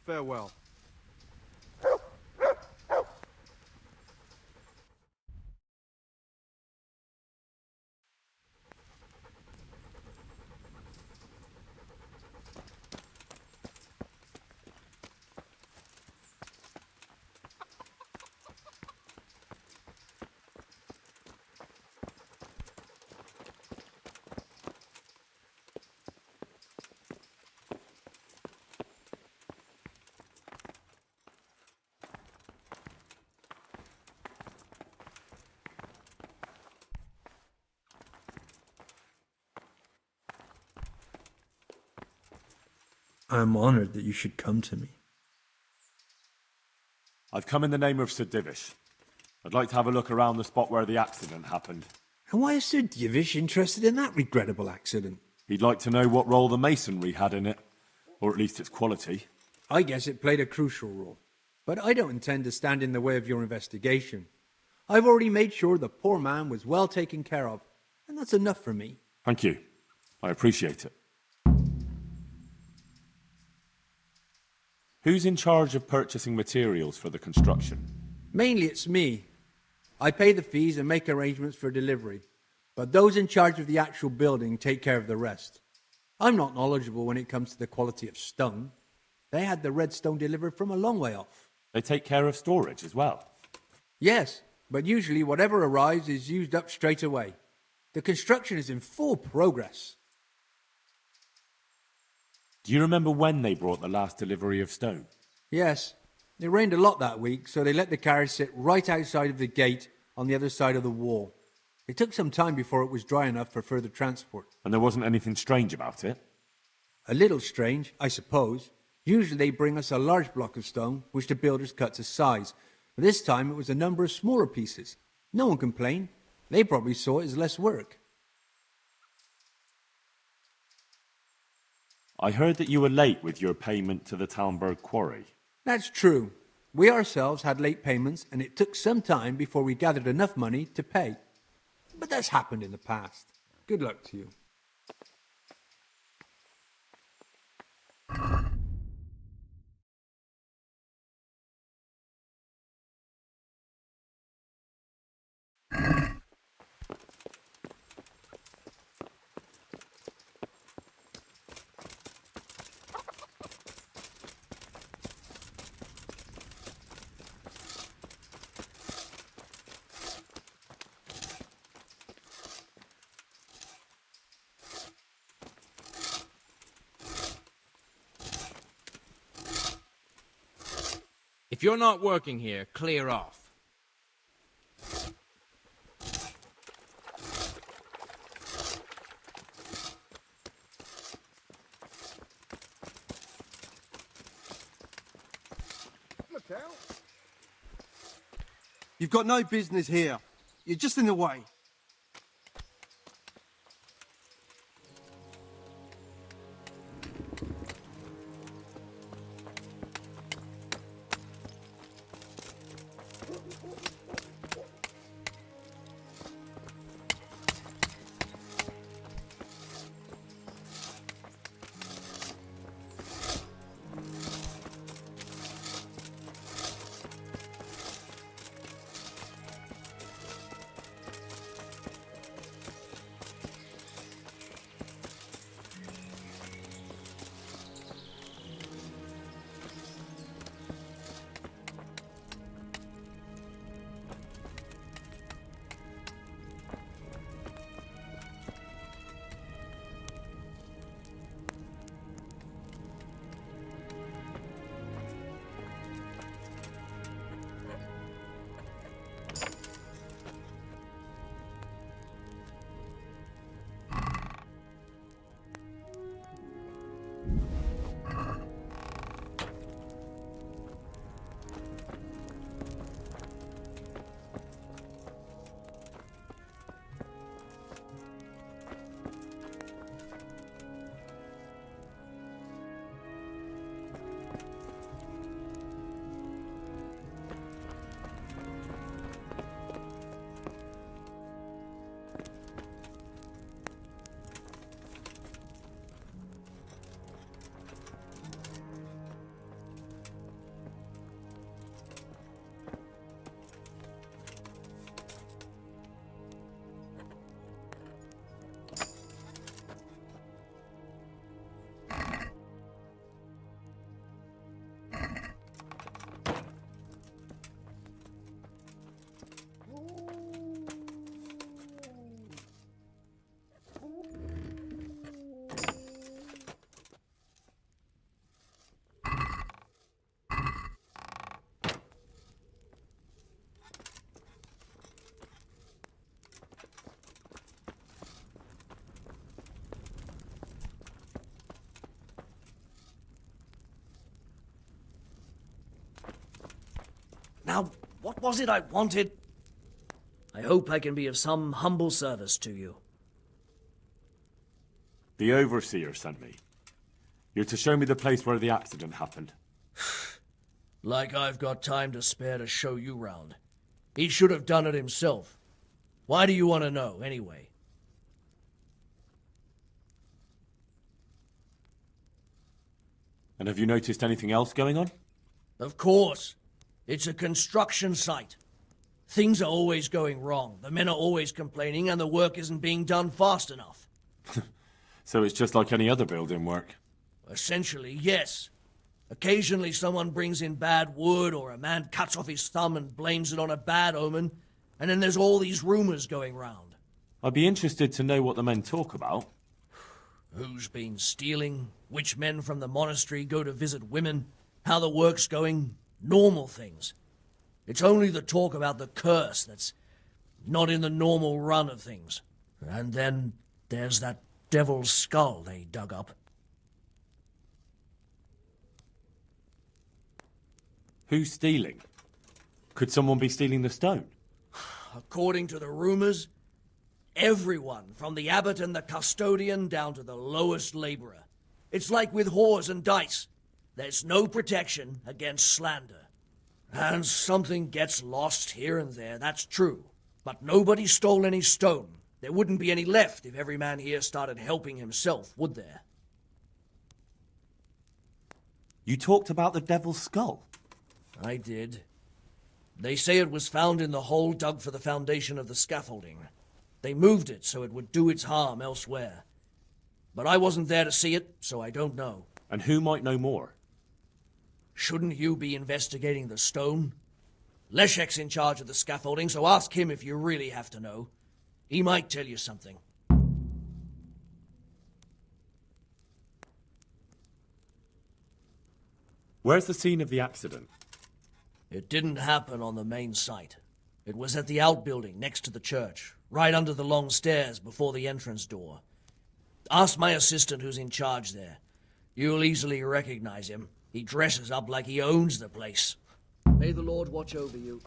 Farewell. I'm honored that you should come to me. I've come in the name of Sir Divish. I'd like to have a look around the spot where the accident happened. And why is Sir Divish interested in that regrettable accident? He'd like to know what role the masonry had in it, or at least its quality. I guess it played a crucial role. But I don't intend to stand in the way of your investigation. I've already made sure the poor man was well taken care of, and that's enough for me. Thank you. I appreciate it. Who's in charge of purchasing materials for the construction? Mainly it's me. I pay the fees and make arrangements for delivery, but those in charge of the actual building take care of the rest. I'm not knowledgeable when it comes to the quality of stone. They had the red stone delivered from a long way off. They take care of storage as well? Yes, but usually whatever arrives is used up straight away. The construction is in full progress. Do you remember when they brought the last delivery of stone? Yes. It rained a lot that week, so they let the carriage sit right outside of the gate on the other side of the wall. It took some time before it was dry enough for further transport. And there wasn't anything strange about it? A little strange, I suppose. Usually they bring us a large block of stone, which the builders cut to size. But this time it was a number of smaller pieces. No one complained. They probably saw it as less work. I heard that you were late with your payment to the Talmberg quarry. That's true. We ourselves had late payments, and it took some time before we gathered enough money to pay. But that's happened in the past. Good luck to you. If you're not working here, clear off. Look out. You've got no business here. You're just in the way. Now, what was it I wanted? I hope I can be of some humble service to you. The Overseer sent me. You're to show me the place where the accident happened. Like I've got time to spare to show you round. He should have done it himself. Why do you want to know, anyway? And have you noticed anything else going on? Of course. It's a construction site. Things are always going wrong. The men are always complaining, and the work isn't being done fast enough. So it's just like any other building work? Essentially, yes. Occasionally someone brings in bad wood, or a man cuts off his thumb and blames it on a bad omen, and then there's all these rumors going round. I'd be interested to know what the men talk about. Who's been stealing, which men from the monastery go to visit women, how the work's going, normal things. It's only the talk about the curse that's Not in the normal run of things. And then there's that devil's skull they dug up. Who's stealing? Could someone be stealing the stone? According to the rumors, everyone, from the abbot and the custodian down to the lowest laborer. It's like with whores and dice. There's no protection against slander. And something gets lost here and there, that's true. But nobody stole any stone. There wouldn't be any left if every man here started helping himself, would there? You talked about the devil's skull. I did. They say it was found in the hole dug for the foundation of the scaffolding. They moved it so it would do its harm elsewhere. But I wasn't there to see it, so I don't know. And who might know more? Shouldn't you be investigating the stone? Leszek's in charge of the scaffolding, so ask him if you really have to know. He might tell you something. Where's the scene of the accident? It didn't happen on the main site. It was at the outbuilding next to the church, right under the long stairs before the entrance door. Ask my assistant who's in charge there. You'll easily recognize him. He dresses up like he owns the place. May the Lord watch over you.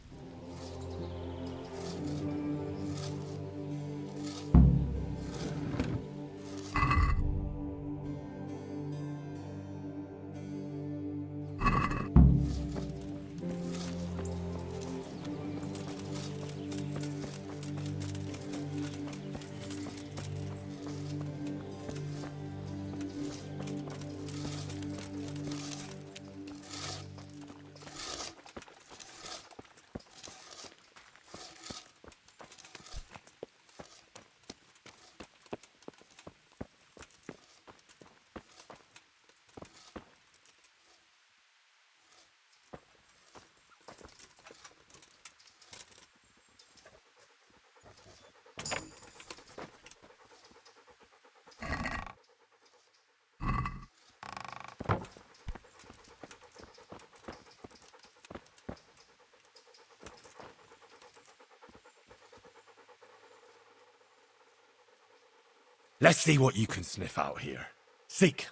Let's see what you can sniff out here. Seek.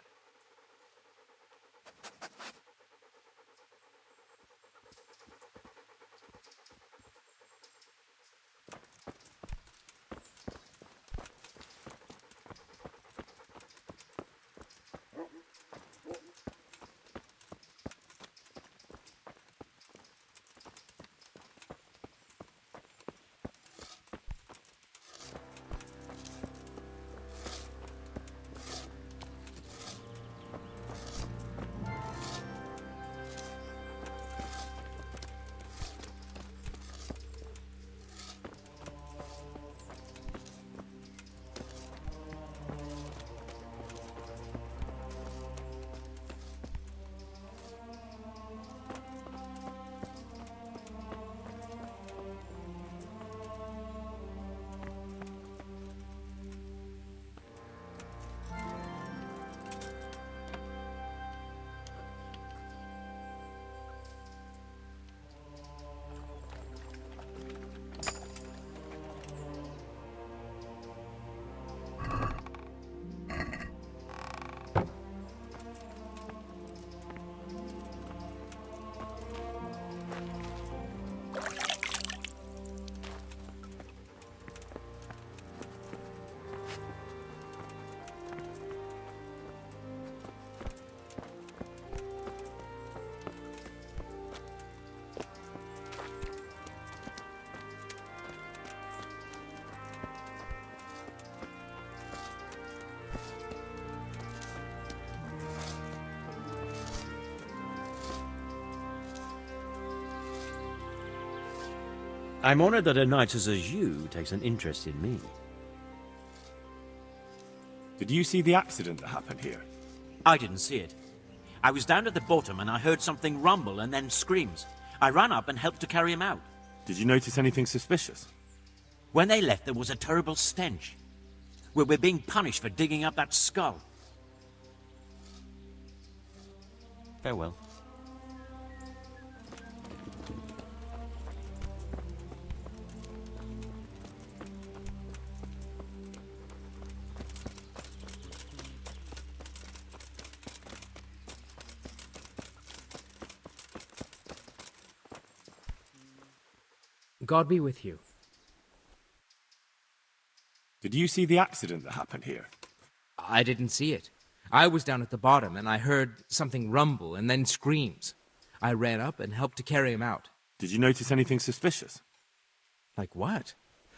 I'm honored that a knight such as you takes an interest in me. Did you see the accident that happened here? I didn't see it. I was down at the bottom and I heard something rumble and then screams. I ran up and helped to carry him out. Did you notice anything suspicious? When they left, there was a terrible stench. We're being punished for digging up that skull. Farewell. God be with you. Did you see the accident that happened here? I didn't see it. I was down at the bottom, and I heard something rumble and then screams. I ran up and helped to carry him out. Did you notice anything suspicious? Like what?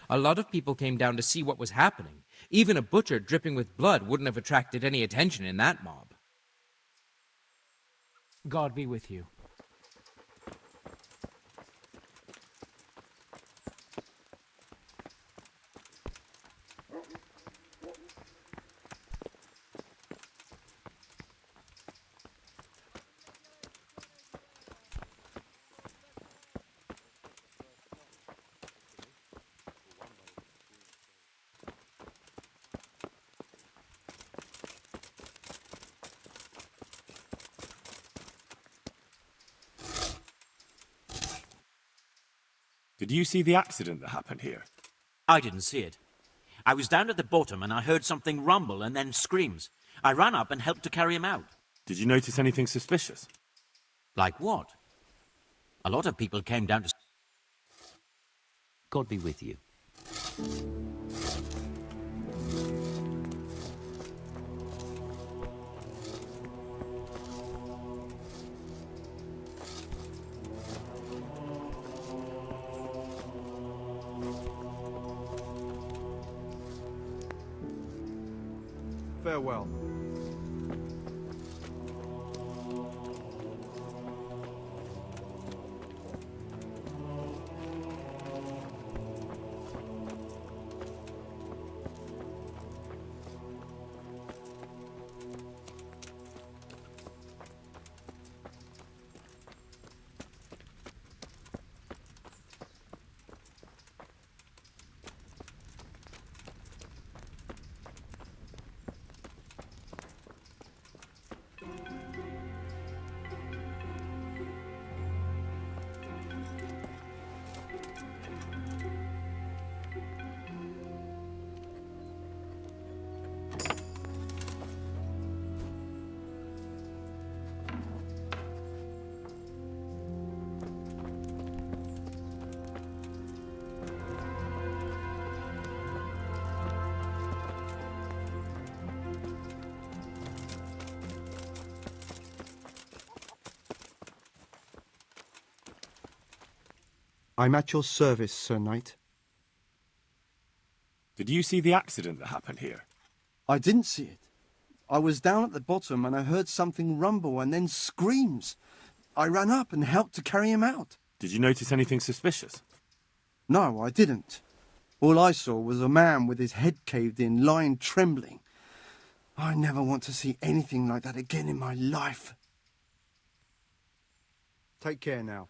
A lot of people came down to see what was happening. Even a butcher dripping with blood wouldn't have attracted any attention in that mob. God be with you. Did you see the accident that happened here? I didn't see it. I was down at the bottom and I heard something rumble and then screams. I ran up and helped to carry him out. Did you notice anything suspicious? Like what? A lot of people came down to... God be with you. Farewell. I'm at your service, Sir Knight. Did you see the accident that happened here? I didn't see it. I was down at the bottom and I heard something rumble and then screams. I ran up and helped to carry him out. Did you notice anything suspicious? No, I didn't. All I saw was a man with his head caved in, lying trembling. I never want to see anything like that again in my life. Take care now.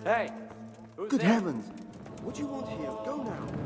Hey! Who's Good there? heavens! What do you want here? Go now!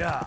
Yeah.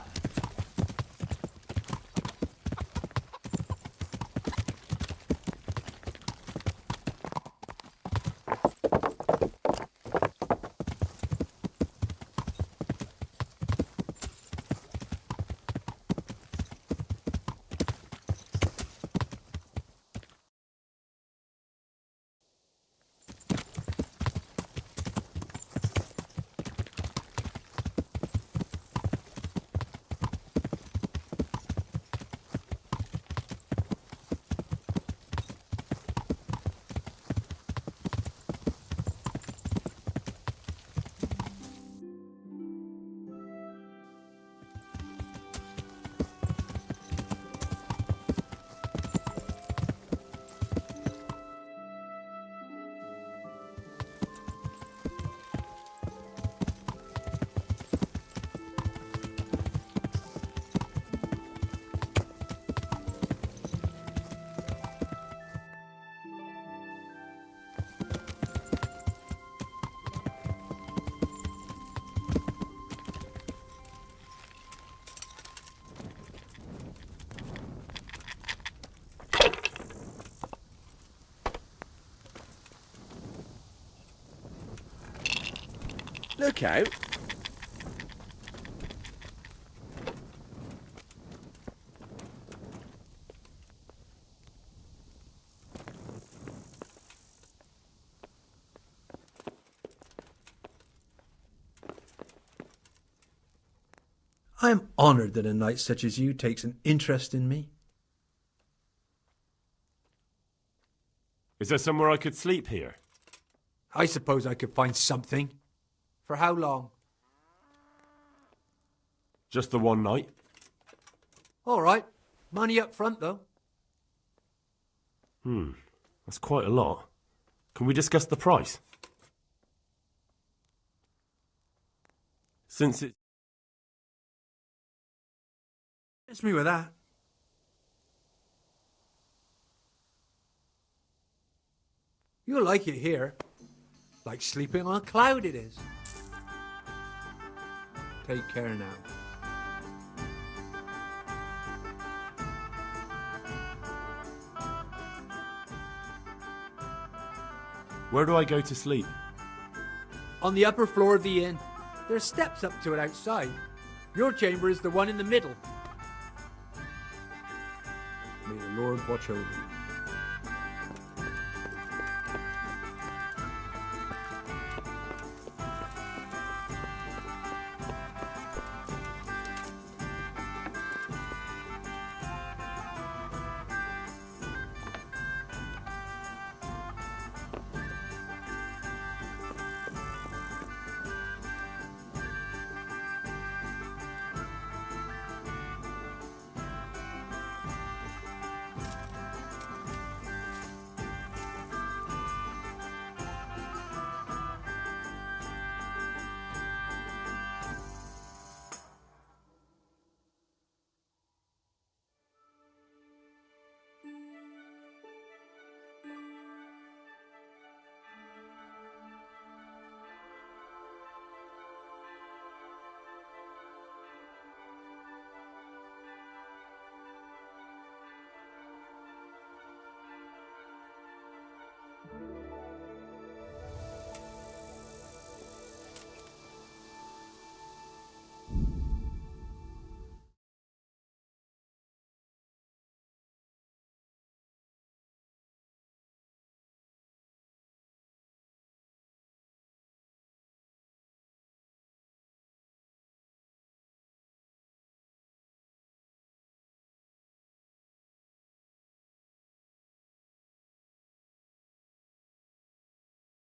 Look out. I am honoured that a knight such as you takes an interest in me. Is there somewhere I could sleep here? I suppose I could find something. For how long? Just the one night? All right. Money up front, though. That's quite a lot. Can we discuss the price? Since it... Miss me with that. You'll like it here. Like sleeping on a cloud it is. Take care now. Where do I go to sleep? On the upper floor of the inn. There are steps up to it outside. Your chamber is the one in the middle. May the Lord watch over you.